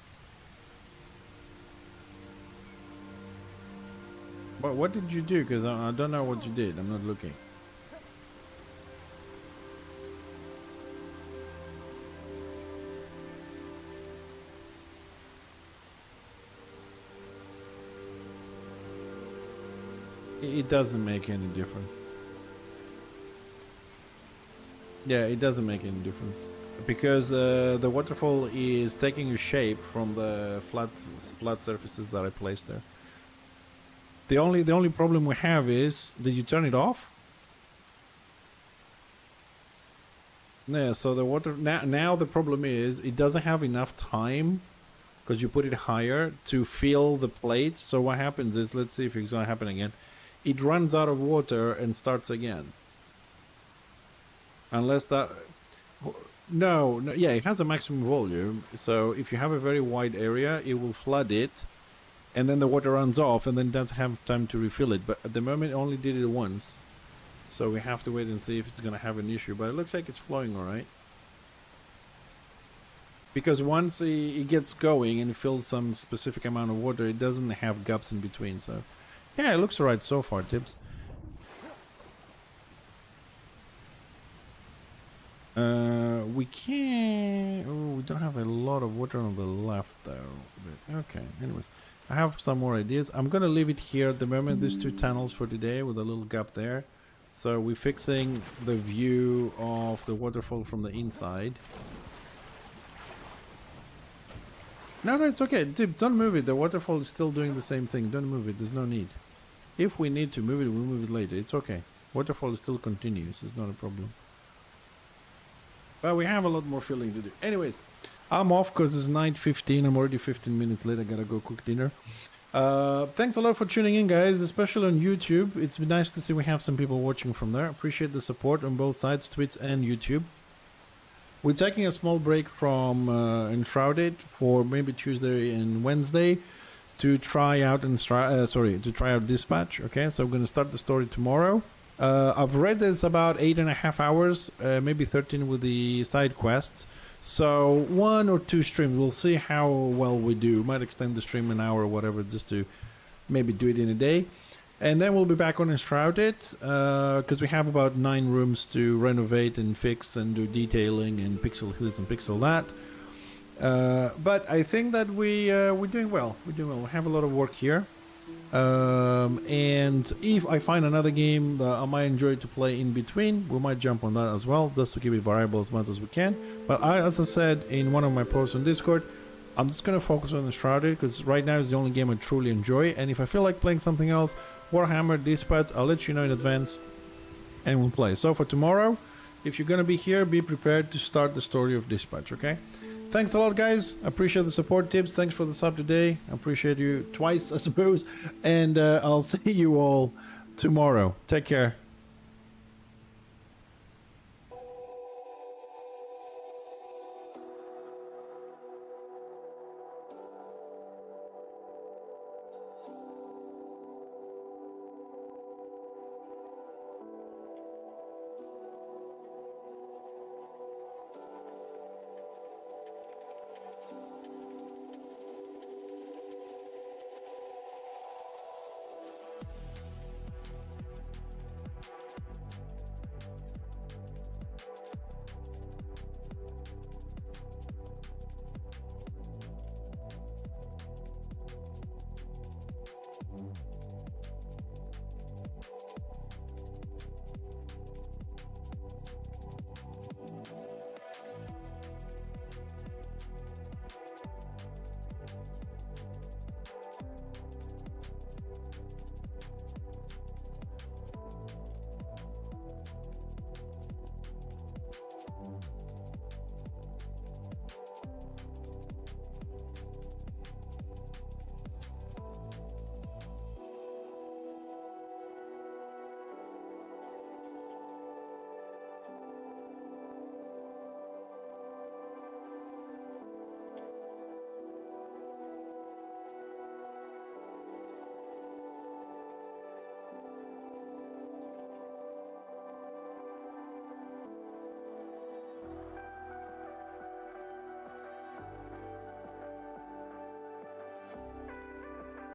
But what did you do? Because I don't know what you did. I'm not looking. It doesn't make any difference. Yeah, it doesn't make any difference. Because the waterfall is taking a shape from the flat surfaces that I placed there. The only problem we have is, did you turn it off? Yeah, so the water now the problem is it doesn't have enough time because you put it higher to fill the plate. So what happens is, let's see if it's gonna happen again. It runs out of water and starts again. Unless that no, yeah, it has a maximum volume. So if you have a very wide area, it will flood it, and then the water runs off, and then it doesn't have time to refill it. But at the moment, it only did it once, so we have to wait and see if it's gonna have an issue. But it looks like it's flowing all right. Because once it gets going and fills some specific amount of water, it doesn't have gaps in between. So yeah, it looks all right so far, Tibbs. We can. Oh, we don't have a lot of water on the left though. But okay. Anyways, I have some more ideas. I'm gonna leave it here at the moment. There's 2 tunnels for today with a little gap there. So we're fixing the view of the waterfall from the inside. No, it's okay. Dude, don't move it. The waterfall is still doing the same thing. Don't move it. There's no need. If we need to move it, we'll move it later. It's okay. Waterfall still continues. It's not a problem. But we have a lot more filling to do. Anyways, I'm off because it's 9:15. I'm already 15 minutes late. I gotta go cook dinner. Thanks a lot for tuning in, guys, especially on YouTube. It's been nice to see we have some people watching from there. Appreciate the support on both sides, Twitch and YouTube. We're taking a small break from Enshrouded for maybe Tuesday and Wednesday to try out to try out Dispatch. Okay, so I'm going to start the story tomorrow. I've read that it's about 8.5 hours, maybe 13 with the side quests. So 1 or 2 streams. We'll see how well we do. Might extend the stream an hour or whatever, just to maybe do it in a day. And then we'll be back on Enshrouded, because we have about 9 rooms to renovate and fix and do detailing and pixel this and pixel that. But I think that we're doing well. We're doing well. We have a lot of work here. And if I find another game that I might enjoy to play in between, we might jump on that as well, just to keep it variable as much as we can. But as I said in one of my posts on Discord, I'm just going to focus on Enshrouded because right now is the only game I truly enjoy. And if I feel like playing something else, Warhammer, Dispatch, I'll let you know in advance and we'll play. So for tomorrow, if you're going to be here, be prepared to start the story of Dispatch, okay? Thanks a lot, guys. I appreciate the support tips. Thanks for the sub today. I appreciate you twice, I suppose. And I'll see you all tomorrow. Take care.